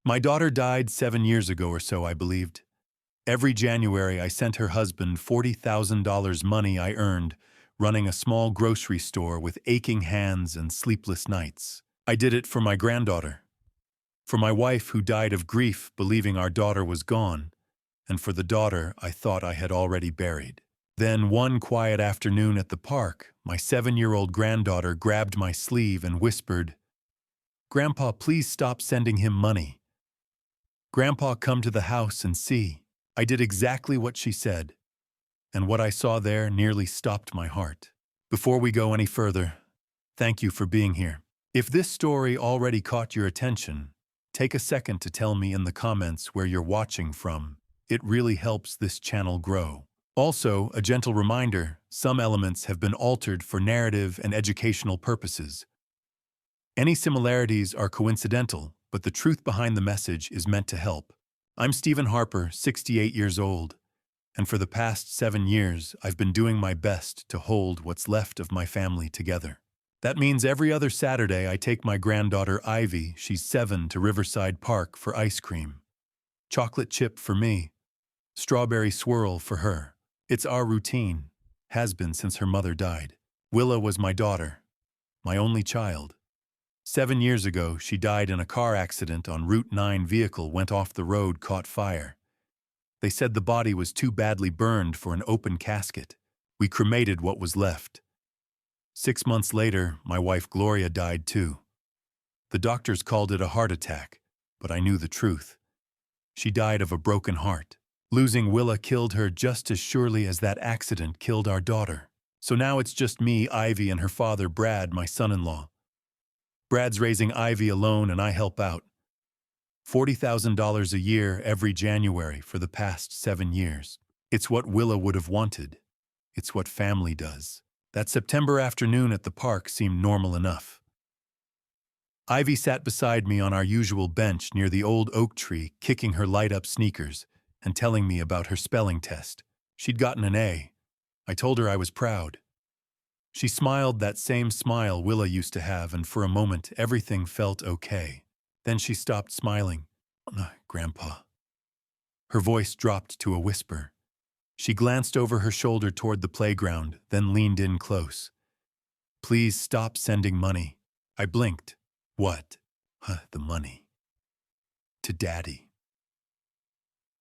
My daughter died 7 years ago or so, I believed. Every January, I sent her husband $40,000 money I earned, running a small grocery store with aching hands and sleepless nights. I did it for my granddaughter, for my wife who died of grief believing our daughter was gone, and for the daughter I thought I had already buried. Then one quiet afternoon at the park, my 7-year-old granddaughter grabbed my sleeve and whispered, "Grandpa, please stop sending him money. Grandpa, come to the house and see." I did exactly what she said, and what I saw there nearly stopped my heart. Before we go any further, thank you for being here. If this story already caught your attention, take a second to tell me in the comments where you're watching from. It really helps this channel grow. Also, a gentle reminder, some elements have been altered for narrative and educational purposes. Any similarities are coincidental, but the truth behind the message is meant to help. I'm Stephen Harper, 68 years old, and for the past 7 years, I've been doing my best to hold what's left of my family together. That means every other Saturday I take my granddaughter Ivy, she's 7, to Riverside Park for ice cream. Chocolate chip for me, strawberry swirl for her. It's our routine, has been since her mother died. Willa was my daughter, my only child. 7 years ago, she died in a car accident on Route 9. Vehicle went off the road, caught fire. They said the body was too badly burned for an open casket. We cremated what was left. 6 months later, my wife Gloria died too. The doctors called it a heart attack, but I knew the truth. She died of a broken heart. Losing Willa killed her just as surely as that accident killed our daughter. So now it's just me, Ivy, and her father, Brad, my son-in-law. Brad's raising Ivy alone and I help out. $40,000 a year every January for the past 7 years. It's what Willa would have wanted. It's what family does. That September afternoon at the park seemed normal enough. Ivy sat beside me on our usual bench near the old oak tree, kicking her light-up sneakers and telling me about her spelling test. She'd gotten an A. I told her I was proud. She smiled that same smile Willa used to have, and for a moment everything felt okay. Then she stopped smiling. "Grandpa." Her voice dropped to a whisper. She glanced over her shoulder toward the playground, then leaned in close. "Please stop sending money." I blinked. "What?" "The money. To Daddy."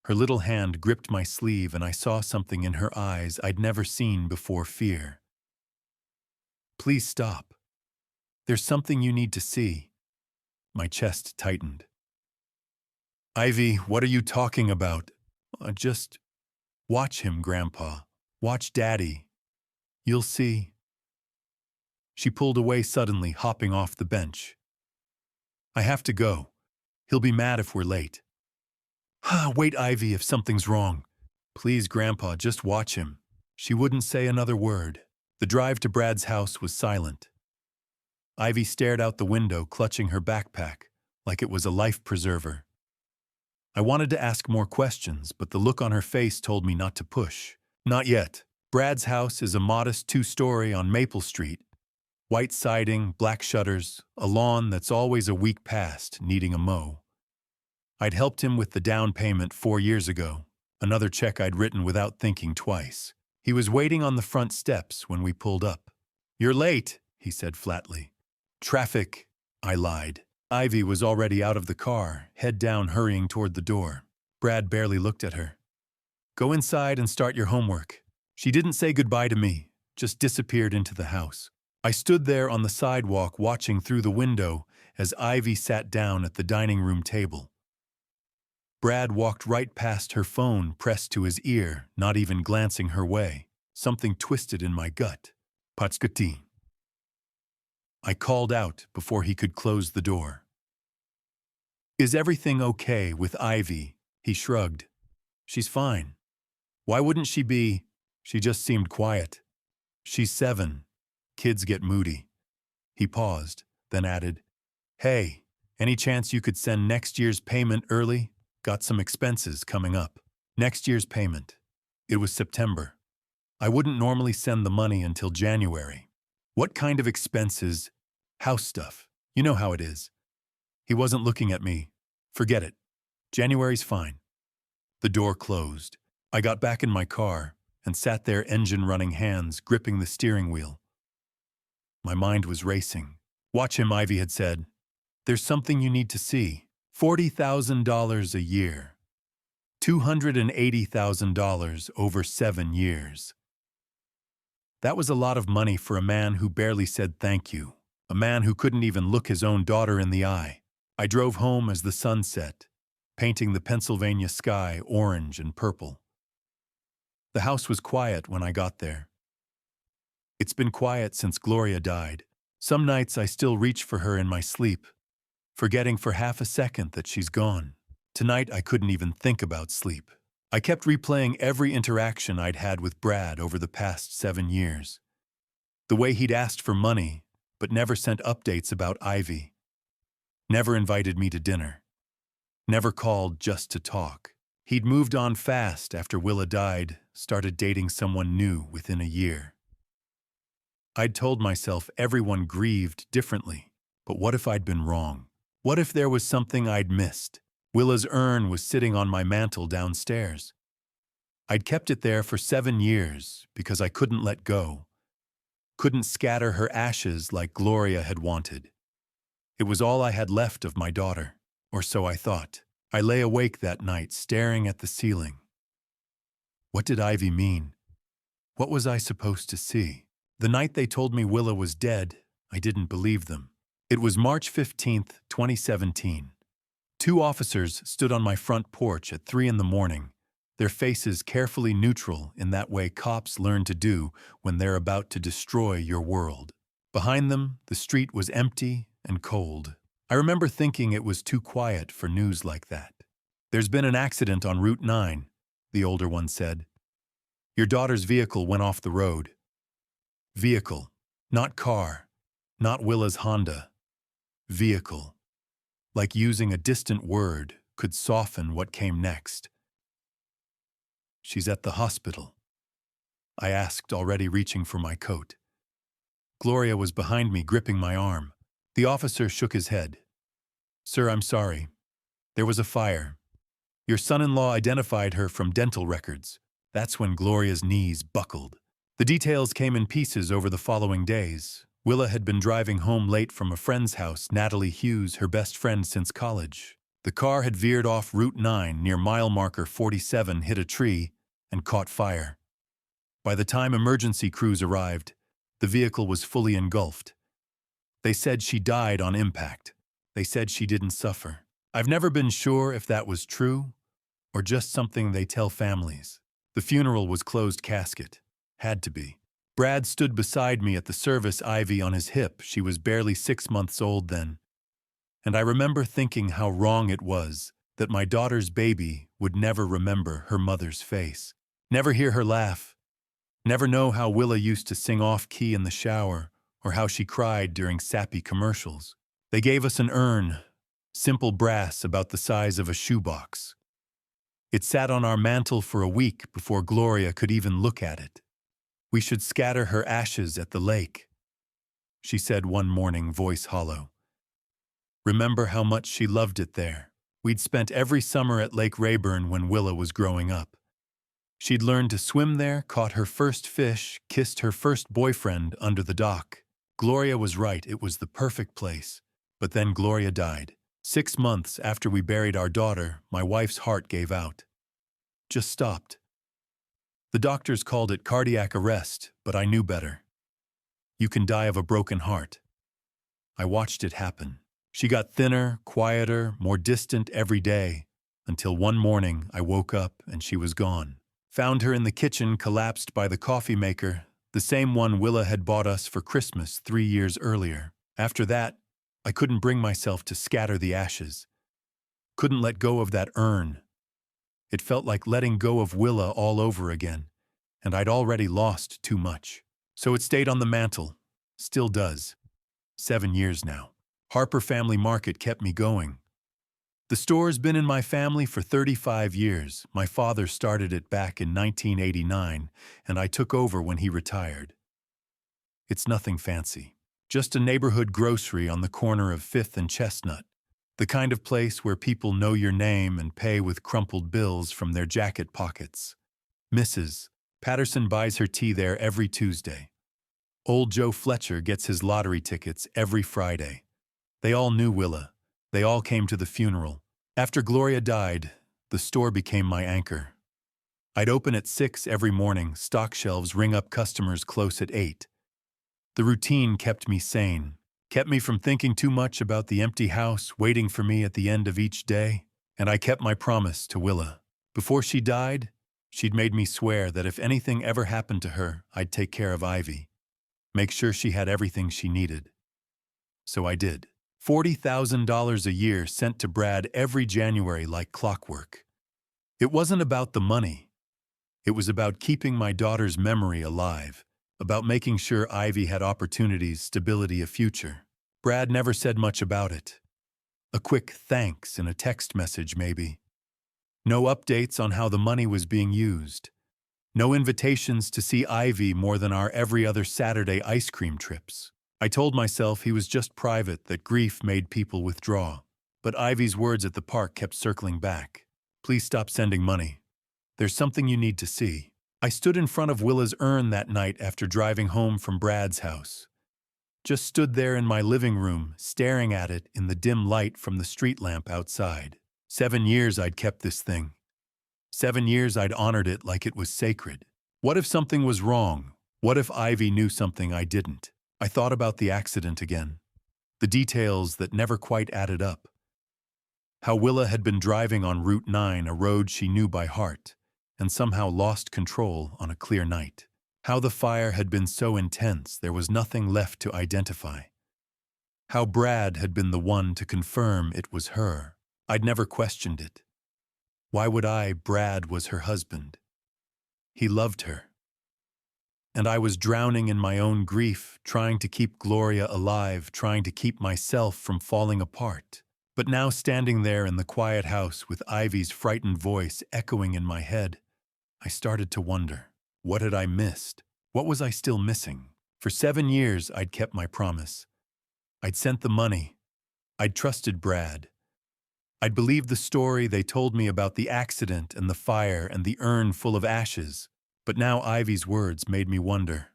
Her little hand gripped my sleeve and I saw something in her eyes I'd never seen before: fear. "Please stop. There's something you need to see." My chest tightened. "Ivy, what are you talking about?" Just watch him, Grandpa. Watch Daddy. You'll see." She pulled away suddenly, hopping off the bench. "I have to go. He'll be mad if we're late." "Wait, Ivy, if something's wrong." "Please, Grandpa, just watch him." She wouldn't say another word. The drive to Brad's house was silent. Ivy stared out the window, clutching her backpack, like it was a life preserver. I wanted to ask more questions, but the look on her face told me not to push. "Not yet." Brad's house is a modest 2-story on Maple Street. White siding, black shutters, a lawn that's always a week past, needing a mow. I'd helped him with the down payment 4 years ago, another check I'd written without thinking twice. He was waiting on the front steps when we pulled up. "You're late," he said flatly. "Traffic," I lied. Ivy was already out of the car, head down, hurrying toward the door. Brad barely looked at her. "Go inside and start your homework." She didn't say goodbye to me, just disappeared into the house. I stood there on the sidewalk watching through the window as Ivy sat down at the dining room table. Brad walked right past her, phone pressed to his ear, not even glancing her way. Something twisted in my gut. "Patskati." I called out before he could close the door. "Is everything okay with Ivy?" He shrugged. "She's fine. Why wouldn't she be? She just seemed quiet. She's 7. Kids get moody." He paused, then added, "Hey, any chance you could send next year's payment early? Got some expenses coming up." Next year's payment. It was September. I wouldn't normally send the money until January. "What kind of expenses?" "House stuff. You know how it is." He wasn't looking at me. Forget it. January's fine. The door closed. I got back in my car and sat there, engine-running hands gripping the steering wheel. My mind was racing. Watch him, Ivy had said. There's something you need to see. $40,000 a year. $280,000 over 7 years. That was a lot of money for a man who barely said thank you, a man who couldn't even look his own daughter in the eye. I drove home as the sun set, painting the Pennsylvania sky orange and purple. The house was quiet when I got there. It's been quiet since Gloria died. Some nights I still reach for her in my sleep, forgetting for half a second that she's gone. Tonight I couldn't even think about sleep. I kept replaying every interaction I'd had with Brad over the past 7 years. The way he'd asked for money, but never sent updates about Ivy. Never invited me to dinner. Never called just to talk. He'd moved on fast after Willa died, started dating someone new within a year. I'd told myself everyone grieved differently, but what if I'd been wrong? What if there was something I'd missed? Willa's urn was sitting on my mantel downstairs. I'd kept it there for 7 years because I couldn't let go. Couldn't scatter her ashes like Gloria had wanted. It was all I had left of my daughter, or so I thought. I lay awake that night staring at the ceiling. What did Ivy mean? What was I supposed to see? The night they told me Willa was dead, I didn't believe them. It was March 15th, 2017. 2 officers stood on my front porch at 3 in the morning, their faces carefully neutral in that way cops learn to do when they're about to destroy your world. Behind them, the street was empty and cold. I remember thinking it was too quiet for news like that. There's been an accident on Route 9, the older one said. Your daughter's vehicle went off the road. Vehicle, not car, not Willa's Honda. Vehicle. Like using a distant word could soften what came next. She's at the hospital, I asked, already reaching for my coat. Gloria was behind me, gripping my arm. The officer shook his head. Sir, I'm sorry. There was a fire. Your son-in-law identified her from dental records. That's when Gloria's knees buckled. The details came in pieces over the following days. Willa had been driving home late from a friend's house, Natalie Hughes, her best friend since college. The car had veered off Route 9 near mile marker 47, hit a tree, and caught fire. By the time emergency crews arrived, the vehicle was fully engulfed. They said she died on impact. They said she didn't suffer. I've never been sure if that was true or just something they tell families. The funeral was closed casket. Had to be. Brad stood beside me at the service, Ivy on his hip. She was barely 6 months old then. And I remember thinking how wrong it was that my daughter's baby would never remember her mother's face. Never hear her laugh. Never know how Willa used to sing off-key in the shower or how she cried during sappy commercials. They gave us an urn, simple brass about the size of a shoebox. It sat on our mantel for a week before Gloria could even look at it. We should scatter her ashes at the lake, she said one morning, voice hollow. Remember how much she loved it there. We'd spent every summer at Lake Rayburn when Willa was growing up. She'd learned to swim there, caught her first fish, kissed her first boyfriend under the dock. Gloria was right, it was the perfect place. But then Gloria died. 6 months after we buried our daughter, my wife's heart gave out. Just stopped. The doctors called it cardiac arrest, but I knew better. You can die of a broken heart. I watched it happen. She got thinner, quieter, more distant every day, until one morning I woke up and she was gone. Found her in the kitchen, collapsed by the coffee maker, the same one Willa had bought us for Christmas 3 years earlier. After that, I couldn't bring myself to scatter the ashes. Couldn't let go of that urn. It felt like letting go of Willa all over again, and I'd already lost too much. So it stayed on the mantel. Still does. 7 years now. Harper Family Market kept me going. The store's been in my family for 35 years. My father started it back in 1989, and I took over when he retired. It's nothing fancy. Just a neighborhood grocery on the corner of 5th and Chestnut. The kind of place where people know your name and pay with crumpled bills from their jacket pockets. Mrs. Patterson buys her tea there every Tuesday. Old Joe Fletcher gets his lottery tickets every Friday. They all knew Willa. They all came to the funeral. After Gloria died, the store became my anchor. I'd open at 6 every morning, stock shelves ring up customers close at 8. The routine kept me sane, kept me from thinking too much about the empty house waiting for me at the end of each day, and I kept my promise to Willa. Before she died, she'd made me swear that if anything ever happened to her, I'd take care of Ivy, make sure she had everything she needed. So I did. $40,000 a year sent to Brad every January like clockwork. It wasn't about the money. It was about keeping my daughter's memory alive, about making sure Ivy had opportunities, stability, a future. Brad never said much about it. A quick thanks in a text message, maybe. No updates on how the money was being used. No invitations to see Ivy more than our every other Saturday ice cream trips. I told myself he was just private, that grief made people withdraw. But Ivy's words at the park kept circling back. Please stop sending money. There's something you need to see. I stood in front of Willa's urn that night after driving home from Brad's house. Just stood there in my living room, staring at it in the dim light from the street lamp outside. 7 years I'd kept this thing. 7 years I'd honored it like it was sacred. What if something was wrong? What if Ivy knew something I didn't? I thought about the accident again. The details that never quite added up. How Willa had been driving on Route 9, a road she knew by heart, and somehow lost control on a clear night. How the fire had been so intense there was nothing left to identify. How Brad had been the one to confirm it was her. I'd never questioned it. Why would I? Brad was her husband. He loved her. And I was drowning in my own grief, trying to keep Gloria alive, trying to keep myself from falling apart. But now, standing there in the quiet house with Ivy's frightened voice echoing in my head, I started to wonder, what had I missed? What was I still missing? For 7 years, I'd kept my promise. I'd sent the money. I'd trusted Brad. I'd believed the story they told me about the accident and the fire and the urn full of ashes. But now Ivy's words made me wonder,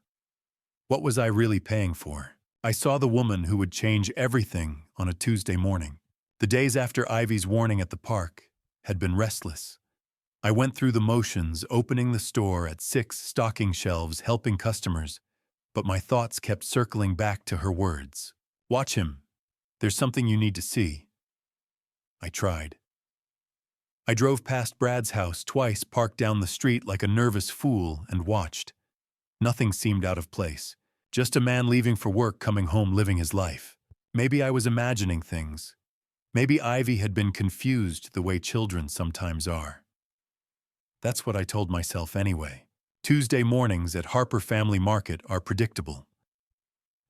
what was I really paying for? I saw the woman who would change everything on a Tuesday morning. The days after Ivy's warning at the park had been restless. I went through the motions, opening the store at 6 stocking shelves, helping customers, but my thoughts kept circling back to her words. Watch him. There's something you need to see. I tried. I drove past Brad's house twice, parked down the street like a nervous fool, and watched. Nothing seemed out of place. Just a man leaving for work, coming home, living his life. Maybe I was imagining things. Maybe Ivy had been confused the way children sometimes are. That's what I told myself anyway. Tuesday mornings at Harper Family Market are predictable.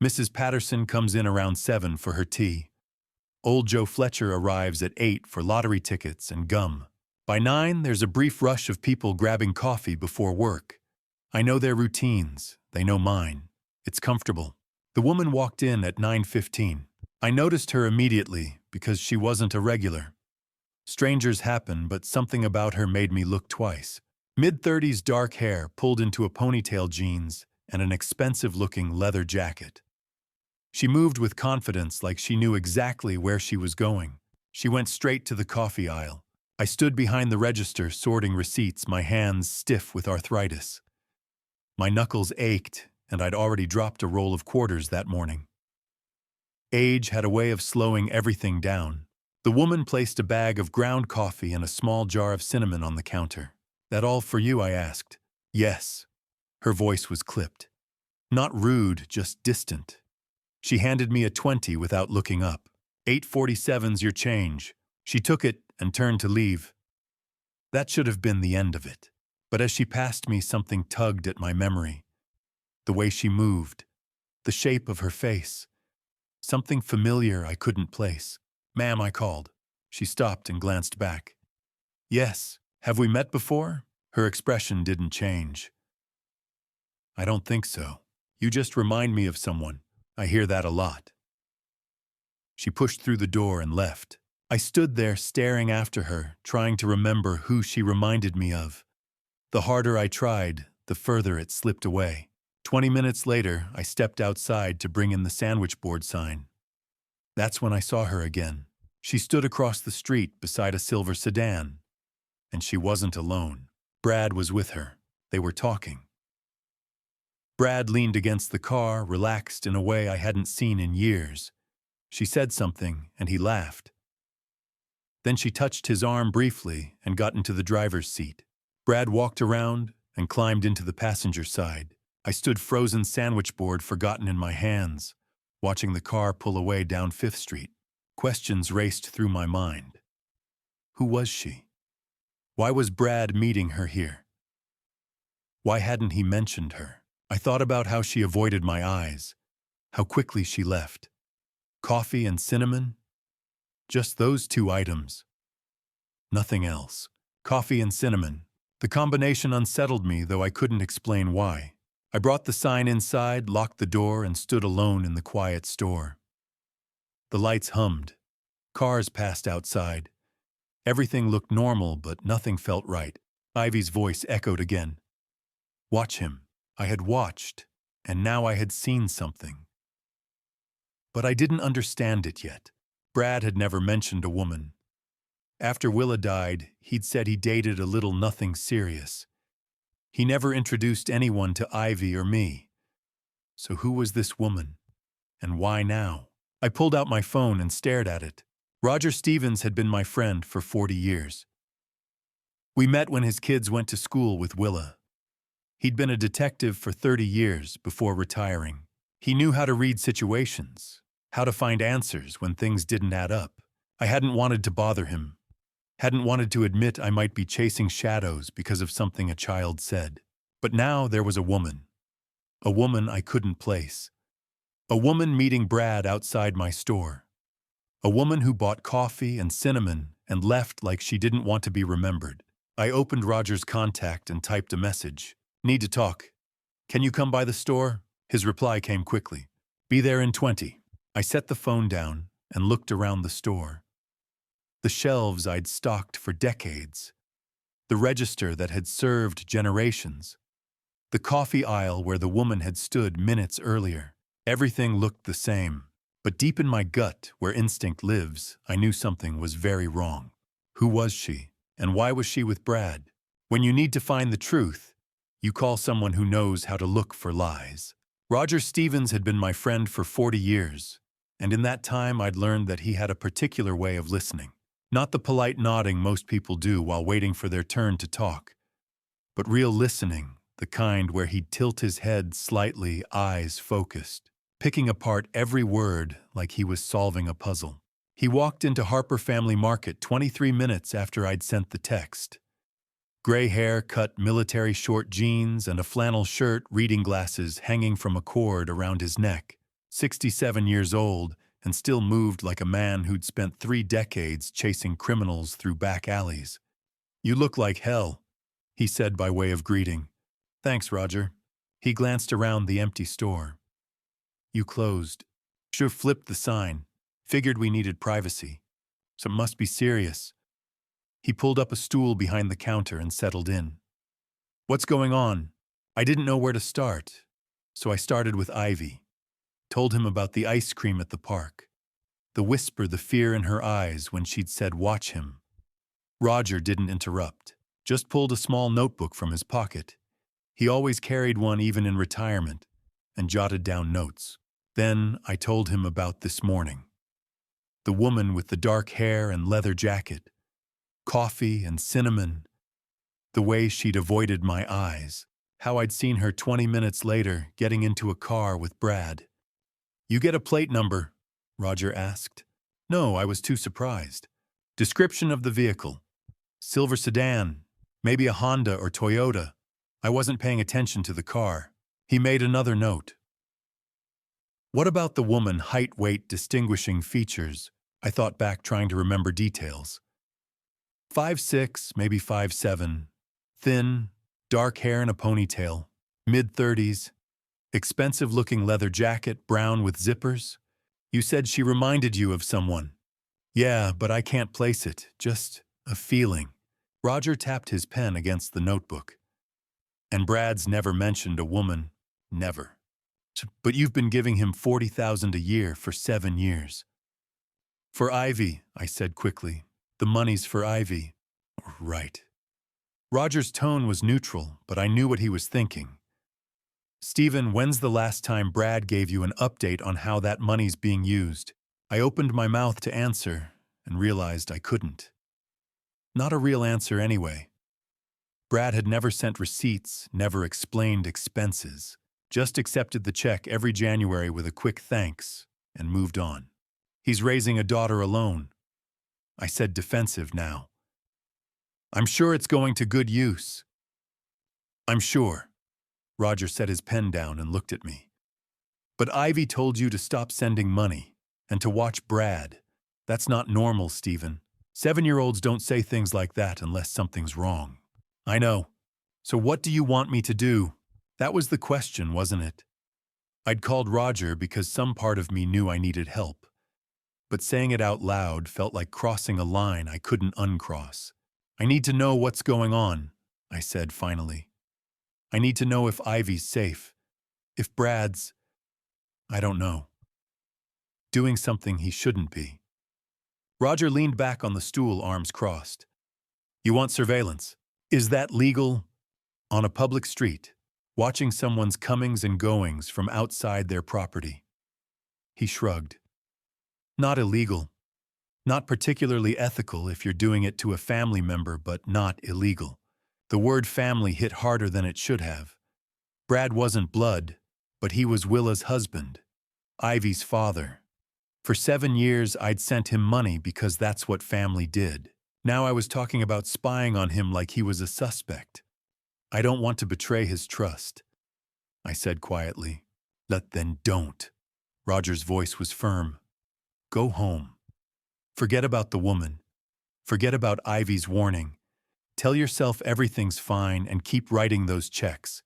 Mrs. Patterson comes in around 7 for her tea. Old Joe Fletcher arrives at 8 for lottery tickets and gum. By 9, there's a brief rush of people grabbing coffee before work. I know their routines. They know mine. It's comfortable. The woman walked in at 9:15. I noticed her immediately because she wasn't a regular. Strangers happen, but something about her made me look twice. Mid-30s dark hair pulled into a ponytail, jeans, and an expensive-looking leather jacket. She moved with confidence, like she knew exactly where she was going. She went straight to the coffee aisle. I stood behind the register, sorting receipts, my hands stiff with arthritis. My knuckles ached, and I'd already dropped a roll of quarters that morning. Age had a way of slowing everything down. The woman placed a bag of ground coffee and a small jar of cinnamon on the counter. That all for you? I asked. Yes. Her voice was clipped. Not rude, just distant. She handed me a 20 without looking up. 8.47's your change. She took it and turned to leave. That should have been the end of it. But as she passed me, something tugged at my memory. The way she moved. The shape of her face. Something familiar I couldn't place. Ma'am, I called. She stopped and glanced back. Yes. Have we met before? Her expression didn't change. I don't think so. You just remind me of someone. I hear that a lot. She pushed through the door and left. I stood there staring after her, trying to remember who she reminded me of. The harder I tried, the further it slipped away. 20 minutes later, I stepped outside to bring in the sandwich board sign. That's when I saw her again. She stood across the street beside a silver sedan. And she wasn't alone. Brad was with her. They were talking. Brad leaned against the car, relaxed in a way I hadn't seen in years. She said something, and he laughed. Then she touched his arm briefly and got into the driver's seat. Brad walked around and climbed into the passenger side. I stood frozen sandwich board forgotten in my hands, watching the car pull away down 5th Street. Questions raced through my mind. Who was she? Why was Brad meeting her here? Why hadn't he mentioned her? I thought about how she avoided my eyes, how quickly she left. Coffee and cinnamon? Just those 2 items. Nothing else. Coffee and cinnamon. The combination unsettled me, though I couldn't explain why. I brought the sign inside, locked the door, and stood alone in the quiet store. The lights hummed. Cars passed outside. Everything looked normal, but nothing felt right. Ivy's voice echoed again. Watch him. I had watched, and now I had seen something. But I didn't understand it yet. Brad had never mentioned a woman. After Willa died, he'd said he dated a little nothing serious. He never introduced anyone to Ivy or me. So who was this woman? And why now? I pulled out my phone and stared at it. Roger Stevens had been my friend for 40 years. We met when his kids went to school with Willa. He'd been a detective for 30 years before retiring. He knew how to read situations, how to find answers when things didn't add up. I hadn't wanted to bother him, hadn't wanted to admit I might be chasing shadows because of something a child said. But now there was a woman I couldn't place. A woman meeting Brad outside my store. A woman who bought coffee and cinnamon and left like she didn't want to be remembered. I opened Roger's contact and typed a message. Need to talk. Can you come by the store? His reply came quickly. Be there in 20. I set the phone down and looked around the store. The shelves I'd stocked for decades. The register that had served generations. The coffee aisle where the woman had stood minutes earlier. Everything looked the same. But deep in my gut, where instinct lives, I knew something was very wrong. Who was she? And why was she with Brad? When you need to find the truth, you call someone who knows how to look for lies. Roger Stevens had been my friend for 40 years, and in that time I'd learned that he had a particular way of listening. Not the polite nodding most people do while waiting for their turn to talk, but real listening, the kind where he'd tilt his head slightly, eyes focused, picking apart every word like he was solving a puzzle. He walked into Harper Family Market 23 minutes after I'd sent the text. Gray hair, cut military short jeans, and a flannel shirt, reading glasses hanging from a cord around his neck. 67 years old, and still moved like a man who'd spent 3 decades chasing criminals through back alleys. You look like hell, he said by way of greeting. Thanks, Roger. He glanced around the empty store. You closed. Should've flipped the sign. Figured we needed privacy. So it must be serious. He pulled up a stool behind the counter and settled in. What's going on? I didn't know where to start, so I started with Ivy. Told him about the ice cream at the park. The whisper, the fear in her eyes when she'd said, watch him. Roger didn't interrupt, just pulled a small notebook from his pocket. He always carried one even in retirement, and jotted down notes. Then I told him about this morning. The woman with the dark hair and leather jacket. Coffee and cinnamon, the way she'd avoided my eyes, how I'd seen her 20 minutes later getting into a car with Brad. You get a plate number? Roger asked. No, I was too surprised. Description of the vehicle. Silver sedan, maybe a Honda or Toyota. I wasn't paying attention to the car. He made another note. What about the woman, height, weight, distinguishing features? I thought back trying to remember details. 5'6", maybe 5'7", thin, dark hair in a ponytail, mid-30s, expensive-looking leather jacket, brown with zippers. You said she reminded you of someone. Yeah, but I can't place it. Just a feeling. Roger tapped his pen against the notebook. And Brad's never mentioned a woman. Never. But you've been giving him $40,000 a year for 7 years. For Ivy, I said quickly. The money's for Ivy. Right. Roger's tone was neutral, but I knew what he was thinking. Stephen, when's the last time Brad gave you an update on how that money's being used? I opened my mouth to answer and realized I couldn't. Not a real answer anyway. Brad had never sent receipts, never explained expenses, just accepted the check every January with a quick thanks and moved on. He's raising a daughter alone. I said, defensive now. I'm sure it's going to good use. I'm sure. Roger set his pen down and looked at me. But Ivy told you to stop sending money and to watch Brad. That's not normal, Stephen. 7-year-olds don't say things like that unless something's wrong. I know. So what do you want me to do? That was the question, wasn't it? I'd called Roger because some part of me knew I needed help. But saying it out loud felt like crossing a line I couldn't uncross. I need to know what's going on, I said finally. I need to know if Ivy's safe. If Brad's, I don't know, doing something he shouldn't be. Roger leaned back on the stool, arms crossed. You want surveillance? Is that legal? On a public street, watching someone's comings and goings from outside their property. He shrugged. Not illegal. Not particularly ethical if you're doing it to a family member, but not illegal. The word family hit harder than it should have. Brad wasn't blood, but he was Willa's husband, Ivy's father. For 7 years, I'd sent him money because that's what family did. Now I was talking about spying on him like he was a suspect. I don't want to betray his trust, I said quietly. Then don't. Roger's voice was firm. Go home. Forget about the woman. Forget about Ivy's warning. Tell yourself everything's fine and keep writing those checks.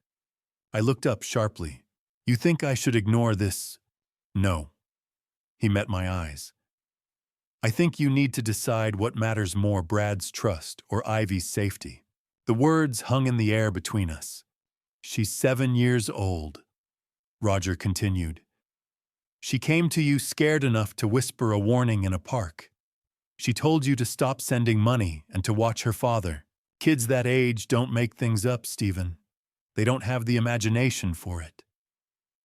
I looked up sharply. You think I should ignore this? No. He met my eyes. I think you need to decide what matters more, Brad's trust or Ivy's safety. The words hung in the air between us. She's 7 years old, Roger continued. She came to you scared enough to whisper a warning in a park. She told you to stop sending money and to watch her father. Kids that age don't make things up, Stephen. They don't have the imagination for it.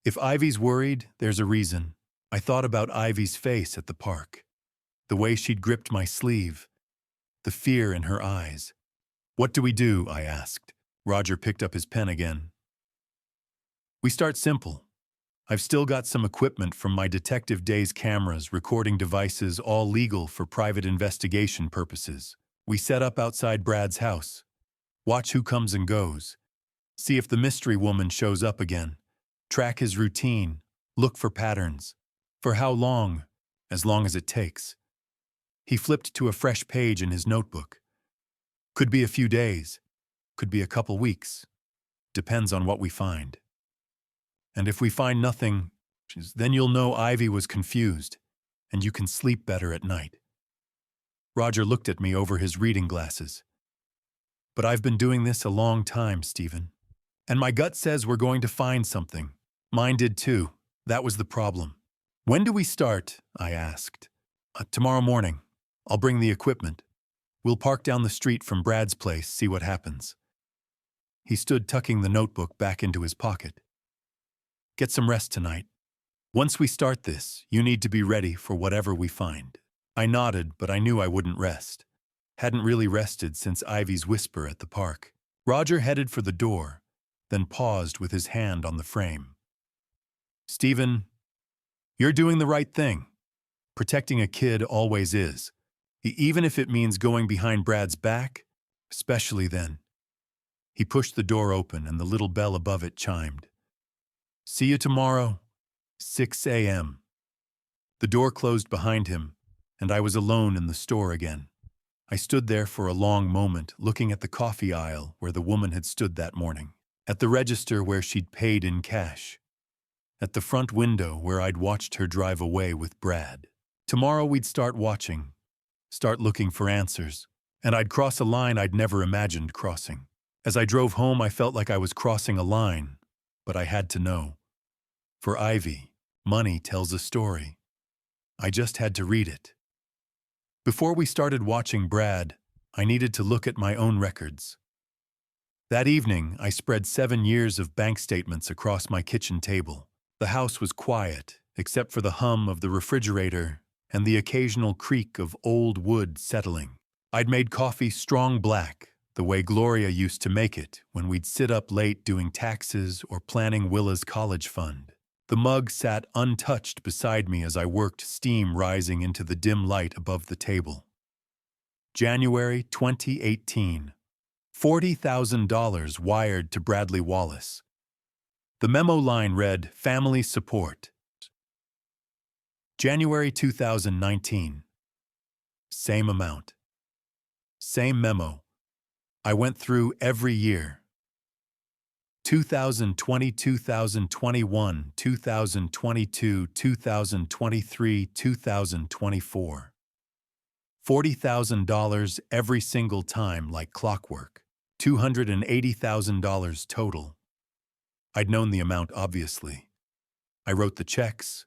If Ivy's worried, there's a reason. I thought about Ivy's face at the park. The way she'd gripped my sleeve. The fear in her eyes. What do we do? I asked. Roger picked up his pen again. We start simple. I've still got some equipment from my detective days, cameras, recording devices, all legal for private investigation purposes. We set up outside Brad's house. Watch who comes and goes. See if the mystery woman shows up again. Track his routine. Look for patterns. For how long? As long as it takes. He flipped to a fresh page in his notebook. Could be a few days. Could be a couple weeks. Depends on what we find. And if we find nothing, then you'll know Ivy was confused, and you can sleep better at night. Roger looked at me over his reading glasses. But I've been doing this a long time, Stephen. And my gut says we're going to find something. Mine did too. That was the problem. When do we start? I asked. Tomorrow morning. I'll bring the equipment. We'll park down the street from Brad's place, see what happens. He stood tucking the notebook back into his pocket. Get some rest tonight. Once we start this, you need to be ready for whatever we find. I nodded, but I knew I wouldn't rest. Hadn't really rested since Ivy's whisper at the park. Roger headed for the door, then paused with his hand on the frame. Stephen, you're doing the right thing. Protecting a kid always is. Even if it means going behind Brad's back, especially then. He pushed the door open and the little bell above it chimed. See you tomorrow, 6 a.m. The door closed behind him, and I was alone in the store again. I stood there for a long moment, looking at the coffee aisle where the woman had stood that morning, at the register where she'd paid in cash, at the front window where I'd watched her drive away with Brad. Tomorrow we'd start watching, start looking for answers, and I'd cross a line I'd never imagined crossing. As I drove home, I felt like I was crossing a line, but I had to know. For Ivy, money tells a story. I just had to read it. Before we started watching Brad, I needed to look at my own records. That evening, I spread 7 years of bank statements across my kitchen table. The house was quiet, except for the hum of the refrigerator and the occasional creak of old wood settling. I'd made coffee strong black, the way Gloria used to make it when we'd sit up late doing taxes or planning Willa's college fund. The mug sat untouched beside me as I worked, steam rising into the dim light above the table. January 2018. $40,000 wired to Bradley Wallace. The memo line read, "Family support." January 2019. Same amount. Same memo. I went through every year. 2020, 2021, 2022, 2023, 2024. $40,000 every single time like clockwork. $280,000 total. I'd known the amount, obviously. I wrote the checks,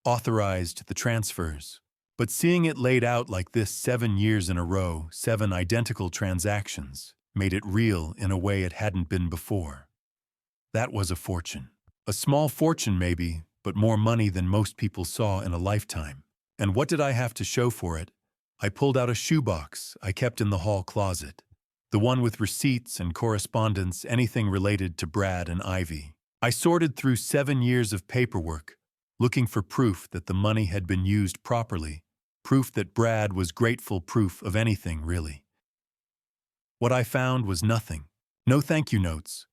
authorized the transfers, but seeing it laid out like this 7 years in a row, 7 identical transactions, made it real in a way it hadn't been before. That was a fortune. A small fortune maybe, but more money than most people saw in a lifetime. And what did I have to show for it? I pulled out a shoebox I kept in the hall closet. The one with receipts and correspondence, anything related to Brad and Ivy. I sorted through 7 years of paperwork, looking for proof that the money had been used properly, proof that Brad was grateful, proof of anything, really. What I found was nothing. No thank you notes,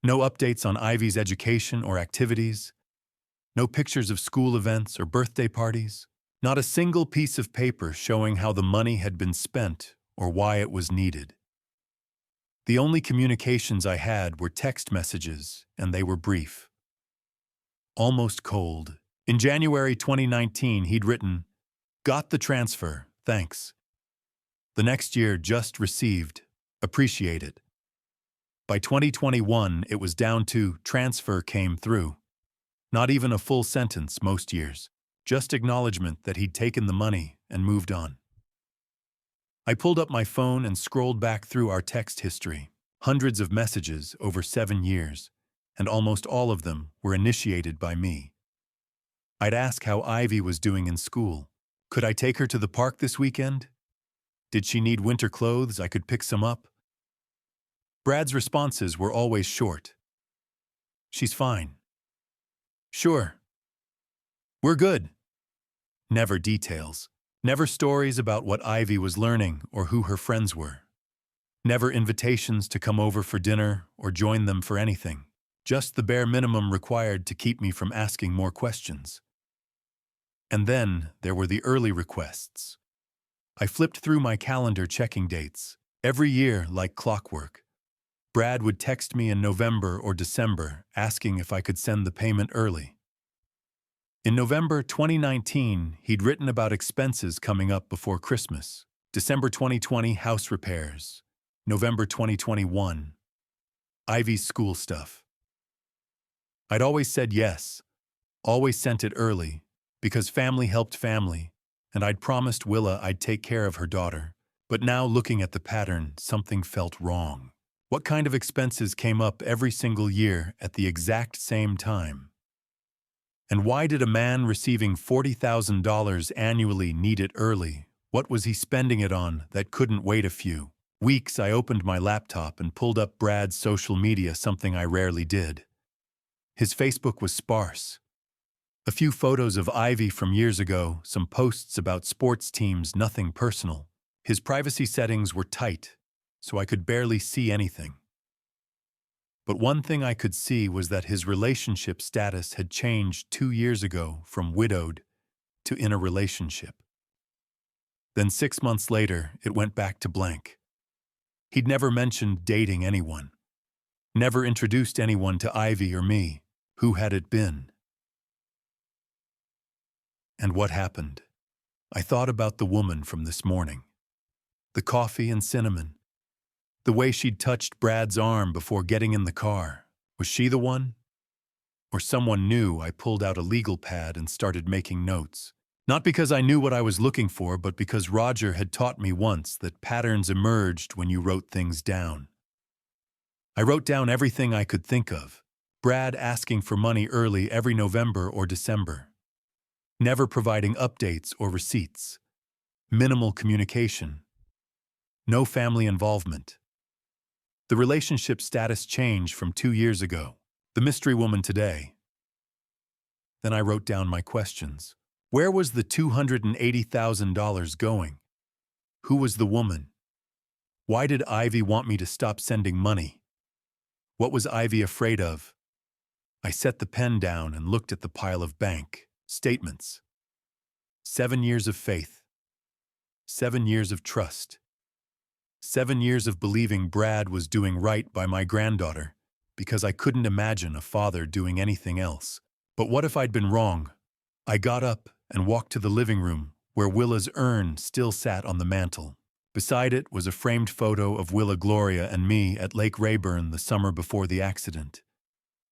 no updates on Ivy's education or activities, no pictures of school events or birthday parties, not a single piece of paper showing how the money had been spent or why it was needed. The only communications I had were text messages, and they were brief. Almost cold. In January 2019, he'd written, "Got the transfer, thanks." The next year, just received, appreciate it. By 2021, it was down to transfer came through. Not even a full sentence most years, just acknowledgement that he'd taken the money and moved on. I pulled up my phone and scrolled back through our text history. Hundreds of messages over 7 years, and almost all of them were initiated by me. I'd ask how Ivy was doing in school. Could I take her to the park this weekend? Did she need winter clothes? I could pick some up. Brad's responses were always short. "She's fine." "Sure." "We're good." Never details. Never stories about what Ivy was learning or who her friends were. Never invitations to come over for dinner or join them for anything. Just the bare minimum required to keep me from asking more questions. And then there were the early requests. I flipped through my calendar checking dates. Every year, like clockwork. Brad would text me in November or December asking if I could send the payment early. In November 2019, he'd written about expenses coming up before Christmas. December 2020, house repairs. November 2021, Ivy's school stuff. I'd always said yes, always sent it early, because family helped family, and I'd promised Willa I'd take care of her daughter. But now, looking at the pattern, something felt wrong. What kind of expenses came up every single year at the exact same time? And why did a man receiving $40,000 annually need it early? What was he spending it on that couldn't wait a few weeks? I opened my laptop and pulled up Brad's social media, something I rarely did. His Facebook was sparse. A few photos of Ivy from years ago, some posts about sports teams, nothing personal. His privacy settings were tight, so I could barely see anything. But one thing I could see was that his relationship status had changed 2 years ago from widowed to in a relationship. Then 6 months later, it went back to blank. He'd never mentioned dating anyone. Never introduced anyone to Ivy or me. Who had it been? And what happened? I thought about the woman from this morning. The coffee and cinnamon. The way she'd touched Brad's arm before getting in the car. Was she the one? Or someone new? I pulled out a legal pad and started making notes. Not because I knew what I was looking for, but because Roger had taught me once that patterns emerged when you wrote things down. I wrote down everything I could think of. Brad asking for money early every November or December. Never providing updates or receipts. Minimal communication. No family involvement. The relationship status change from 2 years ago. The mystery woman today. Then I wrote down my questions. Where was the $280,000 going? Who was the woman? Why did Ivy want me to stop sending money? What was Ivy afraid of? I set the pen down and looked at the pile of bank statements. 7 years of faith. 7 years of trust. 7 years of believing Brad was doing right by my granddaughter, because I couldn't imagine a father doing anything else. But what if I'd been wrong? I got up and walked to the living room, where Willa's urn still sat on the mantel. Beside it was a framed photo of Willa, Gloria, and me at Lake Rayburn the summer before the accident.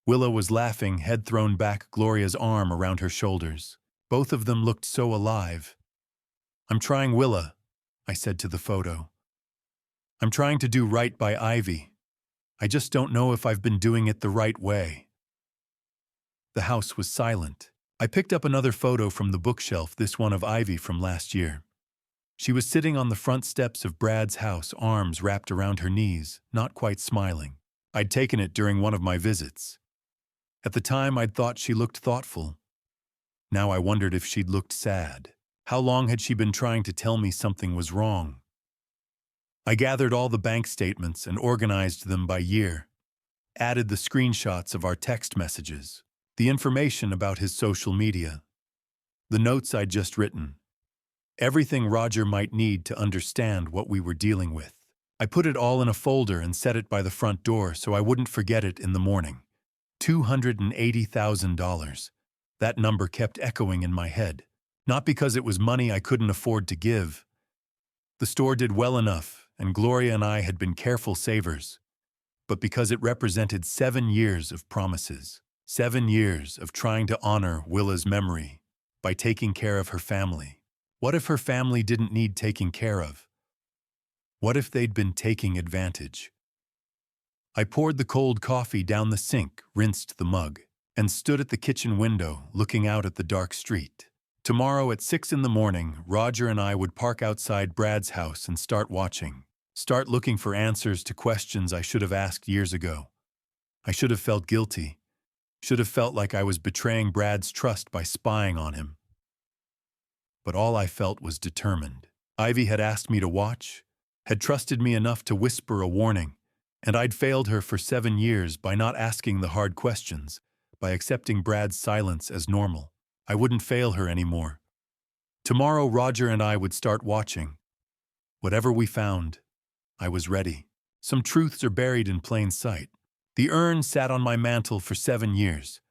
Willa was laughing, head thrown back, Gloria's arm around her shoulders. Both of them looked so alive. "I'm trying, Willa," I said to the photo. "I'm trying to do right by Ivy. I just don't know if I've been doing it the right way." The house was silent. I picked up another photo from the bookshelf, this one of Ivy from last year. She was sitting on the front steps of Brad's house, arms wrapped around her knees, not quite smiling. I'd taken it during one of my visits. At the time, I'd thought she looked thoughtful. Now I wondered if she'd looked sad. How long had she been trying to tell me something was wrong? I gathered all the bank statements and organized them by year. Added the screenshots of our text messages. The information about his social media. The notes I'd just written. Everything Roger might need to understand what we were dealing with. I put it all in a folder and set it by the front door so I wouldn't forget it in the morning. $280,000. That number kept echoing in my head. Not because it was money I couldn't afford to give. The store did well enough, and Gloria and I had been careful savers. But because it represented 7 years of promises. 7 years of trying to honor Willa's memory by taking care of her family. What if her family didn't need taking care of? What if they'd been taking advantage? I poured the cold coffee down the sink, rinsed the mug, and stood at the kitchen window looking out at the dark street. Tomorrow at 6 in the morning, Roger and I would park outside Brad's house and start watching. Start looking for answers to questions I should have asked years ago. I should have felt guilty. Should have felt like I was betraying Brad's trust by spying on him. But all I felt was determined. Ivy had asked me to watch, had trusted me enough to whisper a warning, and I'd failed her for 7 years by not asking the hard questions, by accepting Brad's silence as normal. I wouldn't fail her anymore. Tomorrow, Roger and I would start watching. Whatever we found, I was ready. Some truths are buried in plain sight. The urn sat on my mantel for 7 years.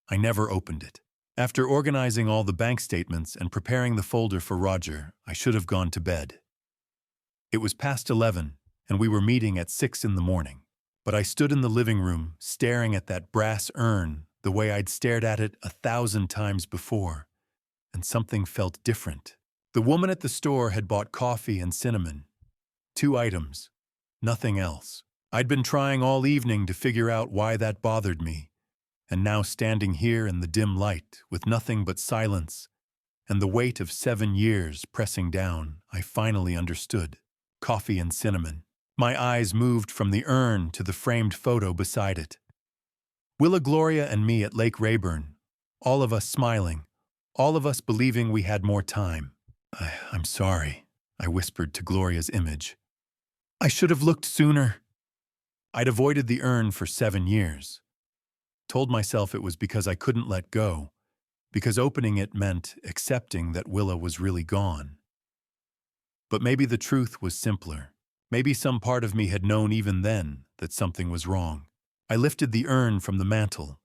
I never opened it. After organizing all the bank statements and preparing the folder for Roger, I should have gone to bed. It was past 11, and we were meeting at 6 in the morning. But I stood in the living room, staring at that brass urn the way I'd stared at it 1,000 times before, and something felt different. The woman at the store had bought coffee and cinnamon. 2 items, nothing else. I'd been trying all evening to figure out why that bothered me, and now standing here in the dim light with nothing but silence and the weight of 7 years pressing down, I finally understood. Coffee and cinnamon. My eyes moved from the urn to the framed photo beside it. Willa, Gloria, and me at Lake Rayburn, all of us smiling, all of us believing we had more time. I'm sorry, I whispered to Gloria's image. I should have looked sooner. I'd avoided the urn for 7 years. Told myself it was because I couldn't let go, because opening it meant accepting that Willa was really gone. But maybe the truth was simpler. Maybe some part of me had known even then that something was wrong. I lifted the urn from the mantel.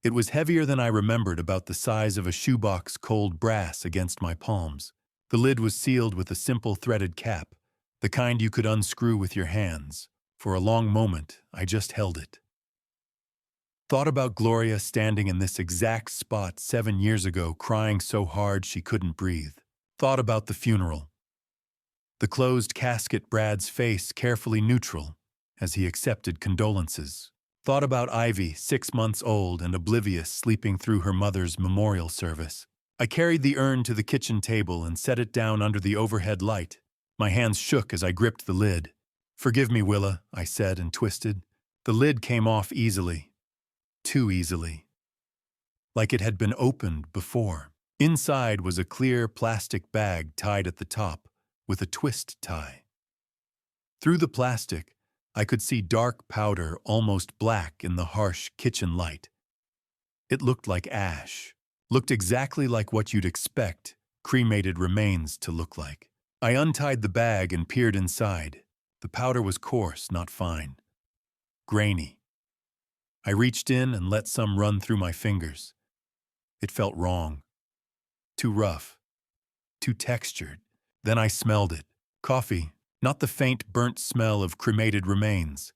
It was heavier than I remembered, about the size of a shoebox, cold brass against my palms. The lid was sealed with a simple threaded cap, the kind you could unscrew with your hands. For a long moment, I just held it. Thought about Gloria standing in this exact spot 7 years ago, crying so hard she couldn't breathe. Thought about the funeral. The closed casket, Brad's face carefully neutral as he accepted condolences. Thought about Ivy, 6 months old and oblivious, sleeping through her mother's memorial service. I carried the urn to the kitchen table and set it down under the overhead light. My hands shook as I gripped the lid. "Forgive me, Willa," I said and twisted. The lid came off easily. Too easily. Like it had been opened before. Inside was a clear plastic bag tied at the top with a twist tie. Through the plastic, I could see dark powder, almost black in the harsh kitchen light. It looked like ash. Looked exactly like what you'd expect cremated remains to look like. I untied the bag and peered inside. The powder was coarse, not fine. Grainy. I reached in and let some run through my fingers. It felt wrong. Too rough. Too textured. Then I smelled it. Coffee. Not the faint, burnt smell of cremated remains.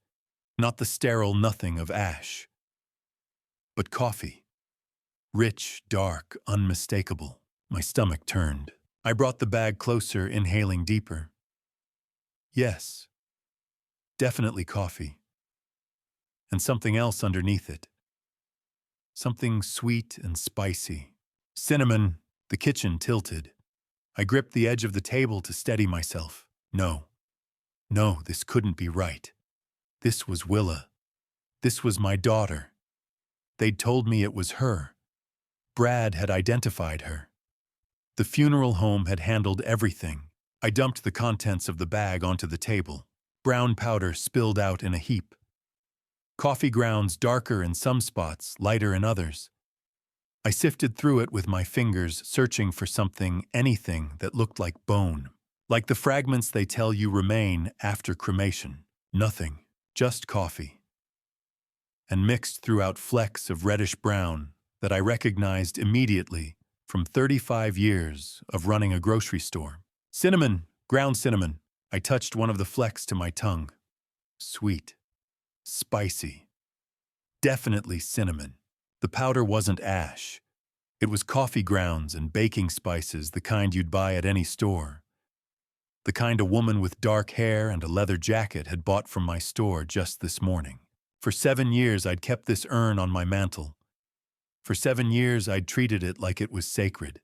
Not the sterile nothing of ash. But coffee. Rich, dark, unmistakable. My stomach turned. I brought the bag closer, inhaling deeper. Yes. Definitely coffee. And something else underneath it. Something sweet and spicy. Cinnamon. The kitchen tilted. I gripped the edge of the table to steady myself. No, this couldn't be right. This was Willa. This was my daughter. They'd told me it was her. Brad had identified her. The funeral home had handled everything. I dumped the contents of the bag onto the table. Brown powder spilled out in a heap. Coffee grounds, darker in some spots, lighter in others. I sifted through it with my fingers, searching for something, anything that looked like bone. Like the fragments they tell you remain after cremation. Nothing, just coffee. And mixed throughout flecks of reddish-brown that I recognized immediately from 35 years of running a grocery store. Cinnamon, ground cinnamon. I touched one of the flecks to my tongue. Sweet. Spicy. Definitely cinnamon. The powder wasn't ash. It was coffee grounds and baking spices, the kind you'd buy at any store. The kind a woman with dark hair and a leather jacket had bought from my store just this morning. For 7 years, I'd kept this urn on my mantel. For 7 years, I'd treated it like it was sacred.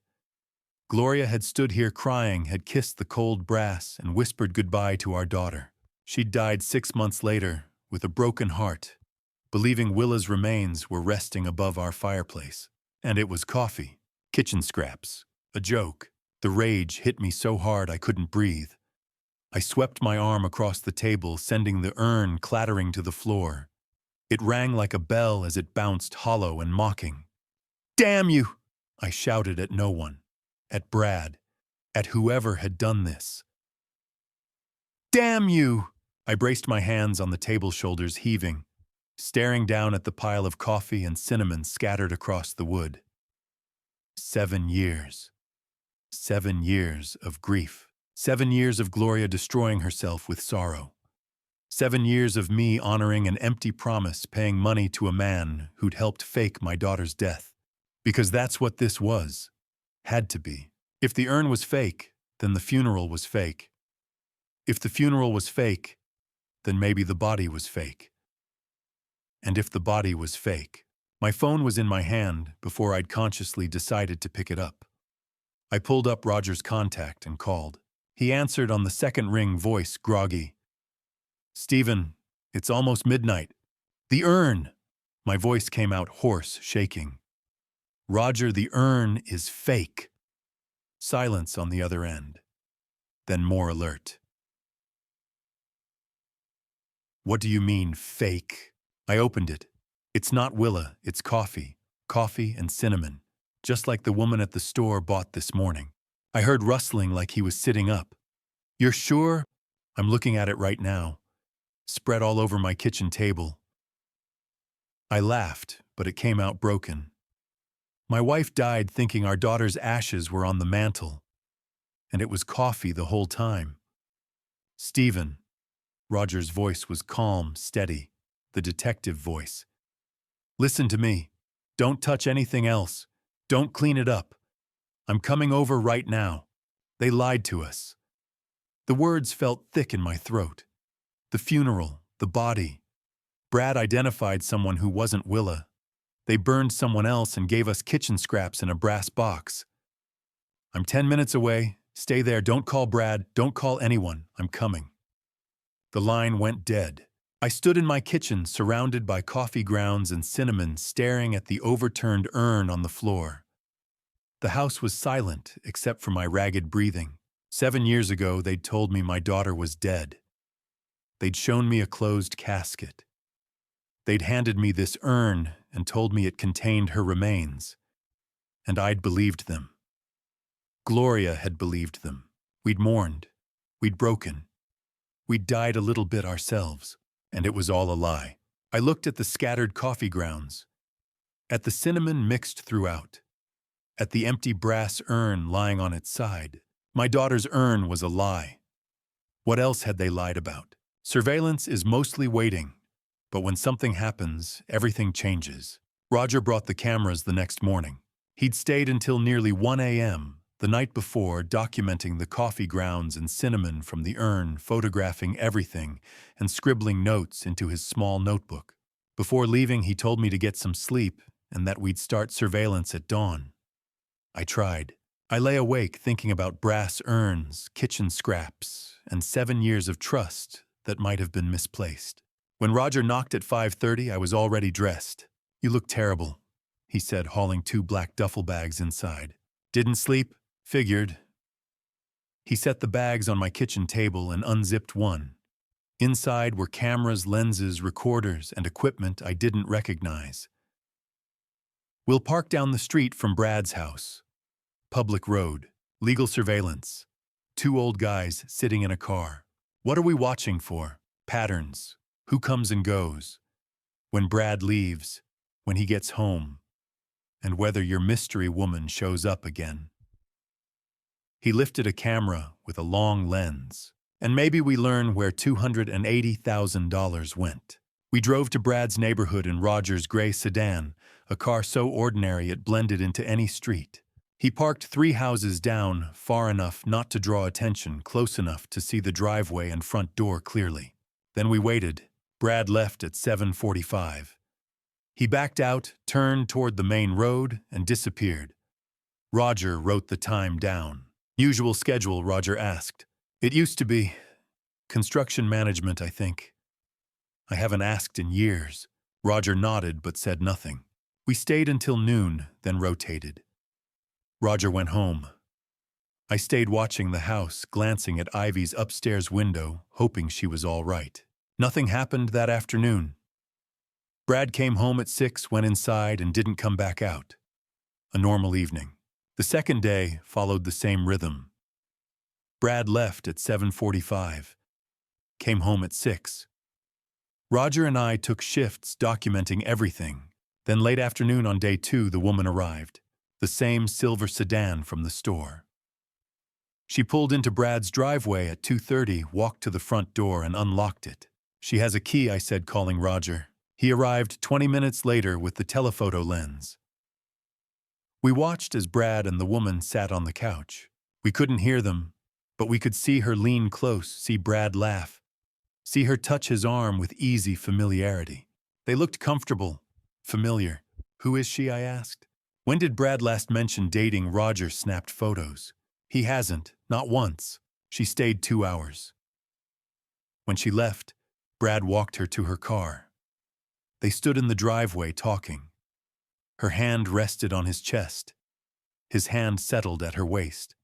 Gloria had stood here crying, had kissed the cold brass, and whispered goodbye to our daughter. She'd died 6 months later, with a broken heart, believing Willa's remains were resting above our fireplace. And it was coffee, kitchen scraps, a joke. The rage hit me so hard I couldn't breathe. I swept my arm across the table, sending the urn clattering to the floor. It rang like a bell as it bounced hollow and mocking. "Damn you!" I shouted at no one. At Brad. At whoever had done this. "Damn you!" I braced my hands on the table shoulders, heaving, staring down at the pile of coffee and cinnamon scattered across the wood. 7 years. 7 years of grief. 7 years of Gloria destroying herself with sorrow. 7 years of me honoring an empty promise, paying money to a man who'd helped fake my daughter's death. Because that's what this was. Had to be. If the urn was fake, then the funeral was fake. If the funeral was fake, then maybe the body was fake. And if the body was fake, my phone was in my hand before I'd consciously decided to pick it up. I pulled up Roger's contact and called. He answered on the second ring, voice groggy. "Stephen, it's almost midnight. The urn!" My voice came out hoarse, shaking. "Roger, the urn is fake." Silence on the other end. Then more alert. "What do you mean, fake?" I opened it. "It's not Willa, it's coffee. Coffee and cinnamon. Just like the woman at the store bought this morning." I heard rustling like he was sitting up. "You're sure?" "I'm looking at it right now. Spread all over my kitchen table." I laughed, but it came out broken. My wife died thinking our daughter's ashes were on the mantel. and it was coffee the whole time. "Stephen." Roger's voice was calm, steady, the detective voice. "Listen to me. Don't touch anything else. Don't clean it up. I'm coming over right now. They lied to us." The words felt thick in my throat. The funeral, the body. Brad identified someone who wasn't Willa. They burned someone else and gave us kitchen scraps in a brass box. "I'm 10 minutes away. Stay there. Don't call Brad. Don't call anyone. I'm coming." The line went dead. I stood in my kitchen, surrounded by coffee grounds and cinnamon, staring at the overturned urn on the floor. The house was silent, except for my ragged breathing. 7 years ago, they'd told me my daughter was dead. They'd shown me a closed casket. They'd handed me this urn and told me it contained her remains. And I'd believed them. Gloria had believed them. We'd mourned. We'd broken. We'd died a little bit ourselves. And it was all a lie. I looked at the scattered coffee grounds, at the cinnamon mixed throughout, at the empty brass urn lying on its side. My daughter's urn was a lie. What else had they lied about? Surveillance is mostly waiting, but when something happens, everything changes. Roger brought the cameras the next morning. He'd stayed until nearly 1 a.m., the night before, documenting the coffee grounds and cinnamon from the urn, photographing everything, and scribbling notes into his small notebook. Before leaving, he told me to get some sleep and that we'd start surveillance at dawn. I tried. I lay awake thinking about brass urns, kitchen scraps, and 7 years of trust that might have been misplaced. When Roger knocked at 5:30, I was already dressed. "You look terrible," he said, hauling 2 black duffel bags inside. "Didn't sleep? Figured." He set the bags on my kitchen table and unzipped one. Inside were cameras, lenses, recorders, and equipment I didn't recognize. "We'll park down the street from Brad's house. Public road. Legal surveillance. 2 old guys sitting in a car. What are we watching for? Patterns. Who comes and goes? When Brad leaves. When he gets home. And whether your mystery woman shows up again." He lifted a camera with a long lens. "And maybe we learn where $280,000 went." We drove to Brad's neighborhood in Roger's gray sedan, a car so ordinary it blended into any street. He parked 3 houses down, far enough not to draw attention, close enough to see the driveway and front door clearly. Then we waited. Brad left at 7:45. He backed out, turned toward the main road, and disappeared. Roger wrote the time down. "Usual schedule?" Roger asked. "It used to be. Construction management, I think." "I haven't asked in years." Roger nodded but said nothing. We stayed until noon, then rotated. Roger went home. I stayed watching the house, glancing at Ivy's upstairs window, hoping she was all right. Nothing happened that afternoon. Brad came home at 6, went inside, and didn't come back out. A normal evening. The second day followed the same rhythm. Brad left at 7:45. Came home at 6. Roger and I took shifts documenting everything. Then late afternoon on day 2, the woman arrived. The same silver sedan from the store. She pulled into Brad's driveway at 2:30, walked to the front door, and unlocked it. "She has a key," I said, calling Roger. He arrived 20 minutes later with the telephoto lens. We watched as Brad and the woman sat on the couch. We couldn't hear them, but we could see her lean close, see Brad laugh, see her touch his arm with easy familiarity. They looked comfortable, familiar. "Who is she?" I asked. "When did Brad last mention dating?" Roger snapped photos. "He hasn't, not once." She stayed 2 hours. When she left, Brad walked her to her car. They stood in the driveway talking. Her hand rested on his chest. His hand settled at her waist.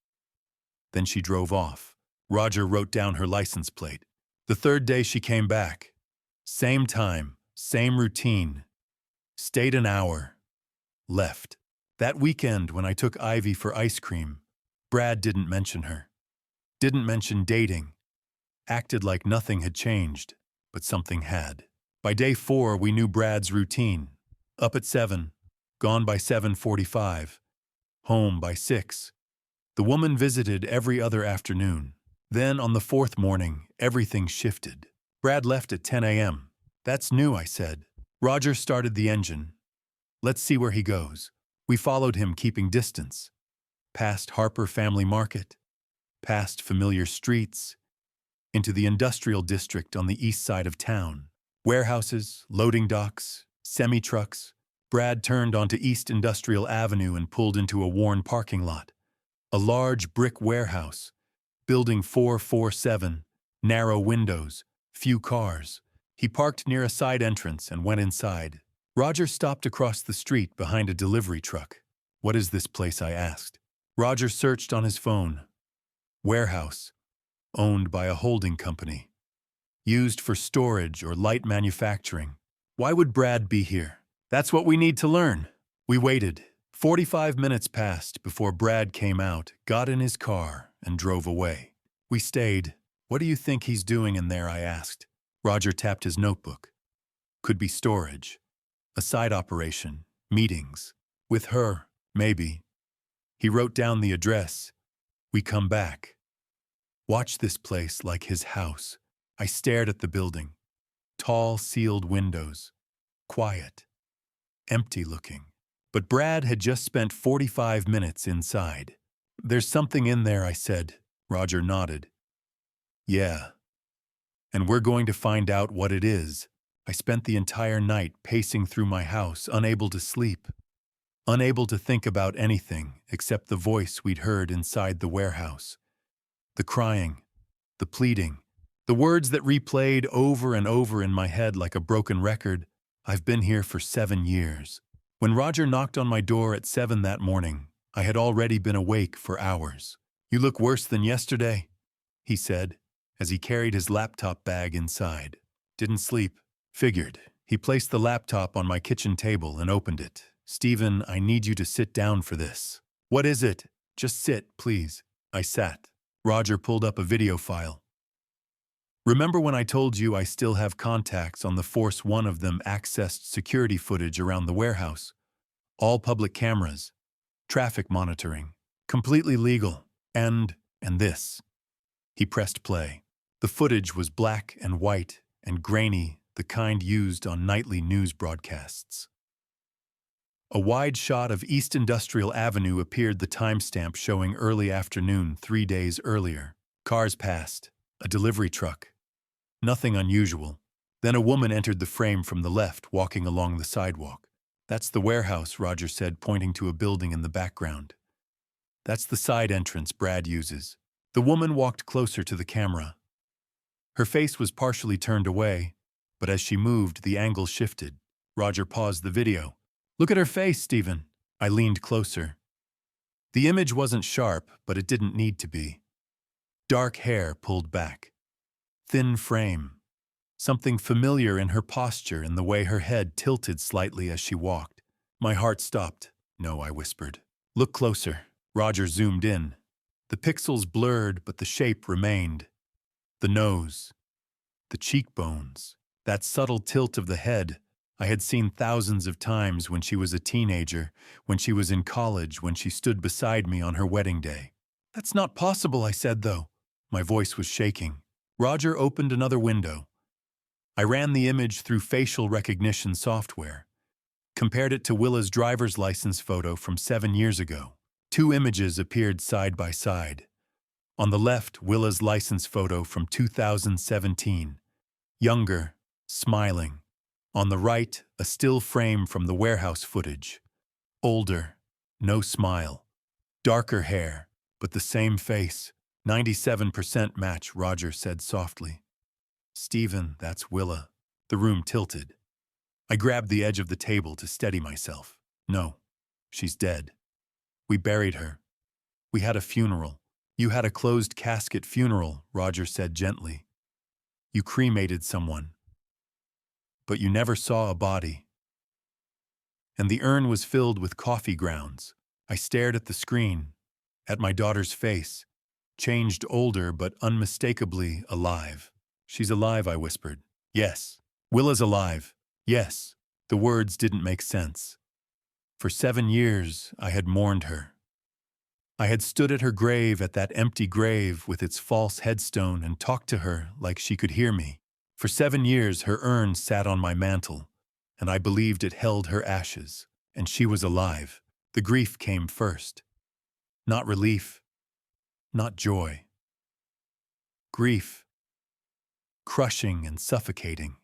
Then she drove off. Roger wrote down her license plate. The third day she came back. Same time, same routine. Stayed an hour. Left. That weekend when I took Ivy for ice cream, Brad didn't mention her. Didn't mention dating. Acted like nothing had changed, but something had. By day 4, we knew Brad's routine. Up at 7, gone by 7:45, home by 6. The woman visited every other afternoon. Then, on the fourth morning, everything shifted. Brad left at 10 a.m. That's new, I said. Roger started the engine. Let's see where he goes. We followed him, keeping distance. Past Harper Family Market, past familiar streets, into the industrial district on the east side of town. Warehouses, loading docks, semi-trucks. Brad turned onto East Industrial Avenue and pulled into a worn parking lot. A large brick warehouse, building 447, narrow windows, few cars. He parked near a side entrance and went inside. Roger stopped across the street behind a delivery truck. What is this place? I asked. Roger searched on his phone. Warehouse, owned by a holding company. Used for storage or light manufacturing. Why would Brad be here? That's what we need to learn. We waited. 45 minutes passed before Brad came out, got in his car, and drove away. We stayed. What do you think he's doing in there? I asked. Roger tapped his notebook. Could be storage. A side operation. Meetings. With her, maybe. He wrote down the address. We come back. Watch this place like his house. I stared at the building. Tall, sealed windows. Quiet. Empty looking. But Brad had just spent 45 minutes inside. There's something in there, I said. Roger nodded. Yeah. And we're going to find out what it is. I spent the entire night pacing through my house, unable to sleep. Unable to think about anything except the voice we'd heard inside the warehouse. The crying, the pleading, the words that replayed over and over in my head like a broken record. I've been here for 7 years. When Roger knocked on my door at 7 that morning, I had already been awake for hours. You look worse than yesterday, he said, as he carried his laptop bag inside. Didn't sleep. Figured. He placed the laptop on my kitchen table and opened it. Stephen, I need you to sit down for this. What is it? Just sit, please. I sat. Roger pulled up a video file. Remember when I told you I still have contacts on the force? One of them accessed security footage around the warehouse. All public cameras. Traffic monitoring. Completely legal. And this. He pressed play. The footage was black and white and grainy, the kind used on nightly news broadcasts. A wide shot of East Industrial Avenue appeared, the timestamp showing early afternoon 3 days earlier. Cars passed. A delivery truck. Nothing unusual. Then a woman entered the frame from the left, walking along the sidewalk. That's the warehouse, Roger said, pointing to a building in the background. That's the side entrance Brad uses. The woman walked closer to the camera. Her face was partially turned away, but as she moved, the angle shifted. Roger paused the video. Look at her face, Stephen. I leaned closer. The image wasn't sharp, but it didn't need to be. Dark hair pulled back. Thin frame. Something familiar in her posture and the way her head tilted slightly as she walked. My heart stopped. No, I whispered. Look closer. Roger zoomed in. The pixels blurred, but the shape remained. The nose. The cheekbones. That subtle tilt of the head I had seen thousands of times when she was a teenager, when she was in college, when she stood beside me on her wedding day. That's not possible, I said, though. My voice was shaking. Roger opened another window. I ran the image through facial recognition software. Compared it to Willa's driver's license photo from 7 years ago. 2 images appeared side by side. On the left, Willa's license photo from 2017. Younger, smiling. On the right, a still frame from the warehouse footage. Older, no smile. Darker hair, but the same face. 97% match, Roger said softly. Stephen, that's Willa. The room tilted. I grabbed the edge of the table to steady myself. No, she's dead. We buried her. We had a funeral. You had a closed casket funeral, Roger said gently. You cremated someone. But you never saw a body. And the urn was filled with coffee grounds. I stared at the screen, at my daughter's face, changed older but unmistakably alive. She's alive, I whispered. Yes. Willa's alive. Yes. The words didn't make sense. For 7 years, I had mourned her. I had stood at her grave, at that empty grave with its false headstone, and talked to her like she could hear me. For 7 years her urn sat on my mantel, and I believed it held her ashes, and she was alive. The grief came first. Not relief, not joy. Grief, crushing and suffocating.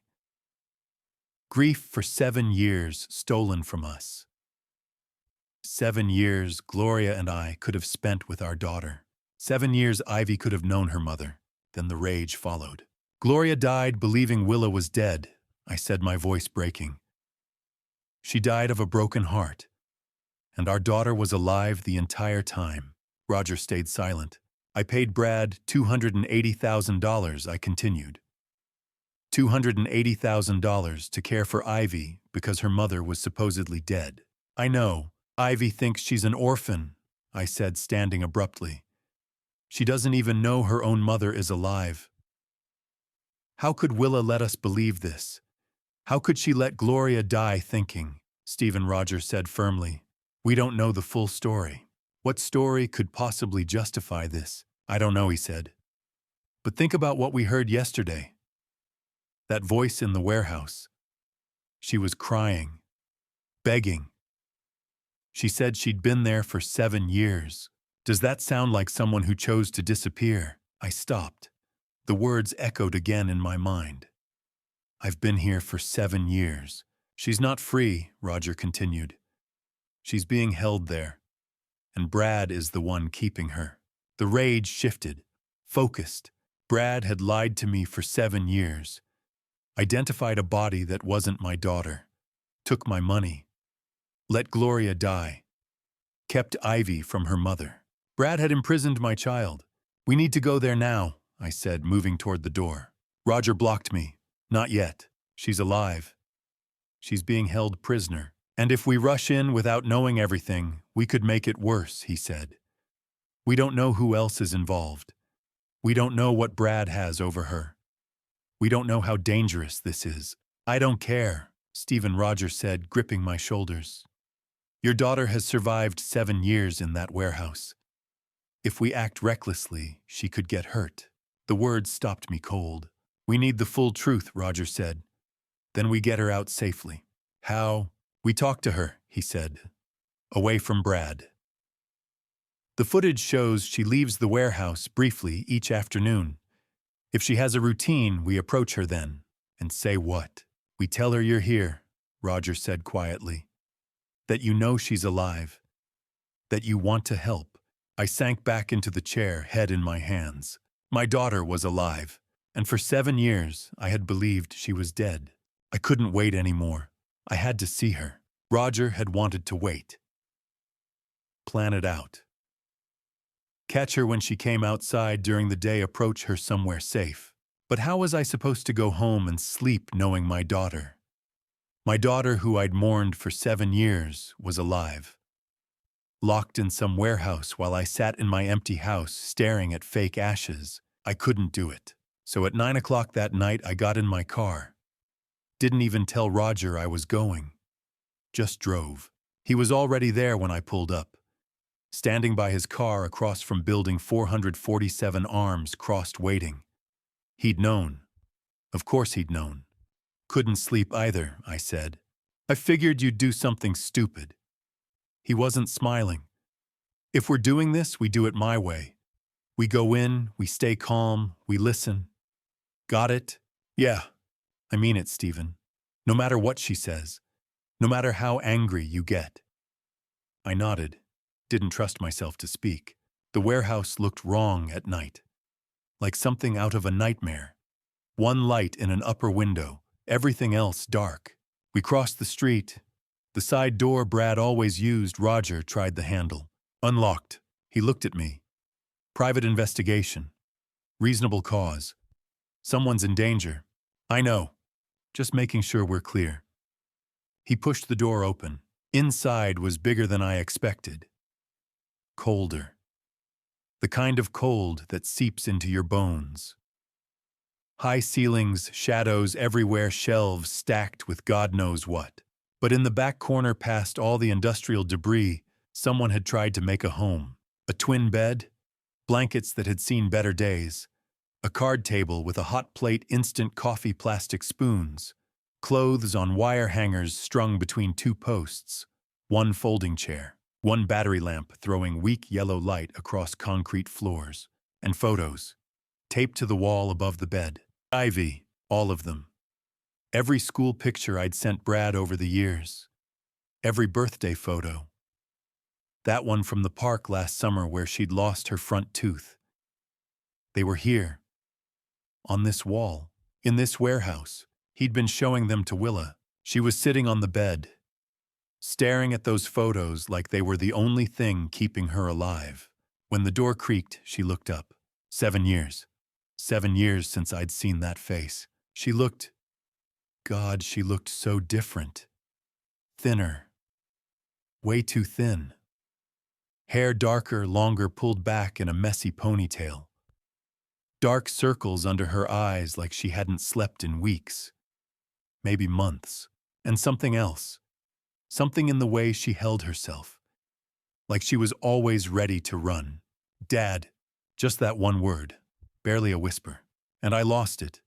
Grief for 7 years stolen from us. 7 years Gloria and I could have spent with our daughter. 7 years Ivy could have known her mother. Then the rage followed. Gloria died believing Willa was dead, I said, my voice breaking. She died of a broken heart. And our daughter was alive the entire time. Roger stayed silent. I paid Brad $280,000, I continued. $280,000 to care for Ivy because her mother was supposedly dead. I know. Ivy thinks she's an orphan, I said, standing abruptly. She doesn't even know her own mother is alive. How could Willa let us believe this? How could she let Gloria die thinking? Stephen, Roger said firmly. We don't know the full story. What story could possibly justify this? I don't know, he said. But think about what we heard yesterday. That voice in the warehouse. She was crying, begging. She said she'd been there for 7 years. Does that sound like someone who chose to disappear? I stopped. The words echoed again in my mind. I've been here for 7 years. She's not free, Roger continued. She's being held there, and Brad is the one keeping her. The rage shifted, focused. Brad had lied to me for 7 years, identified a body that wasn't my daughter, took my money, let Gloria die, kept Ivy from her mother. Brad had imprisoned my child. We need to go there now, I said, moving toward the door. Roger blocked me. Not yet. She's alive. She's being held prisoner. And if we rush in without knowing everything, we could make it worse, he said. We don't know who else is involved. We don't know what Brad has over her. We don't know how dangerous this is. I don't care, Stephen, Roger said, gripping my shoulders. Your daughter has survived 7 years in that warehouse. If we act recklessly, she could get hurt. The words stopped me cold. We need the full truth, Roger said. Then we get her out safely. How? We talk to her, he said. Away from Brad. The footage shows she leaves the warehouse briefly each afternoon. If she has a routine, we approach her then. And say what? We tell her you're here, Roger said quietly. That you know she's alive. That you want to help. I sank back into the chair, head in my hands. My daughter was alive, and for 7 years I had believed she was dead. I couldn't wait anymore. I had to see her. Roger had wanted to wait. Plan it out. Catch her when she came outside during the day, approach her somewhere safe. But how was I supposed to go home and sleep knowing my daughter? My daughter, who I'd mourned for 7 years, was alive. Locked in some warehouse while I sat in my empty house staring at fake ashes. I couldn't do it. So at 9 o'clock that night I got in my car. Didn't even tell Roger I was going. Just drove. He was already there when I pulled up. Standing by his car across from building 447, arms crossed, waiting. He'd known. Of course he'd known. Couldn't sleep either, I said. I figured you'd do something stupid. He wasn't smiling. If we're doing this, we do it my way. We go in, we stay calm, we listen. Got it? Yeah. I mean it, Stephen. No matter what she says. No matter how angry you get. I nodded. Didn't trust myself to speak. The warehouse looked wrong at night. Like something out of a nightmare. One light in an upper window, everything else dark. We crossed the street. The side door Brad always used. Roger tried the handle. Unlocked. He looked at me. Private investigation. Reasonable cause. Someone's in danger. I know. Just making sure we're clear. He pushed the door open. Inside was bigger than I expected. Colder. The kind of cold that seeps into your bones. High ceilings, shadows everywhere, shelves stacked with God knows what. But in the back corner, past all the industrial debris, someone had tried to make a home. A twin bed, blankets that had seen better days, a card table with a hot plate instant coffee plastic spoons, clothes on wire hangers strung between two posts, one folding chair, one battery lamp throwing weak yellow light across concrete floors, and photos, taped to the wall above the bed. Ivy, all of them. Every school picture I'd sent Brad over the years. Every birthday photo. That one from the park last summer where she'd lost her front tooth. They were here. On this wall. In this warehouse. He'd been showing them to Willa. She was sitting on the bed, staring at those photos like they were the only thing keeping her alive. When the door creaked, she looked up. 7 years. 7 years since I'd seen that face. She looked so different. Thinner. Way too thin. Hair darker, longer, pulled back in a messy ponytail. Dark circles under her eyes like she hadn't slept in weeks. Maybe months. And something else. Something in the way she held herself. Like she was always ready to run. Dad. Just that one word. Barely a whisper. And I lost it.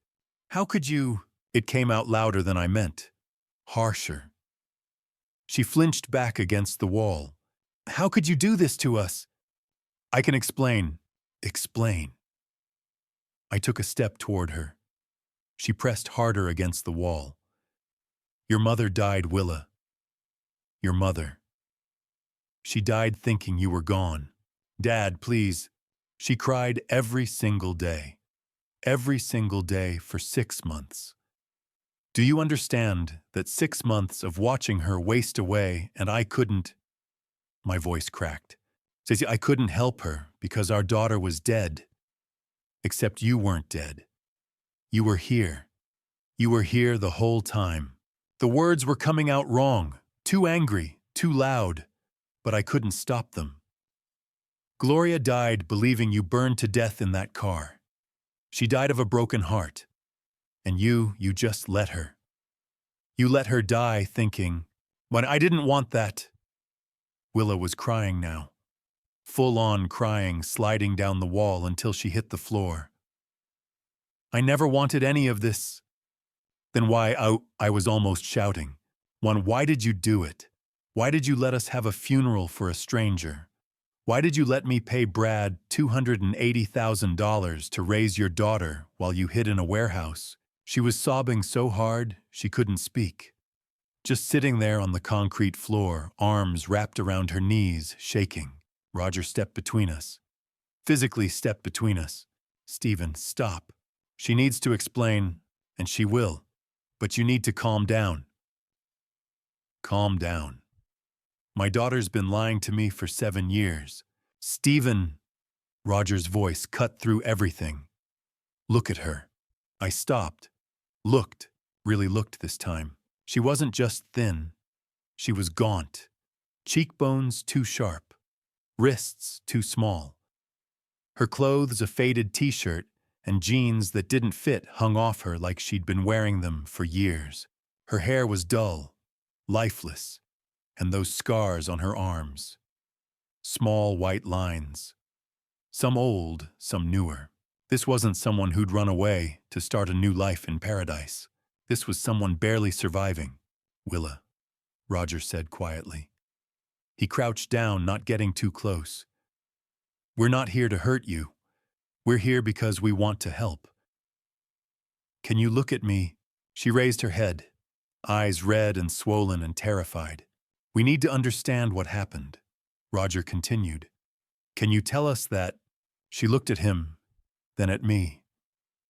How could you? It came out louder than I meant. Harsher. She flinched back against the wall. How could you do this to us? I can explain. Explain. I took a step toward her. She pressed harder against the wall. Your mother died, Willa. Your mother. She died thinking you were gone. Dad, please. She cried every single day. Every single day for 6 months. Do you understand that 6 months of watching her waste away and I couldn't? My voice cracked. Says I couldn't help her because our daughter was dead. Except you weren't dead. You were here. You were here the whole time. The words were coming out wrong, too angry, too loud, but I couldn't stop them. Gloria died believing you burned to death in that car. She died of a broken heart. And you just let her. You let her die thinking, but I didn't want that. Willa was crying now. Full-on crying, sliding down the wall until she hit the floor. I never wanted any of this. Then I was almost shouting. Why did you do it? Why did you let us have a funeral for a stranger? Why did you let me pay Brad $280,000 to raise your daughter while you hid in a warehouse? She was sobbing so hard she couldn't speak. Just sitting there on the concrete floor, arms wrapped around her knees, shaking. Roger stepped between us. Physically stepped between us. Stephen, stop. She needs to explain, and she will. But you need to calm down. Calm down. My daughter's been lying to me for 7 years. Stephen, Roger's voice cut through everything. Look at her. I stopped. Looked. Really looked this time. She wasn't just thin. She was gaunt. Cheekbones too sharp. Wrists too small. Her clothes a faded t-shirt and jeans that didn't fit hung off her like she'd been wearing them for years. Her hair was dull, lifeless, and those scars on her arms. Small white lines. Some old, some newer. This wasn't someone who'd run away to start a new life in paradise. This was someone barely surviving. Willa, Roger said quietly. He crouched down, not getting too close. We're not here to hurt you. We're here because we want to help. Can you look at me? She raised her head, eyes red and swollen and terrified. We need to understand what happened. Roger continued. Can you tell us that? She looked at him, then at me,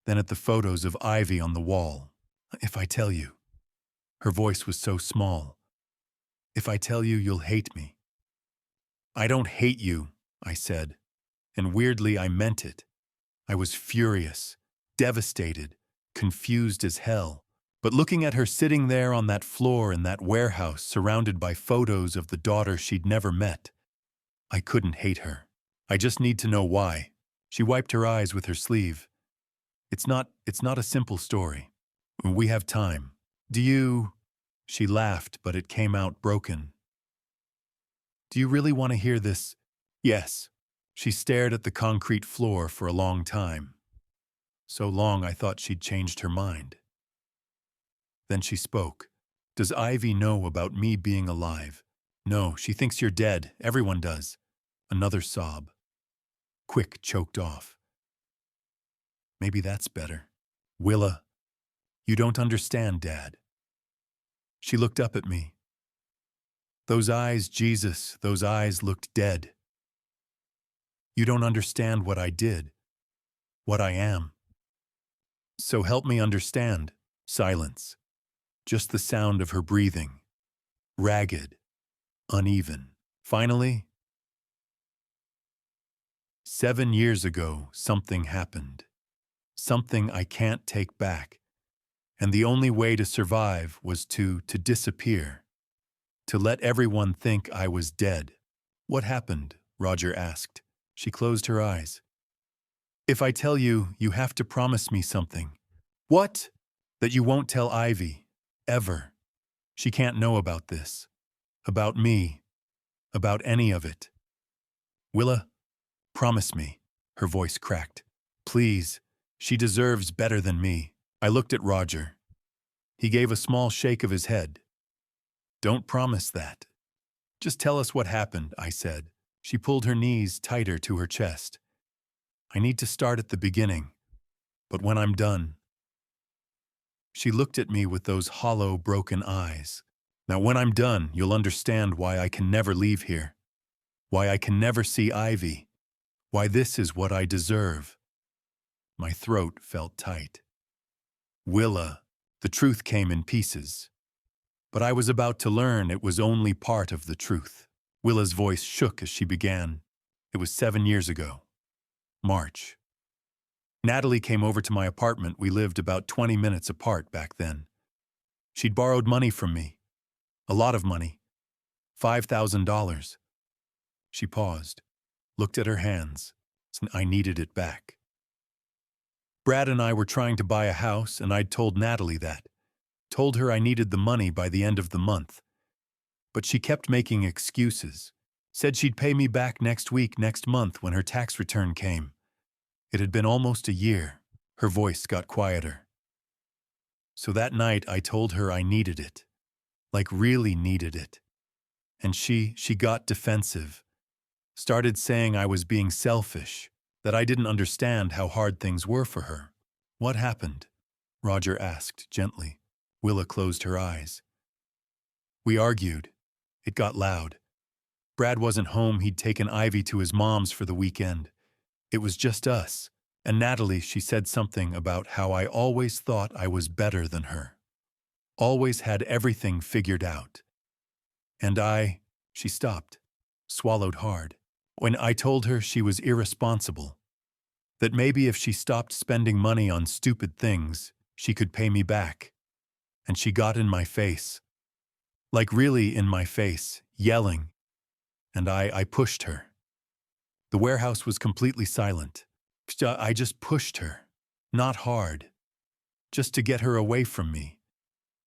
then at the photos of Ivy on the wall. If I tell you. Her voice was so small. If I tell you, you'll hate me. I don't hate you, I said, and weirdly I meant it. I was furious, devastated, confused as hell. But looking at her sitting there on that floor in that warehouse surrounded by photos of the daughter she'd never met, I couldn't hate her. I just need to know why. She wiped her eyes with her sleeve. It's not a simple story. We have time. Do you? She laughed, but it came out broken. Do you really want to hear this? Yes. She stared at the concrete floor for a long time. So long I thought she'd changed her mind. Then she spoke. Does Ivy know about me being alive? No, she thinks you're dead. Everyone does. Another sob. Quick, choked off. Maybe that's better. Willa, you don't understand, Dad. She looked up at me. Those eyes, Jesus, those eyes looked dead. You don't understand what I did, what I am. So help me understand. Silence. Just the sound of her breathing. Ragged. Uneven. Finally, 7 years ago, something happened. Something I can't take back. And the only way to survive was to disappear. To let everyone think I was dead. What happened? Roger asked. She closed her eyes. If I tell you, you have to promise me something. What? That you won't tell Ivy. Ever. She can't know about this. About me. About any of it. Willa, promise me. Her voice cracked. Please. She deserves better than me. I looked at Roger. He gave a small shake of his head. Don't promise that. Just tell us what happened, I said. She pulled her knees tighter to her chest. I need to start at the beginning. But when I'm done. She looked at me with those hollow, broken eyes. Now when I'm done, you'll understand why I can never leave here. Why I can never see Ivy. Why this is what I deserve. My throat felt tight. Willa, the truth came in pieces. But I was about to learn it was only part of the truth. Willa's voice shook as she began. It was 7 years ago. March. Natalie came over to my apartment. We lived about 20 minutes apart back then. She'd borrowed money from me. A lot of money. $5,000. She paused, looked at her hands. I needed it back. Brad and I were trying to buy a house, and I'd told Natalie that. Told her I needed the money by the end of the month. But she kept making excuses. Said she'd pay me back next week, next month, when her tax return came. It had been almost a year. Her voice got quieter. So that night I told her I needed it. Like really needed it. And she got defensive. Started saying I was being selfish. That I didn't understand how hard things were for her. What happened? Roger asked gently. Willa closed her eyes. We argued. It got loud. Brad wasn't home. He'd taken Ivy to his mom's for the weekend. It was just us. And Natalie, she said something about how I always thought I was better than her. Always had everything figured out. And she stopped, swallowed hard. When I told her she was irresponsible. That maybe if she stopped spending money on stupid things, she could pay me back. And she got in my face. Like really in my face, yelling. And I pushed her. The warehouse was completely silent. I just pushed her. Not hard. Just to get her away from me.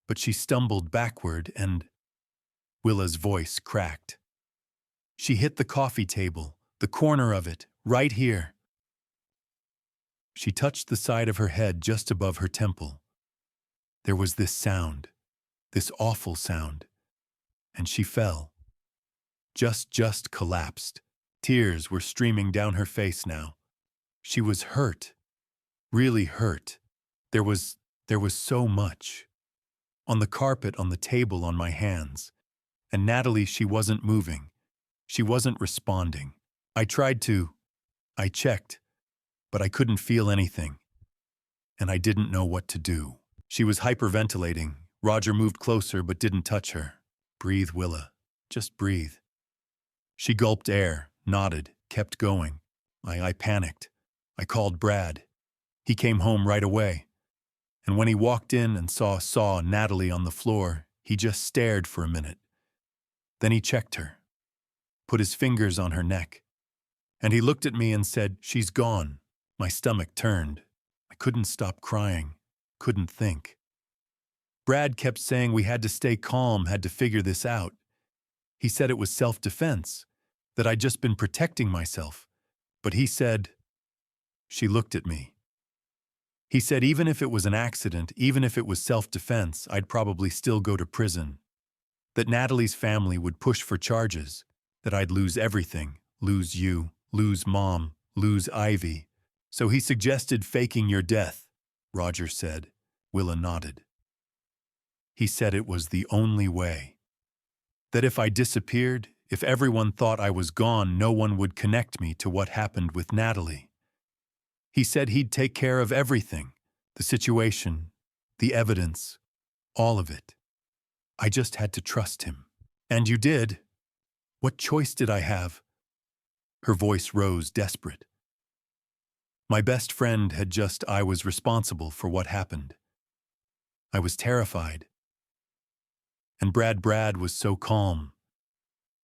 But she stumbled backward and Willa's voice cracked. She hit the coffee table, the corner of it, right here. She touched the side of her head just above her temple. There was this sound, this awful sound, and she fell. Just collapsed. Tears were streaming down her face now. She was hurt, really hurt. There was so much. On the carpet, on the table, on my hands. And Natalie, she wasn't moving. She wasn't responding. I checked, but I couldn't feel anything. And I didn't know what to do. She was hyperventilating. Roger moved closer but didn't touch her. Breathe, Willa. Just breathe. She gulped air, nodded, kept going. I panicked. I called Brad. He came home right away. And when he walked in and saw Natalie on the floor, he just stared for a minute. Then he checked her. Put his fingers on her neck. And he looked at me and said, "She's gone." My stomach turned. I couldn't stop crying. Couldn't think. Brad kept saying we had to stay calm, had to figure this out. He said it was self-defense, that I'd just been protecting myself. But he said, she looked at me. He said even if it was an accident, even if it was self-defense, I'd probably still go to prison. That Natalie's family would push for charges, that I'd lose everything, lose you, lose Mom, lose Ivy. So he suggested faking your death, Roger said. Willa nodded. He said it was the only way. That if I disappeared, if everyone thought I was gone, no one would connect me to what happened with Natalie. He said he'd take care of everything, the situation, the evidence, all of it. I just had to trust him. And you did. What choice did I have? Her voice rose, desperate. My best friend had just, I was responsible for what happened. I was terrified. And Brad was so calm,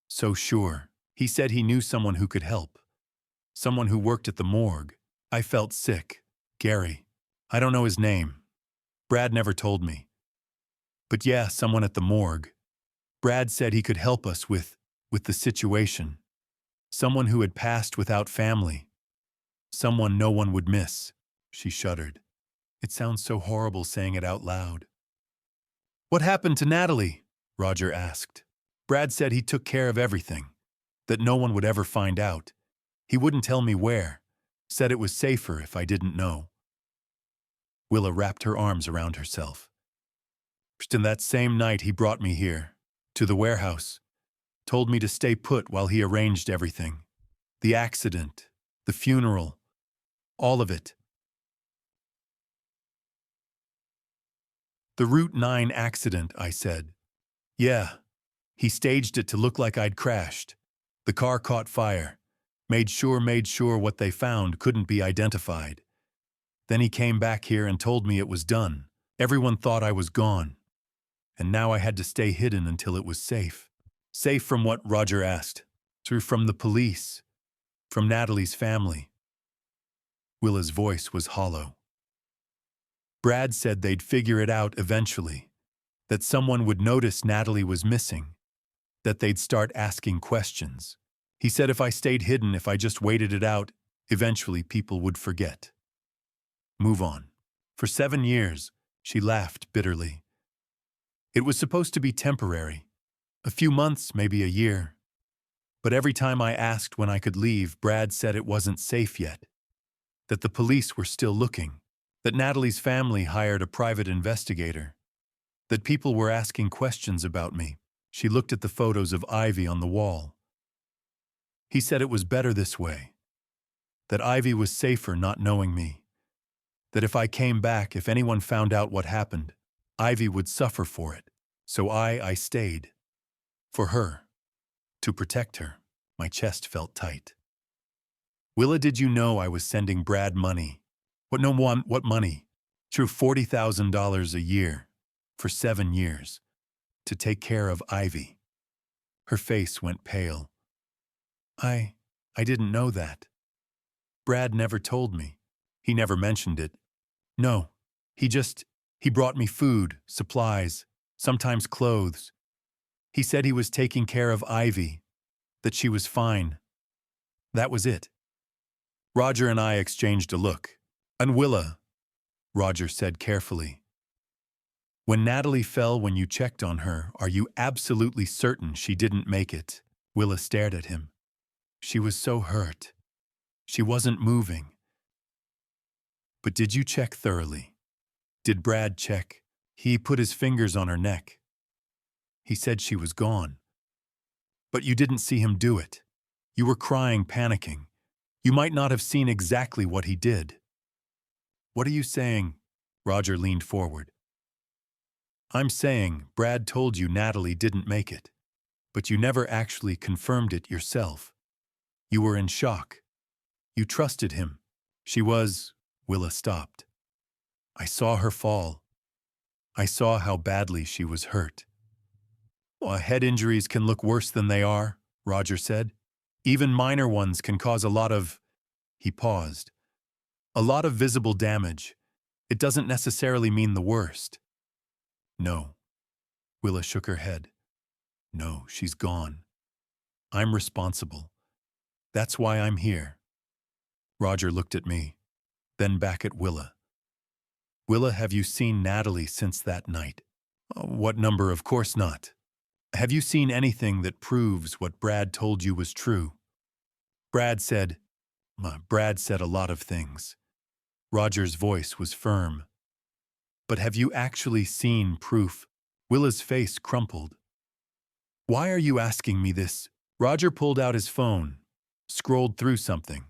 so sure. He said he knew someone who could help, someone who worked at the morgue. I felt sick. Gary. I don't know his name. Brad never told me. But yeah, someone at the morgue. Brad said he could help us with the situation. Someone who had passed without family. Someone no one would miss. She shuddered. It sounds so horrible saying it out loud. What happened to Natalie? Roger asked. Brad said he took care of everything, that no one would ever find out. He wouldn't tell me where, said it was safer if I didn't know. Willa wrapped her arms around herself. And that same night he brought me here, to the warehouse, told me to stay put while he arranged everything. The accident, the funeral, all of it. The Route 9 accident, I said. Yeah. He staged it to look like I'd crashed. The car caught fire. Made sure what they found couldn't be identified. Then he came back here and told me it was done. Everyone thought I was gone. And now I had to stay hidden until it was safe. Safe from what? Roger asked. From the police. From Natalie's family. Willa's voice was hollow. Brad said they'd figure it out eventually. That someone would notice Natalie was missing. That they'd start asking questions. He said if I stayed hidden, if I just waited it out, eventually people would forget. Move on. For 7 years, she laughed bitterly. It was supposed to be temporary. A few months, maybe a year. But every time I asked when I could leave, Brad said it wasn't safe yet. That the police were still looking. That Natalie's family hired a private investigator. That people were asking questions about me. She looked at the photos of Ivy on the wall. He said it was better this way. That Ivy was safer not knowing me. That if I came back, if anyone found out what happened, Ivy would suffer for it. So I stayed. For her. To protect her. My chest felt tight. Willa, did you know I was sending Brad money? What money? True, $40,000 a year. For 7 years. To take care of Ivy. Her face went pale. I didn't know that. Brad never told me. He never mentioned it. No, he brought me food, supplies, sometimes clothes. He said he was taking care of Ivy, that she was fine. That was it. Roger and I exchanged a look. And Willa, Roger said carefully. When Natalie fell when you checked on her, are you absolutely certain she didn't make it? Willa stared at him. She was so hurt. She wasn't moving. But did you check thoroughly? Did Brad check? He put his fingers on her neck. He said she was gone. But you didn't see him do it. You were crying, panicking. You might not have seen exactly what he did. What are you saying? Roger leaned forward. I'm saying Brad told you Natalie didn't make it, but you never actually confirmed it yourself. You were in shock. You trusted him. She was... Willa stopped. I saw her fall. I saw how badly she was hurt. Well, head injuries can look worse than they are, Roger said. Even minor ones can cause a lot of... He paused. A lot of visible damage. It doesn't necessarily mean the worst. No. Willa shook her head. No, she's gone. I'm responsible. That's why I'm here. Roger looked at me, then back at Willa. Willa, have you seen Natalie since that night? What number? Of course not. Have you seen anything that proves what Brad told you was true? Brad said a lot of things. Roger's voice was firm. But have you actually seen proof? Willa's face crumpled. Why are you asking me this? Roger pulled out his phone, scrolled through something,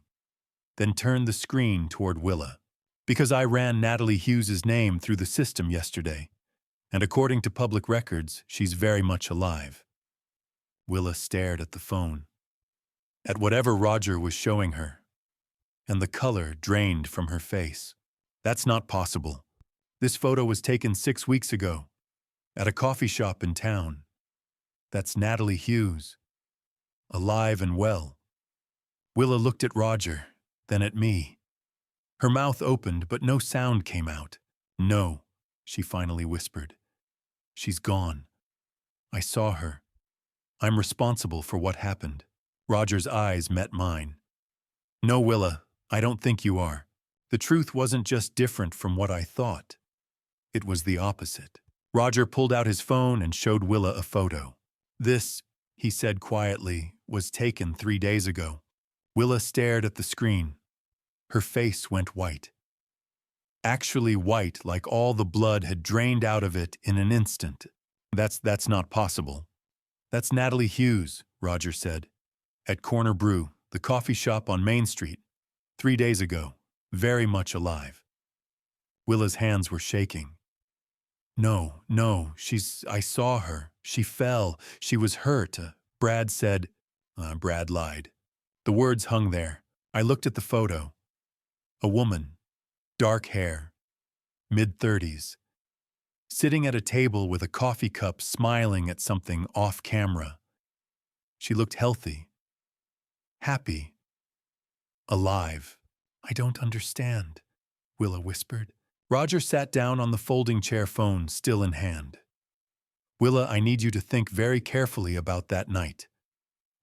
then turned the screen toward Willa. Because I ran Natalie Hughes's name through the system yesterday, and according to public records, she's very much alive. Willa stared at the phone, at whatever Roger was showing her, and the color drained from her face. That's not possible. This photo was taken 6 weeks ago, at a coffee shop in town. That's Natalie Hughes, alive and well. Willa looked at Roger, then at me. Her mouth opened, but no sound came out. No, she finally whispered. She's gone. I saw her. I'm responsible for what happened. Roger's eyes met mine. No, Willa, I don't think you are. The truth wasn't just different from what I thought. It was the opposite. Roger pulled out his phone and showed Willa a photo. This, he said quietly, was taken 3 days ago. Willa stared at the screen. Her face went white. Actually white, like all the blood had drained out of it in an instant. That's not possible. That's Natalie Hughes, Roger said. At Corner Brew, the coffee shop on Main Street, 3 days ago, very much alive. Willa's hands were shaking. No, I saw her. She fell. She was hurt. Brad said, Brad lied. The words hung there. I looked at the photo. A woman, dark hair, mid-30s, sitting at a table with a coffee cup smiling at something off camera. She looked healthy, happy, alive. I don't understand, Willa whispered. Roger sat down on the folding chair, phone still in hand. Willa, I need you to think very carefully about that night.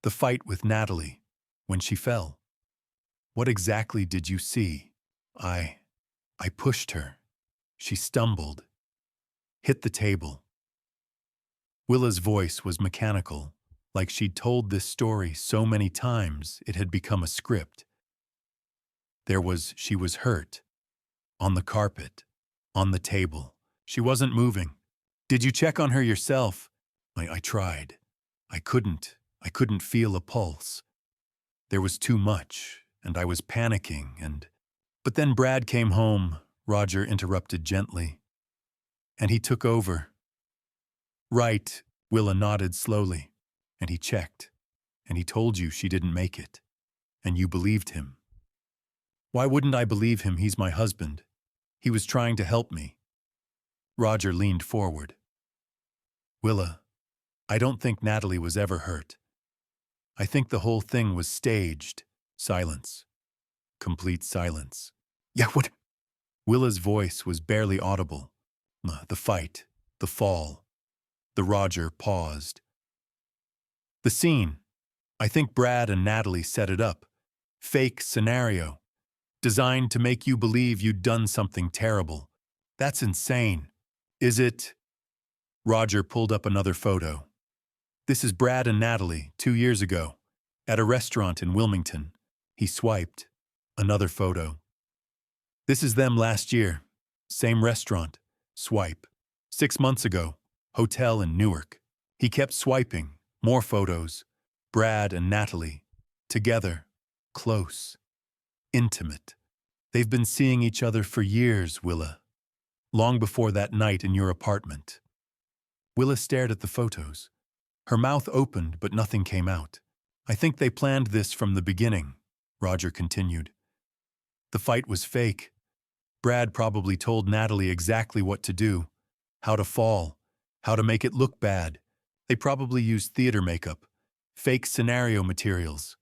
The fight with Natalie, when she fell. What exactly did you see? I pushed her. She stumbled, hit the table. Willa's voice was mechanical, like she'd told this story so many times it had become a script. She was hurt. On the carpet, on the table. She wasn't moving. Did you check on her yourself? I tried. I couldn't feel a pulse. There was too much, and I was panicking, But then Brad came home, Roger interrupted gently. And he took over. Right, Willa nodded slowly. And he checked. And he told you she didn't make it. And you believed him. Why wouldn't I believe him? He's my husband. He was trying to help me. Roger leaned forward. Willa, I don't think Natalie was ever hurt. I think the whole thing was staged. Silence. Complete silence. Yeah, what? Willa's voice was barely audible. The fight, the fall. The Roger paused. The scene. I think Brad and Natalie set it up. Fake scenario. Designed to make you believe you'd done something terrible. That's insane. Is it? Roger pulled up another photo. This is Brad and Natalie, 2 years ago, at a restaurant in Wilmington. He swiped. Another photo. This is them last year. Same restaurant. Swipe. 6 months ago. Hotel in Newark. He kept swiping. More photos. Brad and Natalie. Together. Close. Intimate. They've been seeing each other for years, Willa. Long before that night in your apartment. Willa stared at the photos. Her mouth opened, but nothing came out. I think they planned this from the beginning, Roger continued. The fight was fake. Brad probably told Natalie exactly what to do, how to fall, how to make it look bad. They probably used theater makeup, fake scenario materials,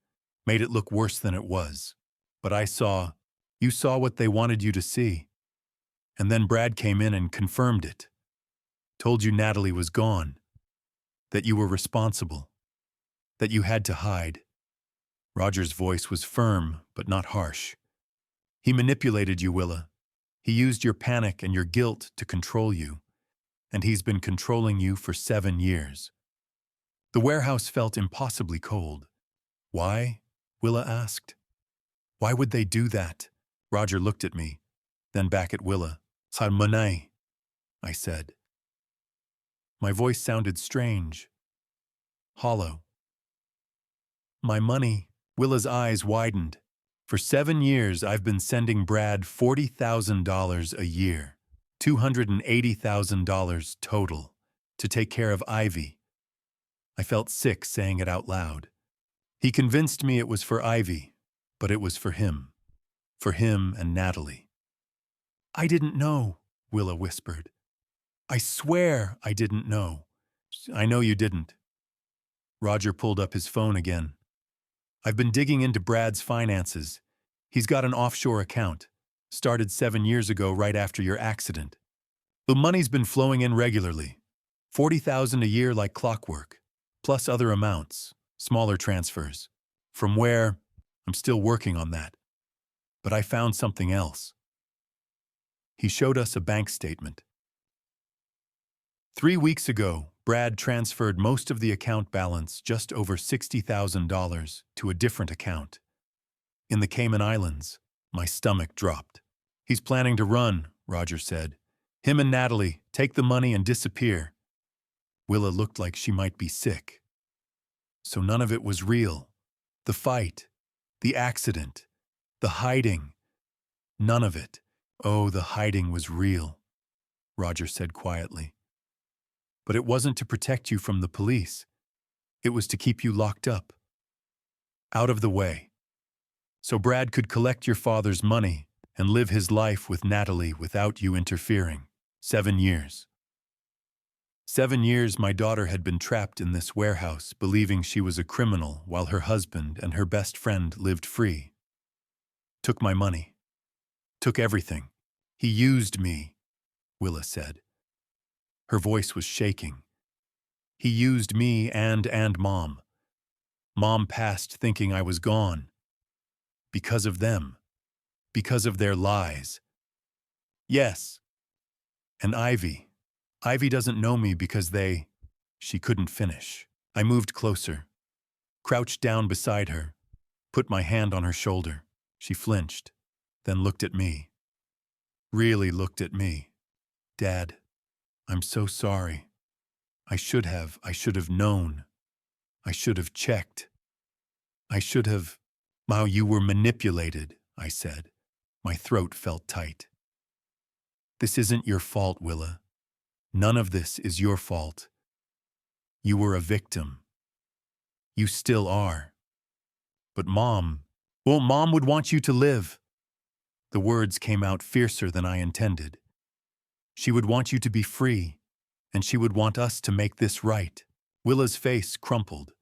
made it look worse than it was. But you saw what they wanted you to see. And then Brad came in and confirmed it. Told you Natalie was gone. That you were responsible. That you had to hide. Roger's voice was firm, but not harsh. He manipulated you, Willa. He used your panic and your guilt to control you, and he's been controlling you for 7 years. The warehouse felt impossibly cold. Why? Willa asked. Why would they do that? Roger looked at me, then back at Willa. Salmonay, I said. My voice sounded strange, hollow. My money. Willa's eyes widened. For 7 years, I've been sending Brad $40,000 a year, $280,000 total, to take care of Ivy. I felt sick saying it out loud. He convinced me it was for Ivy, but it was for him and Natalie. I didn't know, Willa whispered. I swear I didn't know. I know you didn't. Roger pulled up his phone again. I've been digging into Brad's finances. He's got an offshore account, started 7 years ago right after your accident. The money's been flowing in regularly, $40,000 a year like clockwork, plus other amounts, smaller transfers. From where? I'm still working on that. But I found something else. He showed us a bank statement. 3 weeks ago, Brad transferred most of the account balance, just over $60,000, to a different account. In the Cayman Islands, my stomach dropped. He's planning to run, Roger said. Him and Natalie take the money and disappear. Willa looked like she might be sick. So none of it was real. The fight, the accident, the hiding. None of it. Oh, the hiding was real, Roger said quietly. But it wasn't to protect you from the police. It was to keep you locked up, out of the way. So Brad could collect your father's money and live his life with Natalie without you interfering. 7 years. 7 years my daughter had been trapped in this warehouse, believing she was a criminal while her husband and her best friend lived free. Took my money. Took everything. He used me, Willa said. Her voice was shaking. He used me and Mom. Mom passed thinking I was gone. Because of them. Because of their lies. Yes. And Ivy. Ivy doesn't know me because they... She couldn't finish. I moved closer, crouched down beside her, put my hand on her shoulder. She flinched, then looked at me. Really looked at me. Dad, I'm so sorry. I should have known. I should have checked. I should have... Wow, you were manipulated, I said. My throat felt tight. This isn't your fault, Willa. None of this is your fault. You were a victim. You still are. But Mom would want you to live. The words came out fiercer than I intended. She would want you to be free, and she would want us to make this right. Willa's face crumpled.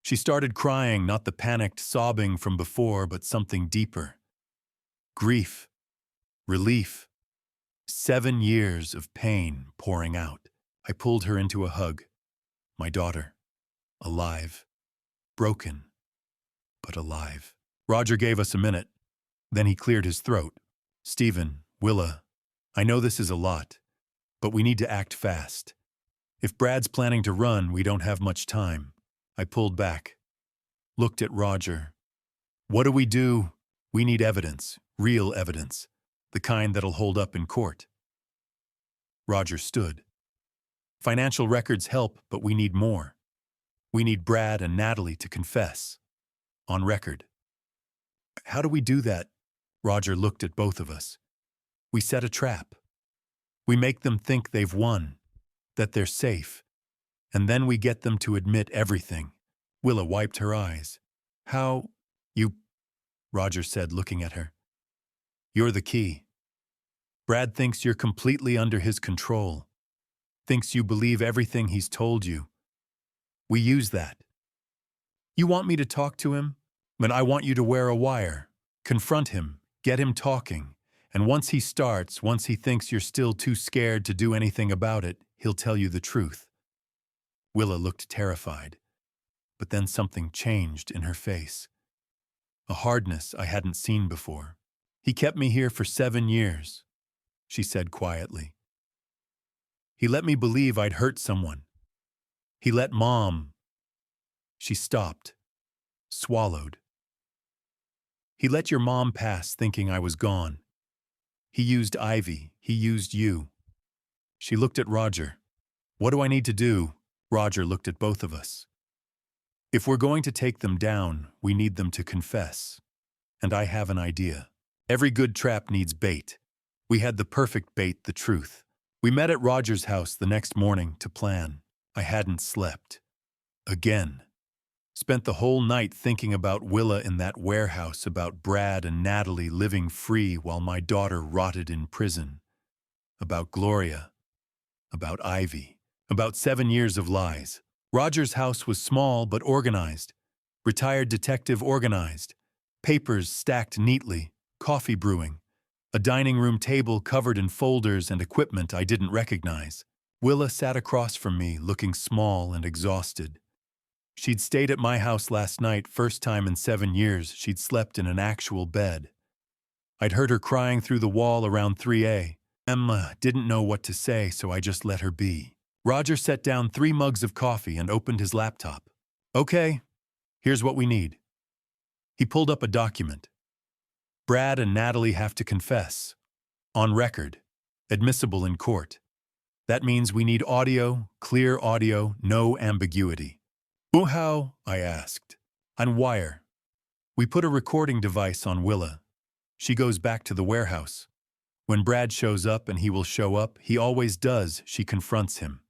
She started crying, not the panicked sobbing from before, but something deeper. Grief. Relief. 7 years of pain pouring out. I pulled her into a hug. My daughter. Alive. Broken. But alive. Roger gave us a minute. Then he cleared his throat. Stephen, Willa, I know this is a lot, but we need to act fast. If Brad's planning to run, we don't have much time. I pulled back. Looked at Roger. What do? We need evidence. Real evidence. The kind that'll hold up in court. Roger stood. Financial records help, but we need more. We need Brad and Natalie to confess. On record. How do we do that? Roger looked at both of us. We set a trap. We make them think they've won, that they're safe, and then we get them to admit everything. Willa wiped her eyes. How? Roger said, looking at her. You're the key. Brad thinks you're completely under his control. Thinks you believe everything he's told you. We use that. You want me to talk to him? But I want you to wear a wire. Confront him. Get him talking. And once he thinks you're still too scared to do anything about it, he'll tell you the truth. Willa looked terrified. But then something changed in her face. A hardness I hadn't seen before. He kept me here for 7 years, she said quietly. He let me believe I'd hurt someone. He let Mom. She stopped, swallowed. He let your mom pass thinking I was gone. He used Ivy. He used you. She looked at Roger. What do I need to do? Roger looked at both of us. If we're going to take them down, we need them to confess. And I have an idea. Every good trap needs bait. We had the perfect bait, the truth. We met at Roger's house the next morning to plan. I hadn't slept. Again. Spent the whole night thinking about Willa in that warehouse, about Brad and Natalie living free while my daughter rotted in prison. About Gloria. About Ivy. About 7 years of lies. Roger's house was small but organized. Retired detective organized. Papers stacked neatly. Coffee brewing. A dining room table covered in folders and equipment I didn't recognize. Willa sat across from me, looking small and exhausted. She'd stayed at my house last night, first time in 7 years she'd slept in an actual bed. I'd heard her crying through the wall around 3A. Emma didn't know what to say, so I just let her be. Roger set down 3 mugs of coffee and opened his laptop. Okay, here's what we need. He pulled up a document. Brad and Natalie have to confess. On record. Admissible in court. That means we need audio, clear audio, no ambiguity. How? I asked. On wire. We put a recording device on Willa. She goes back to the warehouse. When Brad shows up, and he will show up, he always does, she confronts him.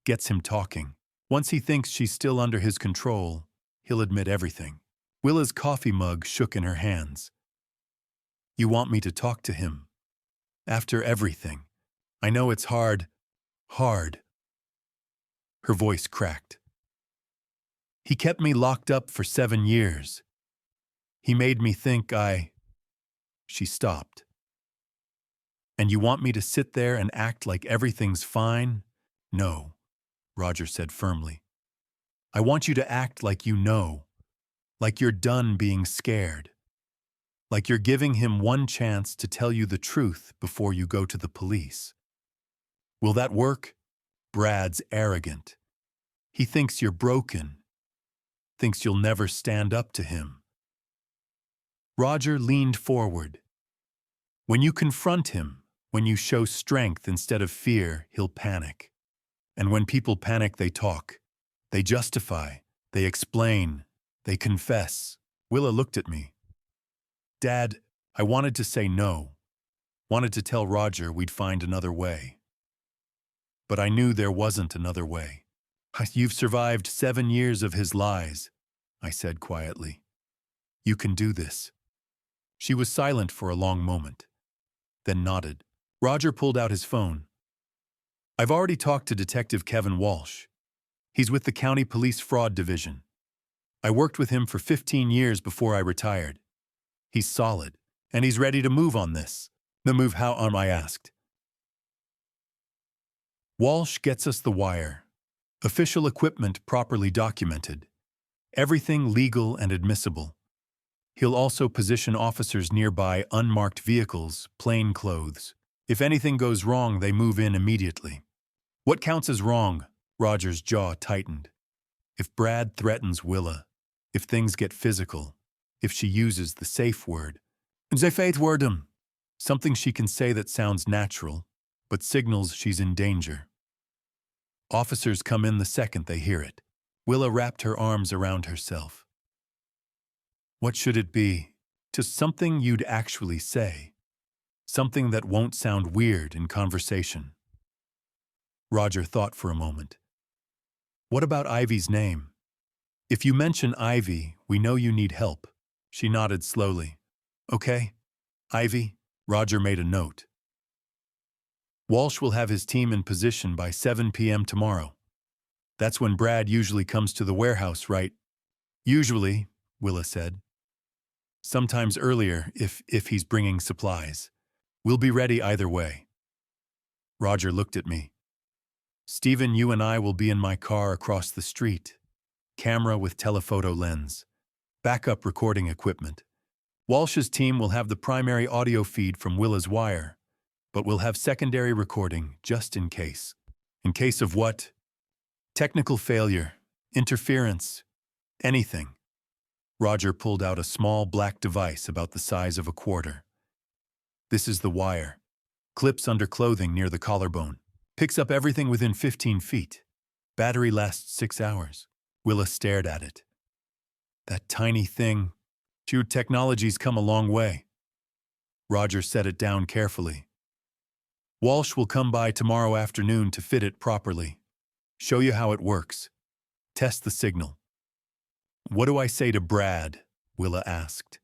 Gets him talking. Once he thinks she's still under his control, he'll admit everything. Willa's coffee mug shook in her hands. You want me to talk to him? After everything. I know it's hard. Hard. Her voice cracked. He kept me locked up for 7 years. He made me think She stopped. And you want me to sit there and act like everything's fine? No, Roger said firmly. I want you to act like you know, like you're done being scared, like you're giving him one chance to tell you the truth before you go to the police. Will that work? Brad's arrogant. He thinks you're broken. Thinks you'll never stand up to him. Roger leaned forward. When you confront him, when you show strength instead of fear, he'll panic. And when people panic, they talk. They justify. They explain. They confess. Willa looked at me. Dad, I wanted to say no. Wanted to tell Roger we'd find another way. But I knew there wasn't another way. You've survived 7 years of his lies, I said quietly. You can do this. She was silent for a long moment, then nodded. Roger pulled out his phone. I've already talked to Detective Kevin Walsh. He's with the County Police Fraud Division. I worked with him for 15 years before I retired. He's solid, and he's ready to move on this. The move how, I asked. Walsh gets us the wire. Official equipment properly documented. Everything legal and admissible. He'll also position officers nearby unmarked vehicles, plain clothes. If anything goes wrong, they move in immediately. What counts as wrong? Roger's jaw tightened. If Brad threatens Willa, if things get physical, if she uses the safe word, something she can say that sounds natural, but signals she's in danger. Officers come in the second they hear it. Willa wrapped her arms around herself. What should it be? Just something you'd actually say. Something that won't sound weird in conversation. Roger thought for a moment. What about Ivy's name? If you mention Ivy, we know you need help. She nodded slowly. Okay, Ivy. Roger made a note. Walsh will have his team in position by 7 p.m. tomorrow. That's when Brad usually comes to the warehouse, right? Usually, Willa said. Sometimes earlier, if he's bringing supplies. We'll be ready either way. Roger looked at me. Stephen, you and I will be in my car across the street. Camera with telephoto lens. Backup recording equipment. Walsh's team will have the primary audio feed from Willa's wire, but we'll have secondary recording just in case. In case of what? Technical failure, interference, anything. Roger pulled out a small black device about the size of a quarter. This is the wire. Clips under clothing near the collarbone. Picks up everything within 15 feet. Battery lasts 6 hours. Willa stared at it. That tiny thing. Huge technology's come a long way. Roger set it down carefully. Walsh will come by tomorrow afternoon to fit it properly. Show you how it works. Test the signal. What do I say to Brad? Willa asked.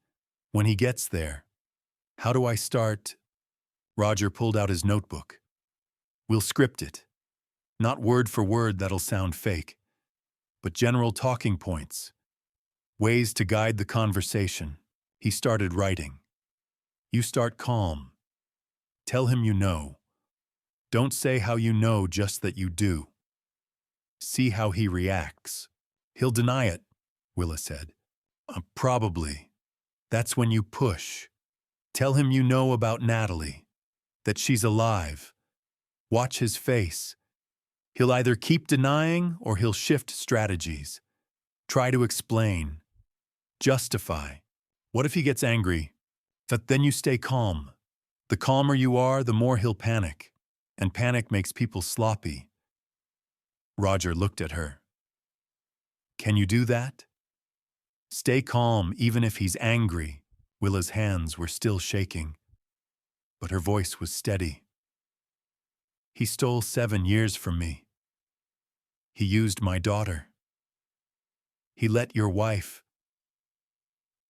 When he gets there. How do I start? Roger pulled out his notebook. We'll script it. Not word for word, that'll sound fake. But general talking points. Ways to guide the conversation. He started writing. You start calm. Tell him you know. Don't say how you know, just that you do. See how he reacts. He'll deny it, Willa said. Probably. That's when you push. Tell him you know about Natalie. That she's alive. Watch his face. He'll either keep denying or he'll shift strategies. Try to explain. Justify. What if he gets angry? But then you stay calm. The calmer you are, the more he'll panic. And panic makes people sloppy. Roger looked at her. Can you do that? Stay calm even if he's angry. Willa's hands were still shaking, but her voice was steady. He stole 7 years from me. He used my daughter. He let your wife.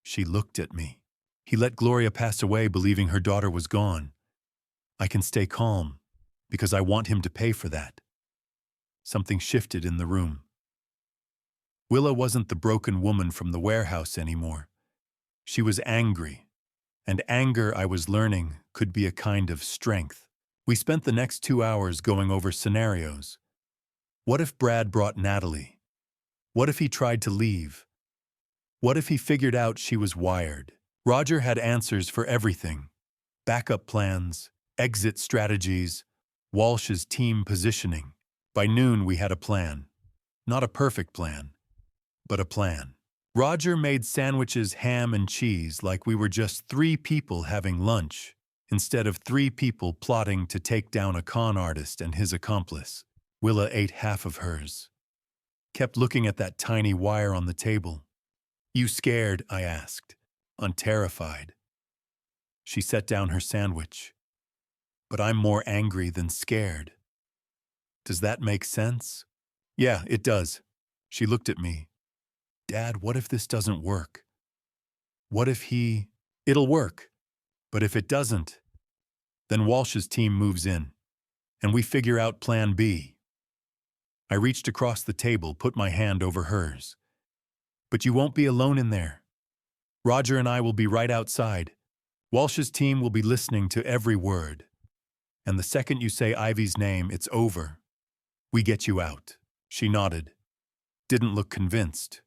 She looked at me. He let Gloria pass away believing her daughter was gone. I can stay calm because I want him to pay for that. Something shifted in the room. Willa wasn't the broken woman from the warehouse anymore. She was angry, and anger, I was learning, could be a kind of strength. We spent the next 2 hours going over scenarios. What if Brad brought Natalie? What if he tried to leave? What if he figured out she was wired? Roger had answers for everything. Backup plans, exit strategies, Walsh's team positioning. By noon we had a plan. Not a perfect plan, but a plan. Roger made sandwiches, ham and cheese, like we were just 3 people having lunch, instead of 3 people plotting to take down a con artist and his accomplice. Willa ate half of hers. Kept looking at that tiny wire on the table. You scared? I asked, unterrified. She set down her sandwich. But I'm more angry than scared. Does that make sense? Yeah, it does. She looked at me. Dad, what if this doesn't work? What if he... It'll work. But if it doesn't, then Walsh's team moves in, and we figure out plan B. I reached across the table, put my hand over hers. But you won't be alone in there. Roger and I will be right outside. Walsh's team will be listening to every word. And the second you say Ivy's name, it's over. We get you out. She nodded. Didn't look convinced,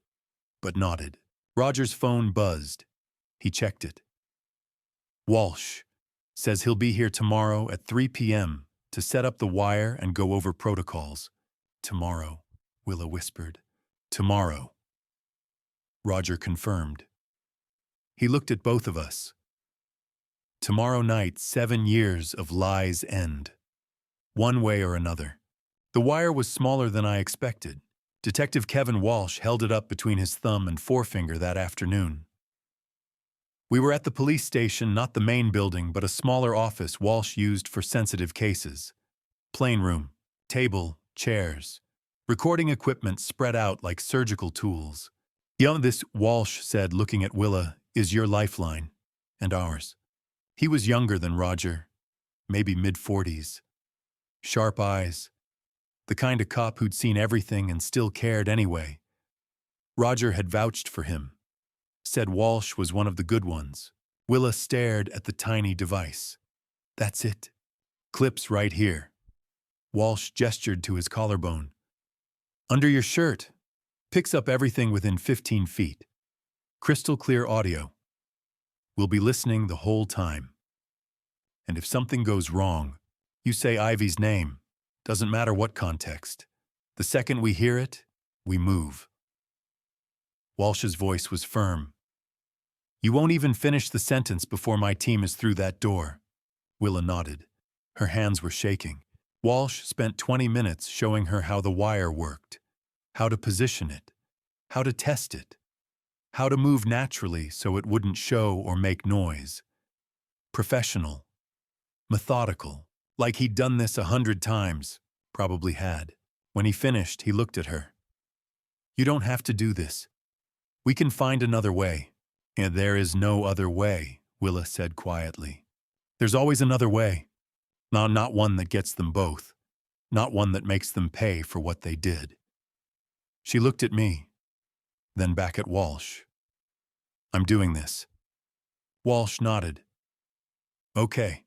but nodded. Roger's phone buzzed. He checked it. Walsh says he'll be here tomorrow at 3 p.m. to set up the wire and go over protocols. Tomorrow, Willa whispered. Tomorrow. Roger confirmed. He looked at both of us. Tomorrow night, 7 years of lies end. One way or another. The wire was smaller than I expected. Detective Kevin Walsh held it up between his thumb and forefinger that afternoon. We were at the police station, not the main building, but a smaller office Walsh used for sensitive cases. Plain room, table, chairs. Recording equipment spread out like surgical tools. This, Walsh said, looking at Willa, is your lifeline, and ours. He was younger than Roger, maybe mid-40s. Sharp eyes. The kind of cop who'd seen everything and still cared anyway. Roger had vouched for him. Said Walsh was one of the good ones. Willa stared at the tiny device. That's it. Clips right here. Walsh gestured to his collarbone. Under your shirt. Picks up everything within 15 feet. Crystal clear audio. We'll be listening the whole time. And if something goes wrong, you say Ivy's name. Doesn't matter what context. The second we hear it, we move." Walsh's voice was firm. "You won't even finish the sentence before my team is through that door." Willa nodded. Her hands were shaking. Walsh spent 20 minutes showing her how the wire worked, how to position it, how to test it, how to move naturally so it wouldn't show or make noise. Professional. Methodical. Like he'd done this 100 times. Probably had. When he finished, he looked at her. "You don't have to do this. We can find another way." "And there is no other way," Willa said quietly. "There's always another way. Not one that gets them both. Not one that makes them pay for what they did." She looked at me, then back at Walsh. "I'm doing this." Walsh nodded. "Okay.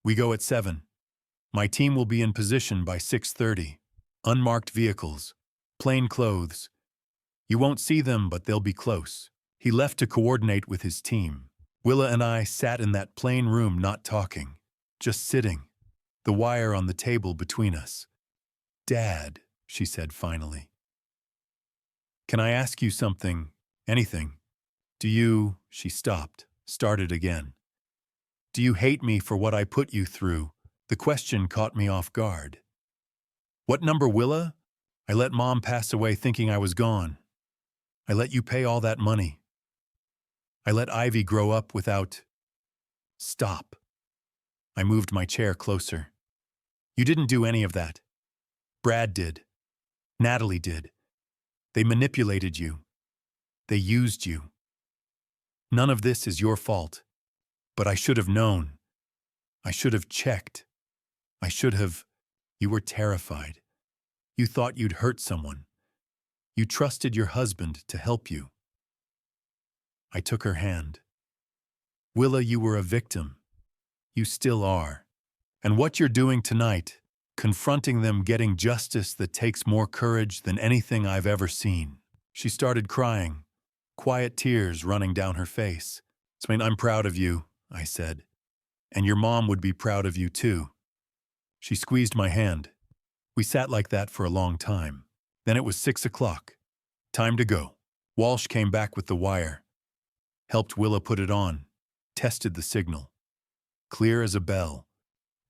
We go at 7. My team will be in position by 6:30. Unmarked vehicles. Plain clothes. You won't see them, but they'll be close." He left to coordinate with his team. Willa and I sat in that plain room not talking, just sitting, the wire on the table between us. "Dad," she said finally. "Can I ask you something? Anything? Do you—" She stopped, started again. "Do you hate me for what I put you through?" The question caught me off guard. "What number, Willa? I let Mom pass away thinking I was gone. I let you pay all that money. I let Ivy grow up without—" "Stop." I moved my chair closer. "You didn't do any of that. Brad did. Natalie did. They manipulated you. They used you. None of this is your fault. But I should have known. I should have checked. I should have—" "You were terrified. You thought you'd hurt someone. You trusted your husband to help you." I took her hand. "Willa, you were a victim. You still are. And what you're doing tonight, confronting them, getting justice that takes more courage than anything I've ever seen." She started crying, quiet tears running down her face. "I'm proud of you," I said. "And your mom would be proud of you too." She squeezed my hand. We sat like that for a long time. Then it was 6 o'clock. Time to go. Walsh came back with the wire. Helped Willa put it on. Tested the signal. Clear as a bell.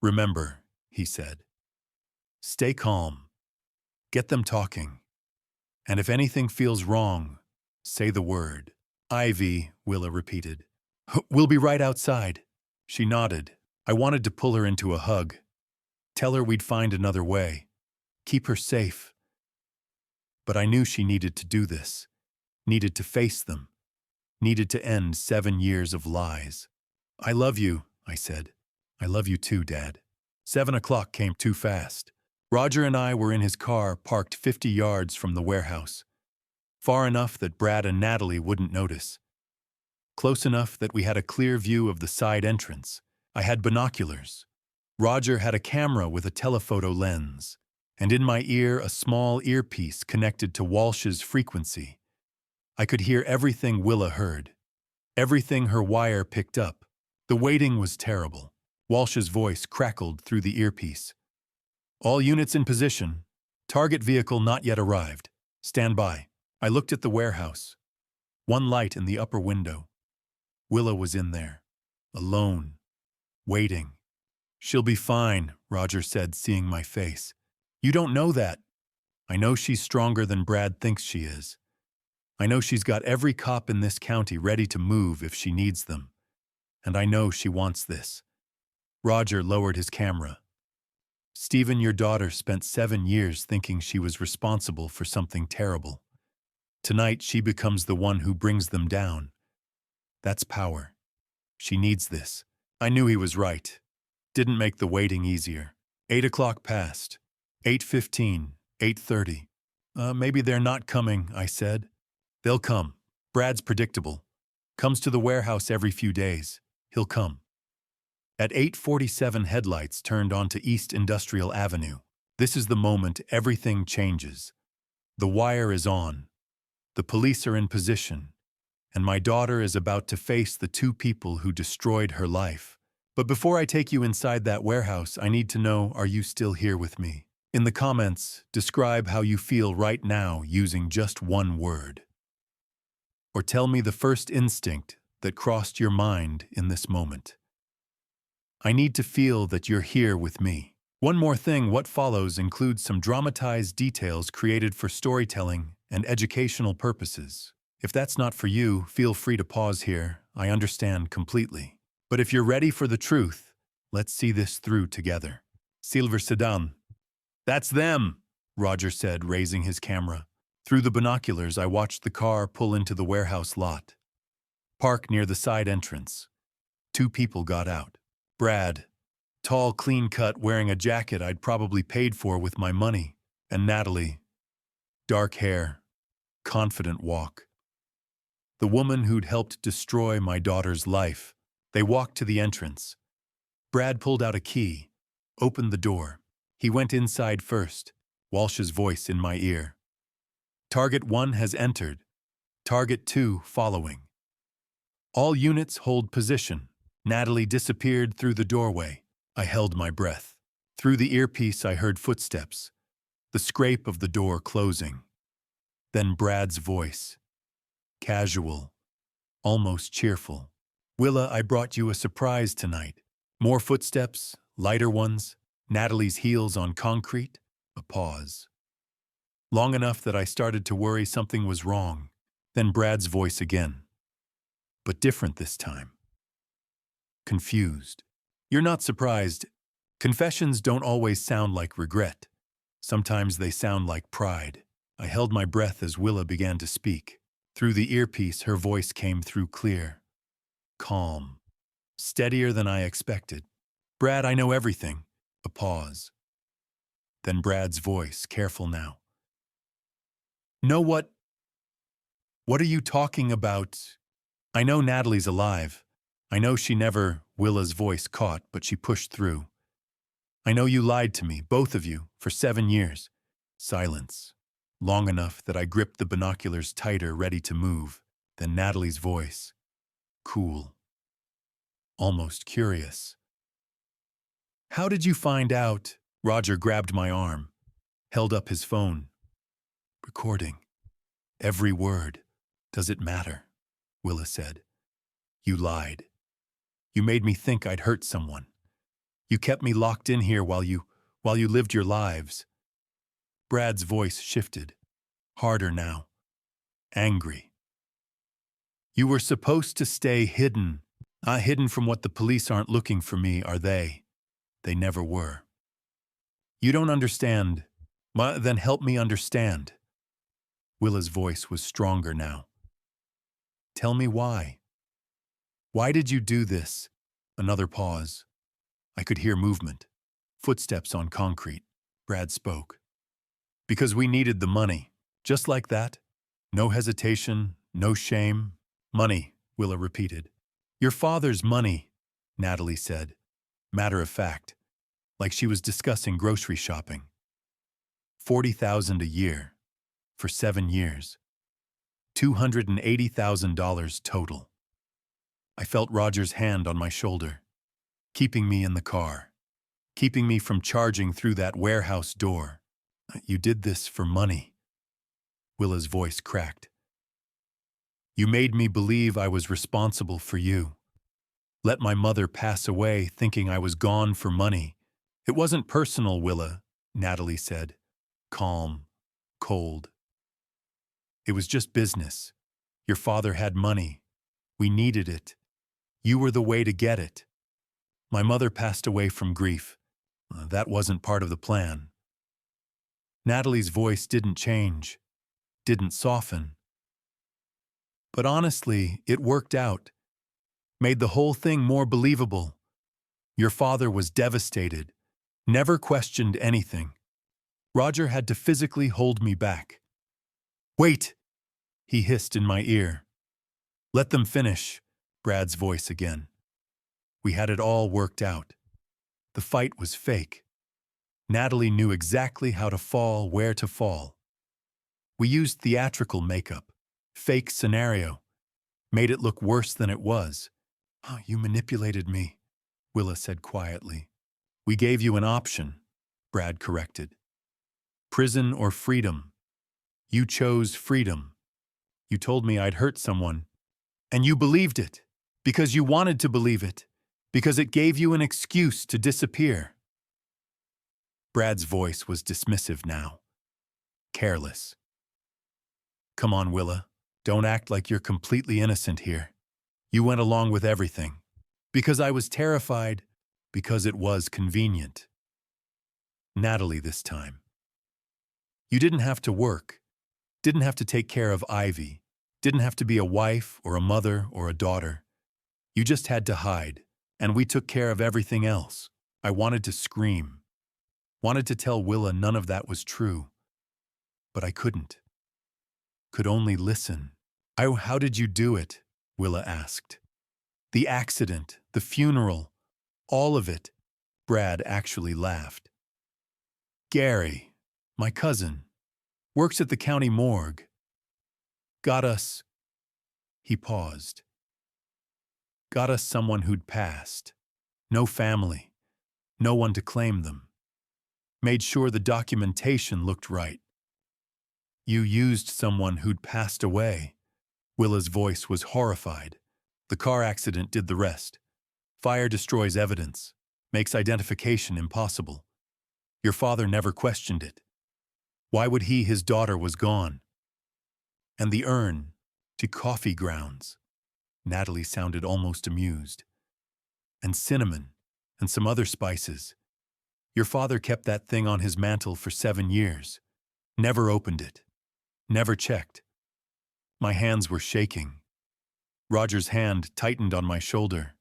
"Remember," he said. "Stay calm. Get them talking. And if anything feels wrong, say the word." "Ivy," Willa repeated. "We'll be right outside." She nodded. I wanted to pull her into a hug. Tell her we'd find another way. Keep her safe. But I knew she needed to do this. Needed to face them. Needed to end 7 years of lies. "I love you," I said. "I love you too, Dad." 7 o'clock came too fast. Roger and I were in his car, parked 50 yards from the warehouse. Far enough that Brad and Natalie wouldn't notice. Close enough that we had a clear view of the side entrance. I had binoculars. Roger had a camera with a telephoto lens. And in my ear, a small earpiece connected to Walsh's frequency. I could hear everything Willa heard. Everything her wire picked up. The waiting was terrible. Walsh's voice crackled through the earpiece. "All units in position. Target vehicle not yet arrived. Stand by." I looked at the warehouse. One light in the upper window. Willa was in there. Alone. Waiting. "She'll be fine," Roger said, seeing my face. "You don't know that. I know she's stronger than Brad thinks she is. I know she's got every cop in this county ready to move if she needs them. And I know she wants this." Roger lowered his camera. "Stephen, your daughter spent 7 years thinking she was responsible for something terrible. Tonight she becomes the one who brings them down. That's power. She needs this." I knew he was right. Didn't make the waiting easier. 8 o'clock passed. 8:15, 8:30. Maybe they're not coming," I said. "They'll come. Brad's predictable. Comes to the warehouse every few days. He'll come." At 8:47, headlights turned onto East Industrial Avenue. This is the moment everything changes. The wire is on. The police are in position. and my daughter is about to face the two people who destroyed her life. But before I take you inside that warehouse, I need to know, are you still here with me? In the comments, describe how you feel right now using just one word. Or tell me the first instinct that crossed your mind in this moment. I need to feel that you're here with me. One more thing, what follows includes some dramatized details created for storytelling and educational purposes. If that's not for you, feel free to pause here. I understand completely. But if you're ready for the truth, let's see this through together. Silver sedan. That's them, Roger said, raising his camera. Through the binoculars, I watched the car pull into the warehouse lot. Park near the side entrance. Two people got out. Brad, tall, clean-cut, wearing a jacket I'd probably paid for with my money. And Natalie, dark hair, confident walk. The woman who'd helped destroy my daughter's life. They walked to the entrance. Brad pulled out a key, opened the door. He went inside first, Walsh's voice in my ear. Target 1 has entered. Target 2 following. All units hold position. Natalie disappeared through the doorway. I held my breath. Through the earpiece, I heard footsteps, the scrape of the door closing. Then Brad's voice. Casual, almost cheerful. Willa, I brought you a surprise tonight. More footsteps, lighter ones, Natalie's heels on concrete, a pause. Long enough that I started to worry something was wrong. Then Brad's voice again. But different this time. Confused. You're not surprised. Confessions don't always sound like regret. Sometimes they sound like pride. I held my breath as Willa began to speak. Through the earpiece, her voice came through clear. Calm. Steadier than I expected. Brad, I know everything. A pause. Then Brad's voice, careful now. Know what? What are you talking about? I know Natalie's alive. I know she never, Willa's voice caught, but she pushed through. I know you lied to me, both of you, for 7 years. Silence. Long enough that I gripped the binoculars tighter, ready to move. Then Natalie's voice. Cool. Almost curious. How did you find out? Roger grabbed my arm, held up his phone. Recording. Every word. Does it matter? Willa said. You lied. You made me think I'd hurt someone. You kept me locked in here while you lived your lives. Brad's voice shifted, harder now, angry. You were supposed to stay hidden. Hidden from what the police aren't looking for me, are they? They never were. You don't understand. Then help me understand. Willa's voice was stronger now. Tell me why. Why did you do this? Another pause. I could hear movement. Footsteps on concrete. Brad spoke. Because we needed the money. Just like that. No hesitation, no shame. Money, Willa repeated. Your father's money, Natalie said. Matter of fact. Like she was discussing grocery shopping. $40,000 a year. For 7 years. $280,000 total. I felt Roger's hand on my shoulder, keeping me in the car, keeping me from charging through that warehouse door. You did this for money. Willa's voice cracked. You made me believe I was responsible for you. Let my mother pass away thinking I was gone for money. It wasn't personal, Willa, Natalie said, calm, cold. It was just business. Your father had money. We needed it. You were the way to get it. My mother passed away from grief. That wasn't part of the plan. Natalie's voice didn't change, didn't soften. But honestly, it worked out. Made the whole thing more believable. Your father was devastated, never questioned anything. Roger had to physically hold me back. Wait, he hissed in my ear. Let them finish, Brad's voice again. We had it all worked out. The fight was fake. Natalie knew exactly how to fall, where to fall. We used theatrical makeup, fake scenario. Made it look worse than it was. "Oh, you manipulated me," Willa said quietly. "We gave you an option," Brad corrected. "Prison or freedom. You chose freedom. You told me I'd hurt someone, and you believed it, because you wanted to believe it, because it gave you an excuse to disappear." Brad's voice was dismissive now, careless. "Come on, Willa. Don't act like you're completely innocent here. You went along with everything. Because I was terrified, because it was convenient." Natalie this time. "You didn't have to work, didn't have to take care of Ivy, didn't have to be a wife or a mother or a daughter. You just had to hide, and we took care of everything else." I wanted to scream, wanted to tell Willa none of that was true, but I couldn't. Could only listen. How did you do it?" Willa asked. "The accident, the funeral, all of it." Brad actually laughed. "Gary, my cousin, works at the county morgue. Got us," he paused, "got us someone who'd passed. No family, no one to claim them. Made sure the documentation looked right." "You used someone who'd passed away." Willa's voice was horrified. "The car accident did the rest. Fire destroys evidence, makes identification impossible. Your father never questioned it. Why would he? His daughter was gone. And the urn, to coffee grounds." Natalie sounded almost amused. "And cinnamon, and some other spices. Your father kept that thing on his mantle for 7 years. Never opened it. Never checked." My hands were shaking. Roger's hand tightened on my shoulder.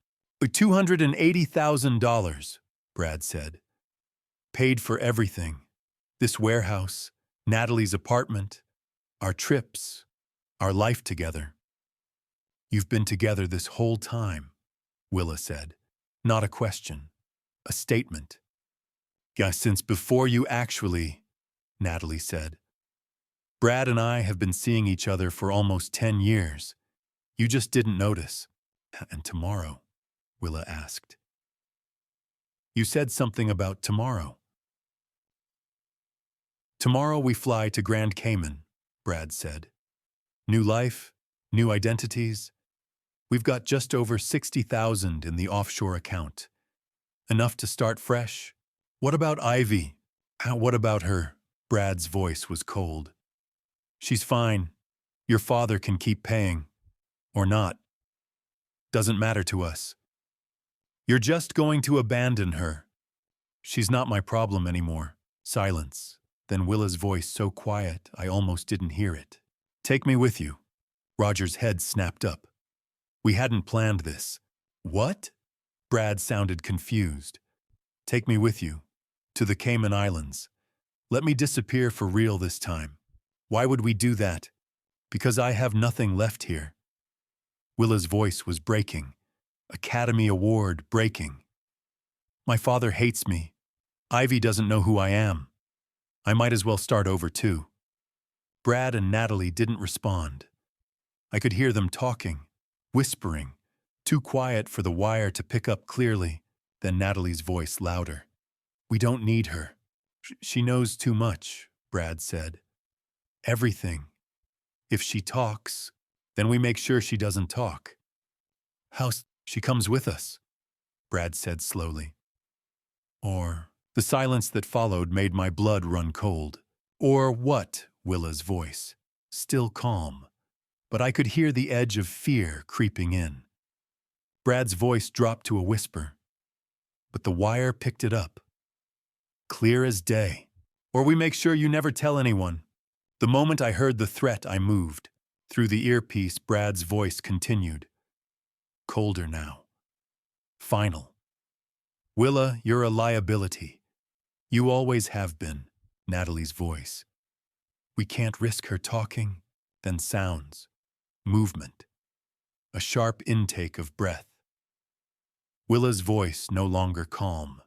$280,000, Brad said. "Paid for everything. This warehouse, Natalie's apartment, our trips, our life together." "You've been together this whole time," Willa said. Not a question, a statement. "Yeah, since before you actually," Natalie said. "Brad and I have been seeing each other for almost 10 years. You just didn't notice." "And tomorrow?" Willa asked. "You said something about tomorrow." "Tomorrow we fly to Grand Cayman," Brad said. "New life, new identities. We've got just over 60,000 in the offshore account. Enough to start fresh." "What about Ivy? What about her?" Brad's voice was cold. "She's fine. Your father can keep paying. Or not. Doesn't matter to us. You're just going to abandon her." "She's not my problem anymore." Silence. Then Willa's voice so quiet I almost didn't hear it. "Take me with you." Roger's head snapped up. "We hadn't planned this." "What?" Brad sounded confused. "Take me with you. To the Cayman Islands. Let me disappear for real this time." "Why would we do that?" "Because I have nothing left here." Willa's voice was breaking. Academy Award breaking. "My father hates me. Ivy doesn't know who I am. I might as well start over too." Brad and Natalie didn't respond. I could hear them talking, whispering, too quiet for the wire to pick up clearly, then Natalie's voice louder. "We don't need her. She knows too much," Brad said. "Everything. If she talks, then we make sure she doesn't talk." She comes with us," Brad said slowly. "Or..." The silence that followed made my blood run cold. "Or what?" Willa's voice. Still calm. But I could hear the edge of fear creeping in. Brad's voice dropped to a whisper. But the wire picked it up. Clear as day. "Or we make sure you never tell anyone." The moment I heard the threat, I moved. Through the earpiece, Brad's voice continued. Colder now. Final. "Willa, you're a liability. You always have been," Natalie's voice. "We can't risk her talking." Then sounds. Movement. A sharp intake of breath. Willa's voice no longer calm.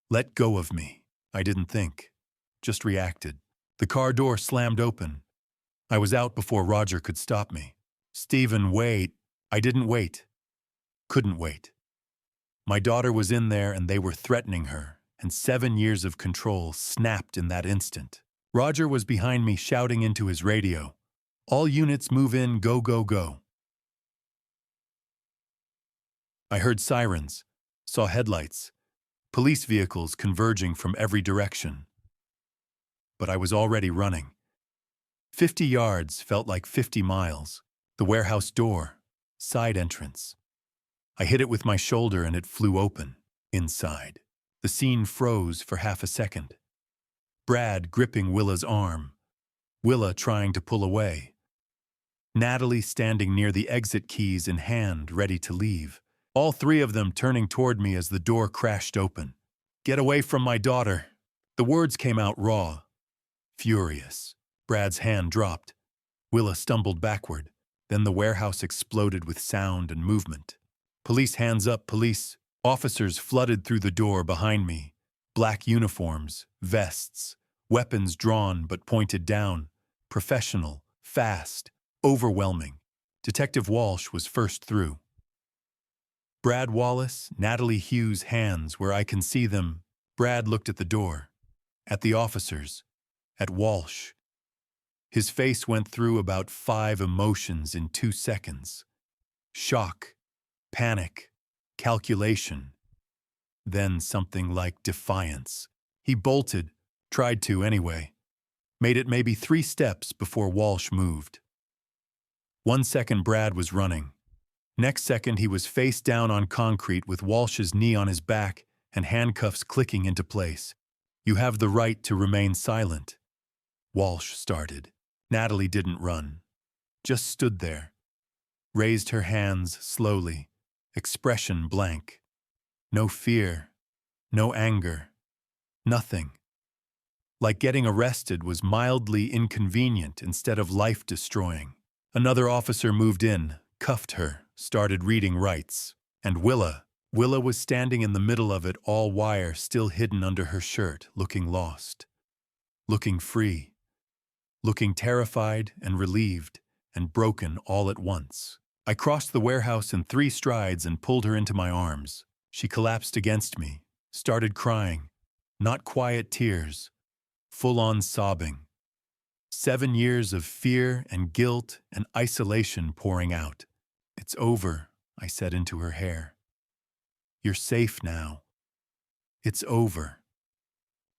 "Let go of me." I didn't think. Just reacted. The car door slammed open. I was out before Roger could stop me. Stephen, wait. I didn't wait. Couldn't wait. My daughter was in there and they were threatening her, and 7 years of control snapped in that instant. Roger was behind me shouting into his radio, "All units move in, go, go, go." I heard sirens, saw headlights, police vehicles converging from every direction. But I was already running. 50 yards felt like 50 miles. The warehouse door, side entrance. I hit it with my shoulder and it flew open, inside. The scene froze for half a second. Brad gripping Willa's arm, Willa trying to pull away. Natalie standing near the exit keys in hand, ready to leave. All three of them turning toward me as the door crashed open. "Get away from my daughter." The words came out raw, furious. Brad's hand dropped. Willa stumbled backward. Then the warehouse exploded with sound and movement. "Police, hands up, police." Officers flooded through the door behind me. Black uniforms, vests, weapons drawn but pointed down. Professional, fast, overwhelming. Detective Walsh was first through. Brad Wallace, Natalie Hughes' hands where I can see them. Brad looked at the door, at the officers, at Walsh. His face went through about 5 emotions in 2 seconds. Shock, panic, calculation. Then something like defiance. He bolted, tried to anyway. Made it maybe 3 steps before Walsh moved. 1 second Brad was running. Next second he was face down on concrete with Walsh's knee on his back and handcuffs clicking into place. "You have the right to remain silent." Walsh started. Natalie didn't run. Just stood there. Raised her hands slowly, expression blank. No fear, no anger, nothing. Like getting arrested was mildly inconvenient instead of life-destroying. Another officer moved in, cuffed her, started reading rights. And Willa was standing in the middle of it, all wire still hidden under her shirt, looking lost. Looking free. Looking terrified and relieved and broken all at once. I crossed the warehouse in 3 strides and pulled her into my arms. She collapsed against me, started crying. Not quiet tears, full-on sobbing. 7 years of fear and guilt and isolation pouring out. "It's over," I said into her hair. "You're safe now. It's over.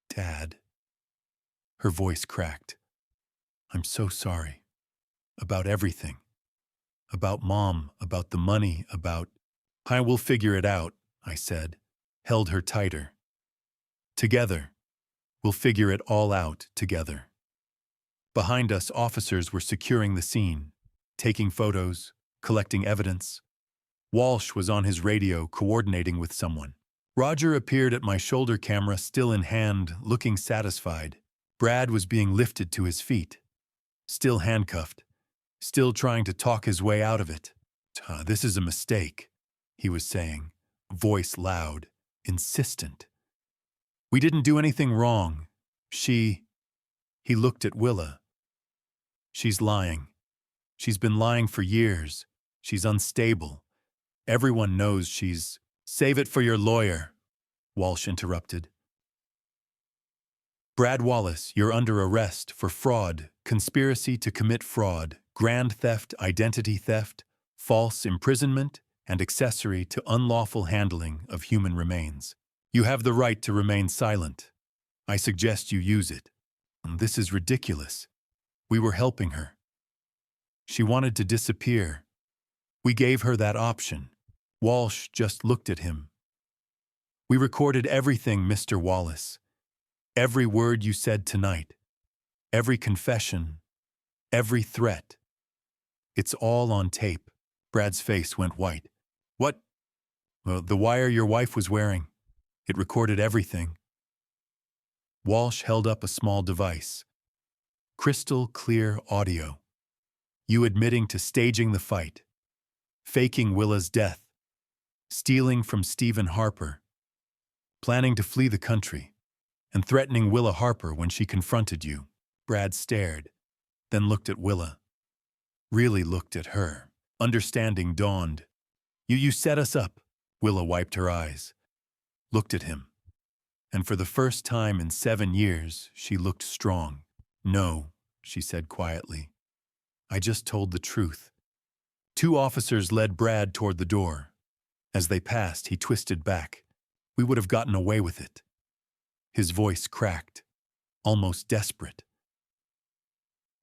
Dad." Her voice cracked. "I'm so sorry. About everything. About Mom, about the money, about—" "I will figure it out," I said, held her tighter. "Together. We'll figure it all out together." Behind us, officers were securing the scene, taking photos, collecting evidence. Walsh was on his radio, coordinating with someone. Roger appeared at my shoulder camera, still in hand, looking satisfied. Brad was being lifted to his feet, still handcuffed, still trying to talk his way out of it. "This is a mistake," he was saying, voice loud, insistent. "We didn't do anything wrong. He looked at Willa. "She's lying. She's been lying for years. She's unstable. Everyone knows she's—" "Save it for your lawyer," Walsh interrupted. "Brad Wallace, you're under arrest for fraud, conspiracy to commit fraud, grand theft, identity theft, false imprisonment, and accessory to unlawful handling of human remains. You have the right to remain silent. I suggest you use it. This is ridiculous. We were helping her. She wanted to disappear. We gave her that option." Walsh just looked at him. "We recorded everything, Mr. Wallace. Every word you said tonight. Every confession. Every threat. It's all on tape." Brad's face went white. "What?" "Well, the wire your wife was wearing. It recorded everything." Walsh held up a small device. Crystal clear audio. You admitting to staging the fight, faking Willa's death, stealing from Stephen Harper, planning to flee the country, and threatening Willa Harper when she confronted you. Brad stared, then looked at Willa. Really looked at her. Understanding dawned. You set us up." Willa wiped her eyes, looked at him, and for the first time in 7 years, she looked strong. "No," she said quietly. "I just told the truth." 2 officers led Brad toward the door. As they passed, he twisted back. "We would have gotten away with it." His voice cracked, almost desperate.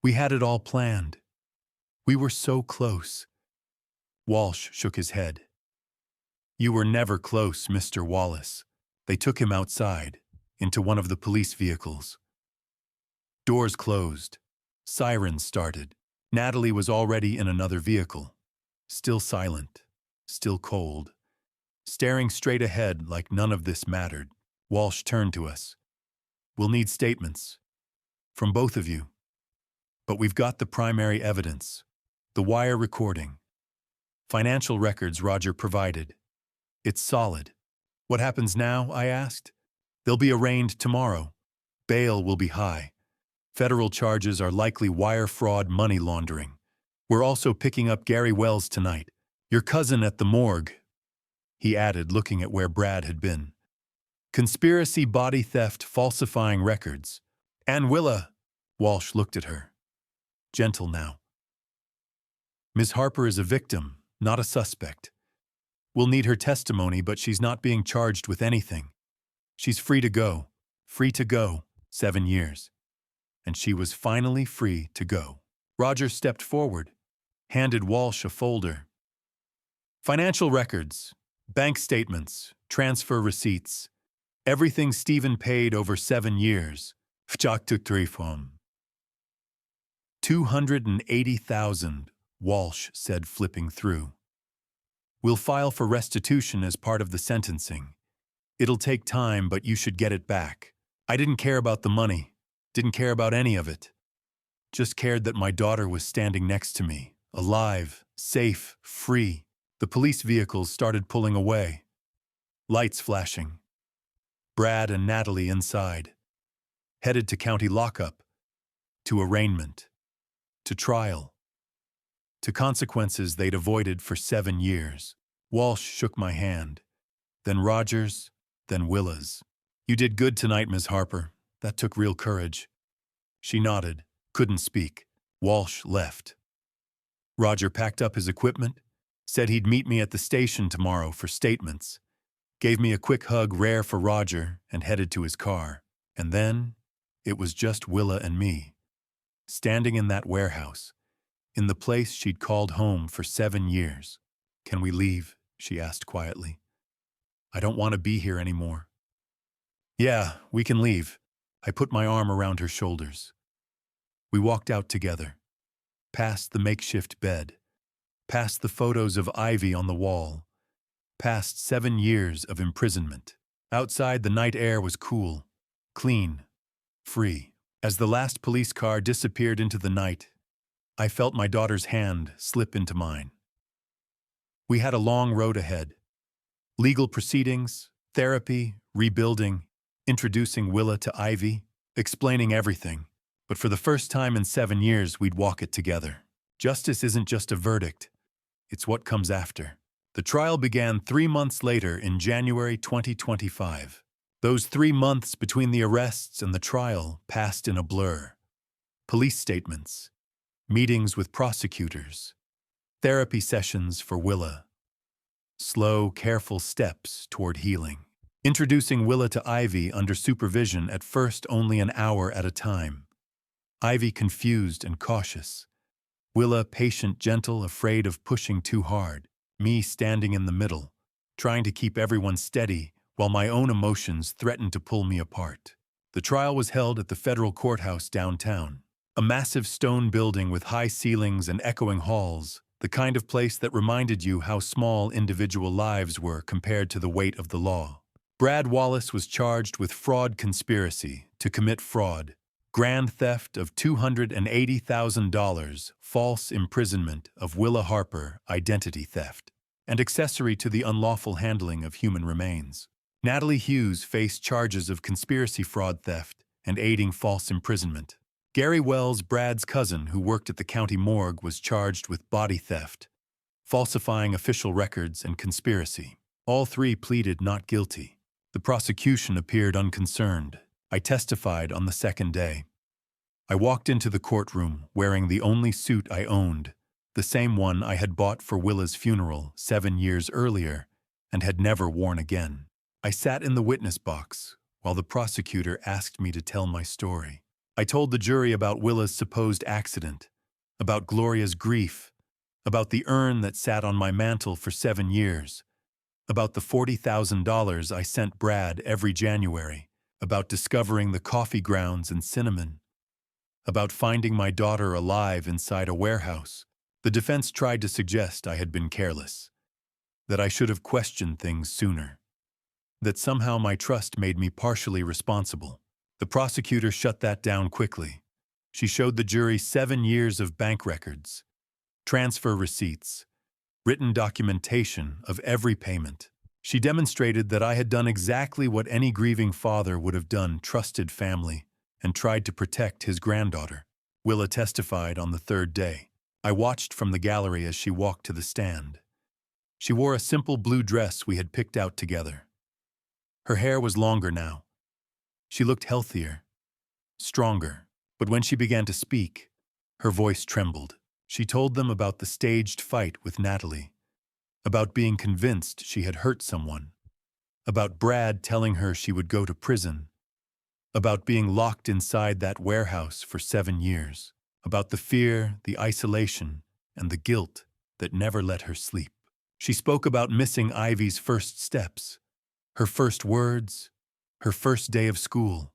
"We had it all planned. We were so close." Walsh shook his head. "You were never close, Mr. Wallace." They took him outside, into one of the police vehicles. Doors closed. Sirens started. Natalie was already in another vehicle. Still silent, still cold. Staring straight ahead like none of this mattered, Walsh turned to us. "We'll need statements. From both of you. But we've got the primary evidence. The wire recording. Financial records Roger provided. It's solid." "What happens now?" I asked. "They'll be arraigned tomorrow. Bail will be high. Federal charges are likely wire fraud, money laundering. We're also picking up Gary Wells tonight. Your cousin at the morgue," he added, looking at where Brad had been. "Conspiracy, body theft, falsifying records. And Willa." Walsh looked at her. Gentle now. "Ms. Harper is a victim, not a suspect. We'll need her testimony, but she's not being charged with anything. She's free to go. Free to go. 7 years." And she was finally free to go. Roger stepped forward, handed Walsh a folder. "Financial records, bank statements, transfer receipts. Everything Stephen paid over 7 years. 280,000, Walsh said, flipping through. "We'll file for restitution as part of the sentencing. It'll take time, but you should get it back. I didn't care about the money, didn't care about any of it. Just cared that my daughter was standing next to me, alive, safe, free." The police vehicles started pulling away. Lights flashing. Brad and Natalie inside. Headed to county lockup. To arraignment. To trial. To consequences they'd avoided for 7 years. Walsh shook my hand. Then Roger's, then Willa's. "You did good tonight, Ms. Harper. That took real courage." She nodded, couldn't speak. Walsh left. Roger packed up his equipment, said he'd meet me at the station tomorrow for statements, gave me a quick hug rare for Roger, and headed to his car. And then, it was just Willa and me, standing in that warehouse, in the place she'd called home for 7 years. "Can we leave?" she asked quietly. "I don't want to be here anymore." "Yeah, we can leave." I put my arm around her shoulders. We walked out together, past the makeshift bed, past the photos of Ivy on the wall, past 7 years of imprisonment. Outside, the night air was cool, clean, free. As the last police car disappeared into the night, I felt my daughter's hand slip into mine. We had a long road ahead. Legal proceedings, therapy, rebuilding, introducing Willa to Ivy, explaining everything. But for the first time in 7 years, we'd walk it together. Justice isn't just a verdict. It's what comes after. The trial began 3 months later in January 2025. Those 3 months between the arrests and the trial passed in a blur. Police statements, meetings with prosecutors, therapy sessions for Willa. Slow, careful steps toward healing. Introducing Willa to Ivy under supervision, at first only an hour at a time. Ivy confused and cautious. Willa patient, gentle, afraid of pushing too hard. Me standing in the middle, trying to keep everyone steady while my own emotions threatened to pull me apart. The trial was held at the federal courthouse downtown. A massive stone building with high ceilings and echoing halls, the kind of place that reminded you how small individual lives were compared to the weight of the law. Brad Wallace was charged with fraud conspiracy to commit fraud, grand theft of $280,000, false imprisonment of Willa Harper, identity theft, and accessory to the unlawful handling of human remains. Natalie Hughes faced charges of conspiracy, fraud, theft, and aiding false imprisonment. Gary Wells, Brad's cousin who worked at the county morgue, was charged with body theft, falsifying official records, and conspiracy. All three pleaded not guilty. The prosecution appeared unconcerned. I testified on the second day. I walked into the courtroom wearing the only suit I owned, the same one I had bought for Willa's funeral 7 years earlier and had never worn again. I sat in the witness box while the prosecutor asked me to tell my story. I told the jury about Willa's supposed accident, about Gloria's grief, about the urn that sat on my mantel for 7 years, about the $40,000 I sent Brad every January, about discovering the coffee grounds and cinnamon, about finding my daughter alive inside a warehouse. The defense tried to suggest I had been careless, that I should have questioned things sooner, that somehow my trust made me partially responsible. The prosecutor shut that down quickly. She showed the jury 7 years of bank records, transfer receipts, written documentation of every payment. She demonstrated that I had done exactly what any grieving father would have done, trusted family, and tried to protect his granddaughter. Willa testified on the third day. I watched from the gallery as she walked to the stand. She wore a simple blue dress we had picked out together. Her hair was longer now. She looked healthier, stronger, but when she began to speak, her voice trembled. She told them about the staged fight with Natalie, about being convinced she had hurt someone, about Brad telling her she would go to prison, about being locked inside that warehouse for 7 years, about the fear, the isolation, and the guilt that never let her sleep. She spoke about missing Ivy's first steps, her first words, her first day of school.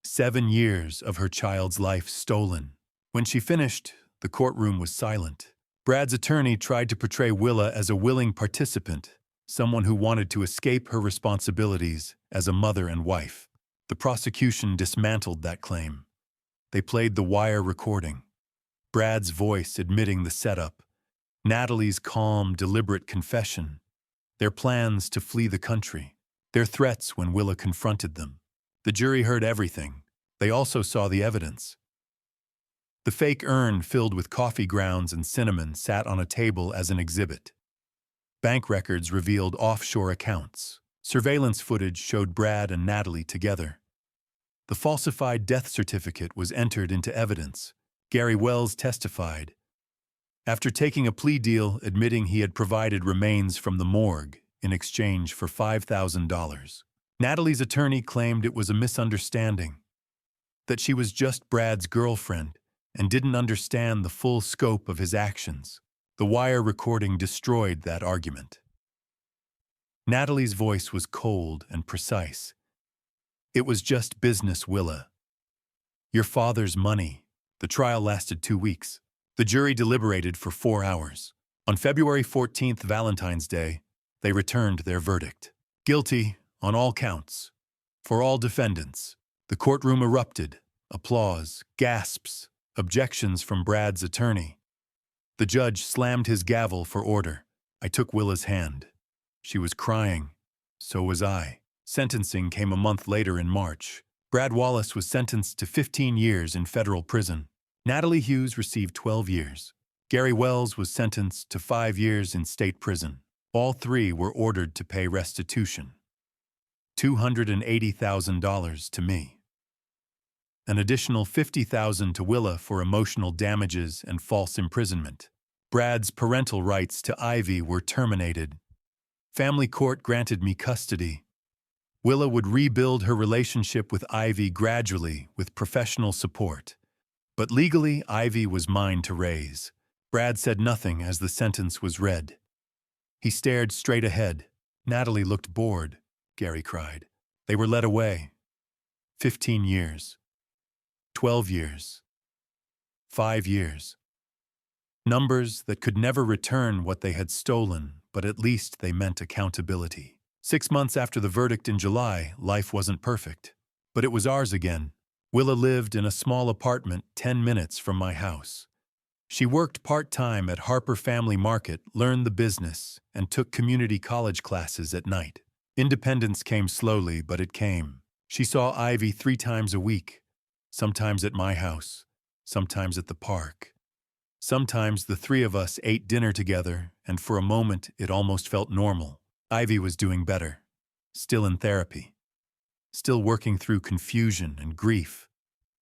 7 years of her child's life stolen. When she finished, the courtroom was silent. Brad's attorney tried to portray Willa as a willing participant, someone who wanted to escape her responsibilities as a mother and wife. The prosecution dismantled that claim. They played the wire recording. Brad's voice admitting the setup, Natalie's calm, deliberate confession, their plans to flee the country, their threats when Willa confronted them. The jury heard everything. They also saw the evidence. The fake urn filled with coffee grounds and cinnamon sat on a table as an exhibit. Bank records revealed offshore accounts. Surveillance footage showed Brad and Natalie together. The falsified death certificate was entered into evidence. Gary Wells testified. After taking a plea deal admitting he had provided remains from the morgue in exchange for $5,000. Natalie's attorney claimed it was a misunderstanding, that she was just Brad's girlfriend and didn't understand the full scope of his actions. The wire recording destroyed that argument. Natalie's voice was cold and precise. It was just business, Willa. Your father's money. The trial lasted 2 weeks. The jury deliberated for 4 hours. On February 14th, Valentine's Day, they returned their verdict. Guilty on all counts. For all defendants. The courtroom erupted. Applause, gasps, objections from Brad's attorney. The judge slammed his gavel for order. I took Willa's hand. She was crying. So was I. Sentencing came a month later in March. Brad Wallace was sentenced to 15 years in federal prison. Natalie Hughes received 12 years. Gary Wells was sentenced to 5 years in state prison. All three were ordered to pay restitution. $280,000 to me. An additional $50,000 to Willa for emotional damages and false imprisonment. Brad's parental rights to Ivy were terminated. Family court granted me custody. Willa would rebuild her relationship with Ivy gradually with professional support. But legally, Ivy was mine to raise. Brad said nothing as the sentence was read. He stared straight ahead. Natalie looked bored, Gary cried. They were led away. 15 years. 12 years. 5 years. Numbers that could never return what they had stolen, but at least they meant accountability. 6 months after the verdict in July, life wasn't perfect. But it was ours again. Willa lived in a small apartment 10 minutes from my house. She worked part-time at Harper Family Market, learned the business, and took community college classes at night. Independence came slowly, but it came. She saw Ivy 3 times a week, sometimes at my house, sometimes at the park. Sometimes the three of us ate dinner together, and for a moment it almost felt normal. Ivy was doing better, still in therapy, still working through confusion and grief,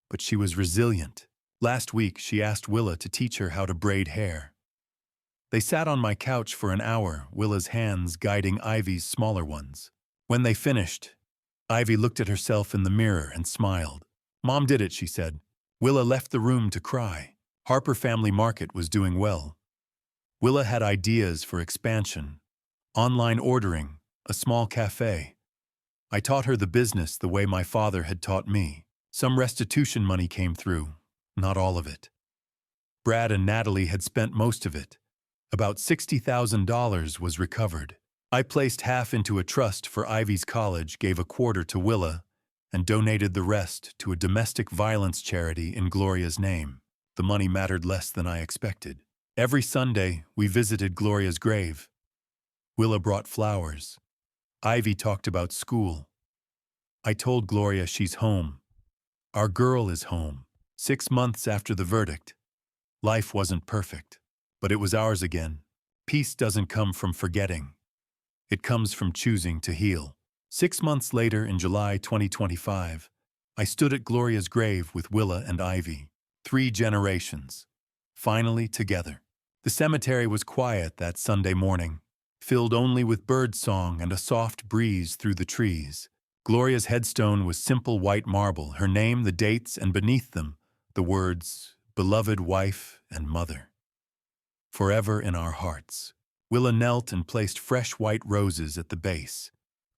but she was resilient. Last week she asked Willa to teach her how to braid hair. They sat on my couch for an hour, Willa's hands guiding Ivy's smaller ones. When they finished, Ivy looked at herself in the mirror and smiled. "Mom did it," she said. Willa left the room to cry. Harper Family Market was doing well. Willa had ideas for expansion, online ordering, a small cafe. I taught her the business the way my father had taught me. Some restitution money came through, not all of it. Brad and Natalie had spent most of it. About $60,000 was recovered. I placed half into a trust for Ivy's college, gave a quarter to Willa, and donated the rest to a domestic violence charity in Gloria's name. The money mattered less than I expected. Every Sunday, we visited Gloria's grave. Willa brought flowers. Ivy talked about school. I told Gloria she's home. Our girl is home. 6 months after the verdict. Life wasn't perfect, but it was ours again. Peace doesn't come from forgetting. It comes from choosing to heal. 6 months later, in July 2025, I stood at Gloria's grave with Willa and Ivy. 3 generations, finally together. The cemetery was quiet that Sunday morning, filled only with bird song and a soft breeze through the trees. Gloria's headstone was simple white marble, her name, the dates, and beneath them, the words, "Beloved wife and mother. Forever in our hearts." Willa knelt and placed fresh white roses at the base.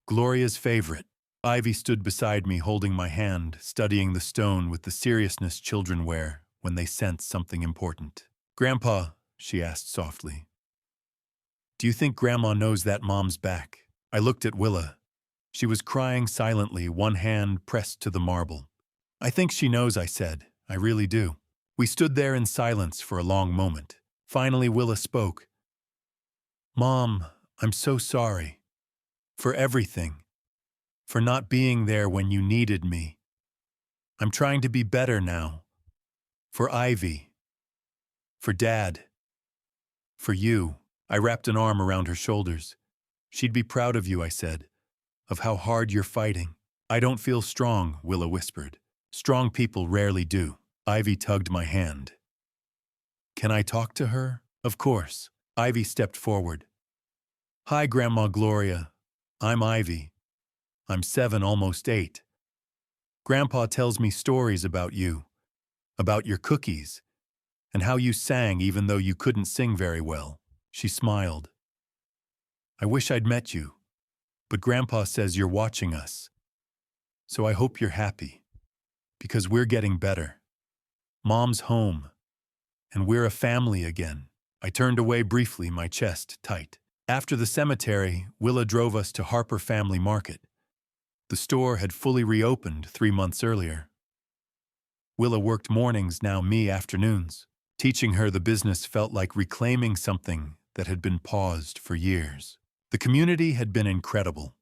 Gloria's favorite. Ivy stood beside me, holding my hand, studying the stone with the seriousness children wear when they sense something important. "Grandpa," she asked softly, "do you think Grandma knows that Mom's back?" I looked at Willa. She was crying silently, one hand pressed to the marble. "I think she knows," I said. "I really do." We stood there in silence for a long moment. Finally, Willa spoke. "Mom, I'm so sorry. For everything. For not being there when you needed me. I'm trying to be better now. For Ivy. For Dad. For you." I wrapped an arm around her shoulders. "She'd be proud of you," I said. "Of how hard you're fighting." "I don't feel strong," Willa whispered. "Strong people rarely do." Ivy tugged my hand. "Can I talk to her?" "Of course." Ivy stepped forward. "Hi, Grandma Gloria. I'm Ivy. I'm 7, almost 8. Grandpa tells me stories about you, about your cookies, and how you sang even though you couldn't sing very well." She smiled. "I wish I'd met you, but Grandpa says you're watching us. So I hope you're happy, because we're getting better. Mom's home, and we're a family again." I turned away briefly, my chest tight. After the cemetery, Willa drove us to Harper Family Market. The store had fully reopened 3 months earlier. Willa worked mornings, now me afternoons. Teaching her the business felt like reclaiming something that had been paused for years. The community had been incredible.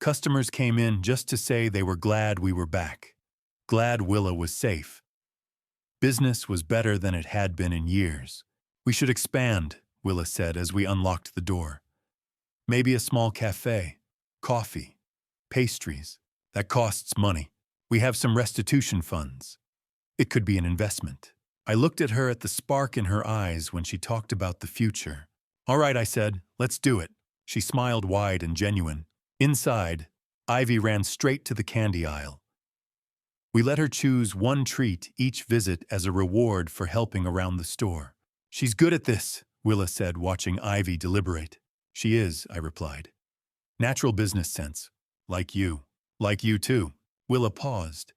Customers came in just to say they were glad we were back, glad Willa was safe. Business was better than it had been in years. "We should expand," Willa said as we unlocked the door. "Maybe a small cafe, coffee, pastries. That costs money. We have some restitution funds. It could be an investment." I looked at her, at the spark in her eyes when she talked about the future. "All right," I said, "let's do it." She smiled wide and genuine. Inside, Ivy ran straight to the candy aisle. We let her choose one treat each visit as a reward for helping around the store. "She's good at this," Willa said, watching Ivy deliberate. "She is," I replied. "Natural business sense. Like you. Like you too." Willa paused.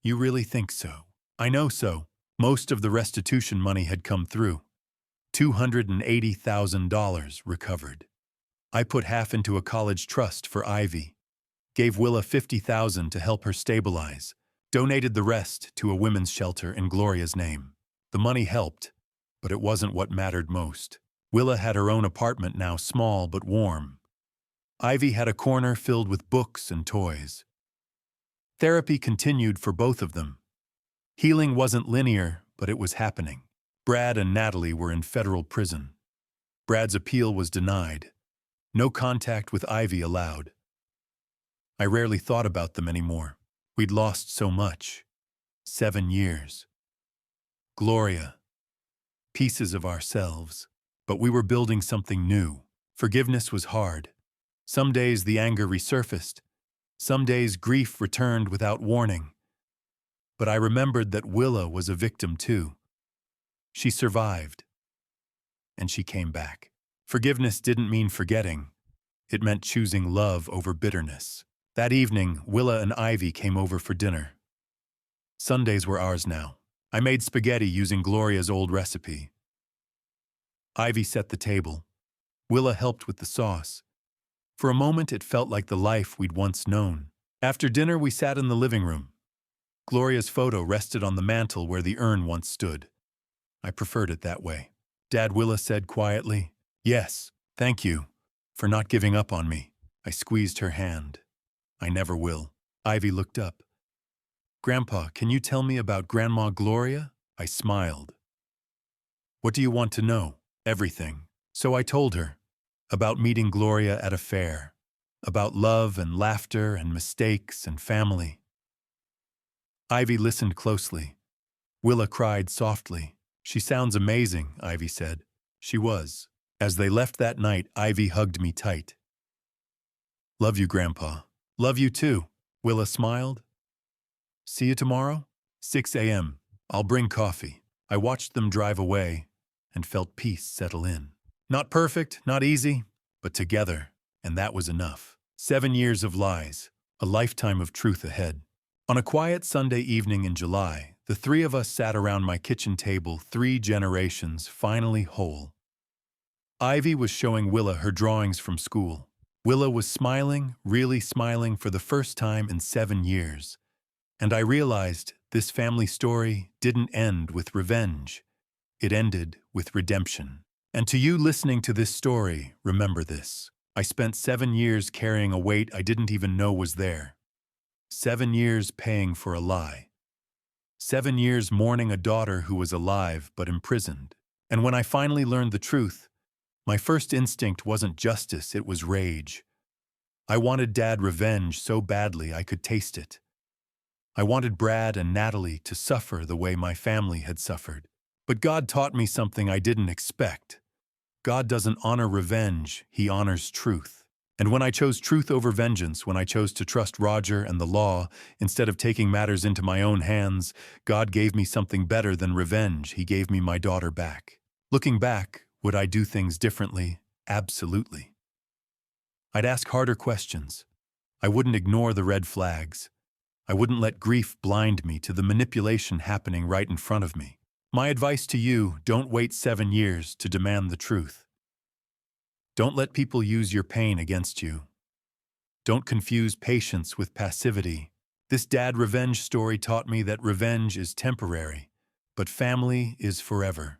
"You really think so?" "I know so." Most of the restitution money had come through. $280,000 recovered. I put half into a college trust for Ivy. Gave Willa $50,000 to help her stabilize. Donated the rest to a women's shelter in Gloria's name. The money helped, but it wasn't what mattered most. Willa had her own apartment now, small but warm. Ivy had a corner filled with books and toys. Therapy continued for both of them. Healing wasn't linear, but it was happening. Brad and Natalie were in federal prison. Brad's appeal was denied. No contact with Ivy allowed. I rarely thought about them anymore. We'd lost so much. 7 years. Gloria. Pieces of ourselves. But we were building something new. Forgiveness was hard. Some days the anger resurfaced. Some days grief returned without warning. But I remembered that Willa was a victim too. She survived. And she came back. Forgiveness didn't mean forgetting. It meant choosing love over bitterness. That evening, Willa and Ivy came over for dinner. Sundays were ours now. I made spaghetti using Gloria's old recipe. Ivy set the table. Willa helped with the sauce. For a moment, it felt like the life we'd once known. After dinner, we sat in the living room. Gloria's photo rested on the mantel where the urn once stood. I preferred it that way. Dad, Willa said quietly. Yes, thank you for not giving up on me. I squeezed her hand. I never will. Ivy looked up. Grandpa, can you tell me about Grandma Gloria? I smiled. What do you want to know? Everything. So I told her. About meeting Gloria at a fair. About love and laughter and mistakes and family. Ivy listened closely. Willa cried softly. She sounds amazing, Ivy said. She was. As they left that night, Ivy hugged me tight. Love you, Grandpa. Love you too. Willa smiled. See you tomorrow? 6 a.m. I'll bring coffee. I watched them drive away and felt peace settle in. Not perfect, not easy, but together, and that was enough. 7 years of lies, a lifetime of truth ahead. On a quiet Sunday evening in July, the three of us sat around my kitchen table, 3 generations finally whole. Ivy was showing Willa her drawings from school. Willa was smiling, really smiling for the first time in 7 years. And I realized this family story didn't end with revenge. It ended with redemption. And to you listening to this story, remember this. I spent 7 years carrying a weight I didn't even know was there. 7 years paying for a lie. 7 years mourning a daughter who was alive but imprisoned. And when I finally learned the truth, my first instinct wasn't justice, it was rage. I wanted Dad revenge so badly I could taste it. I wanted Brad and Natalie to suffer the way my family had suffered. But God taught me something I didn't expect. God doesn't honor revenge, He honors truth. And when I chose truth over vengeance, when I chose to trust Roger and the law, instead of taking matters into my own hands, God gave me something better than revenge. He gave me my daughter back. Looking back, would I do things differently? Absolutely. I'd ask harder questions. I wouldn't ignore the red flags. I wouldn't let grief blind me to the manipulation happening right in front of me. My advice to you, don't wait 7 years to demand the truth. Don't let people use your pain against you. Don't confuse patience with passivity. This dad revenge story taught me that revenge is temporary, but family is forever.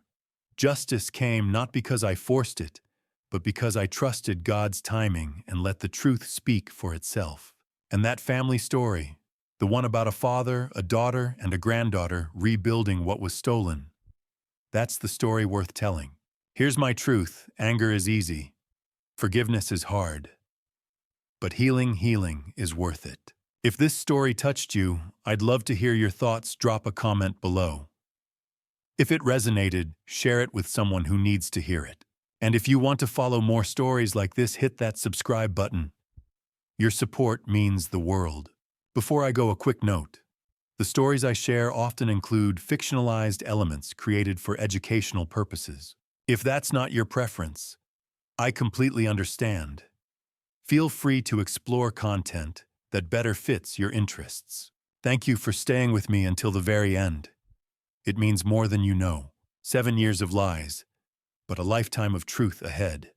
Justice came not because I forced it, but because I trusted God's timing and let the truth speak for itself. And that family story, the one about a father, a daughter, and a granddaughter rebuilding what was stolen. That's the story worth telling. Here's my truth. Anger is easy. Forgiveness is hard. But healing is worth it. If this story touched you, I'd love to hear your thoughts. Drop a comment below. If it resonated, share it with someone who needs to hear it. And if you want to follow more stories like this, hit that subscribe button. Your support means the world. Before I go, a quick note. The stories I share often include fictionalized elements created for educational purposes. If that's not your preference, I completely understand. Feel free to explore content that better fits your interests. Thank you for staying with me until the very end. It means more than you know. 7 years of lies, but a lifetime of truth ahead.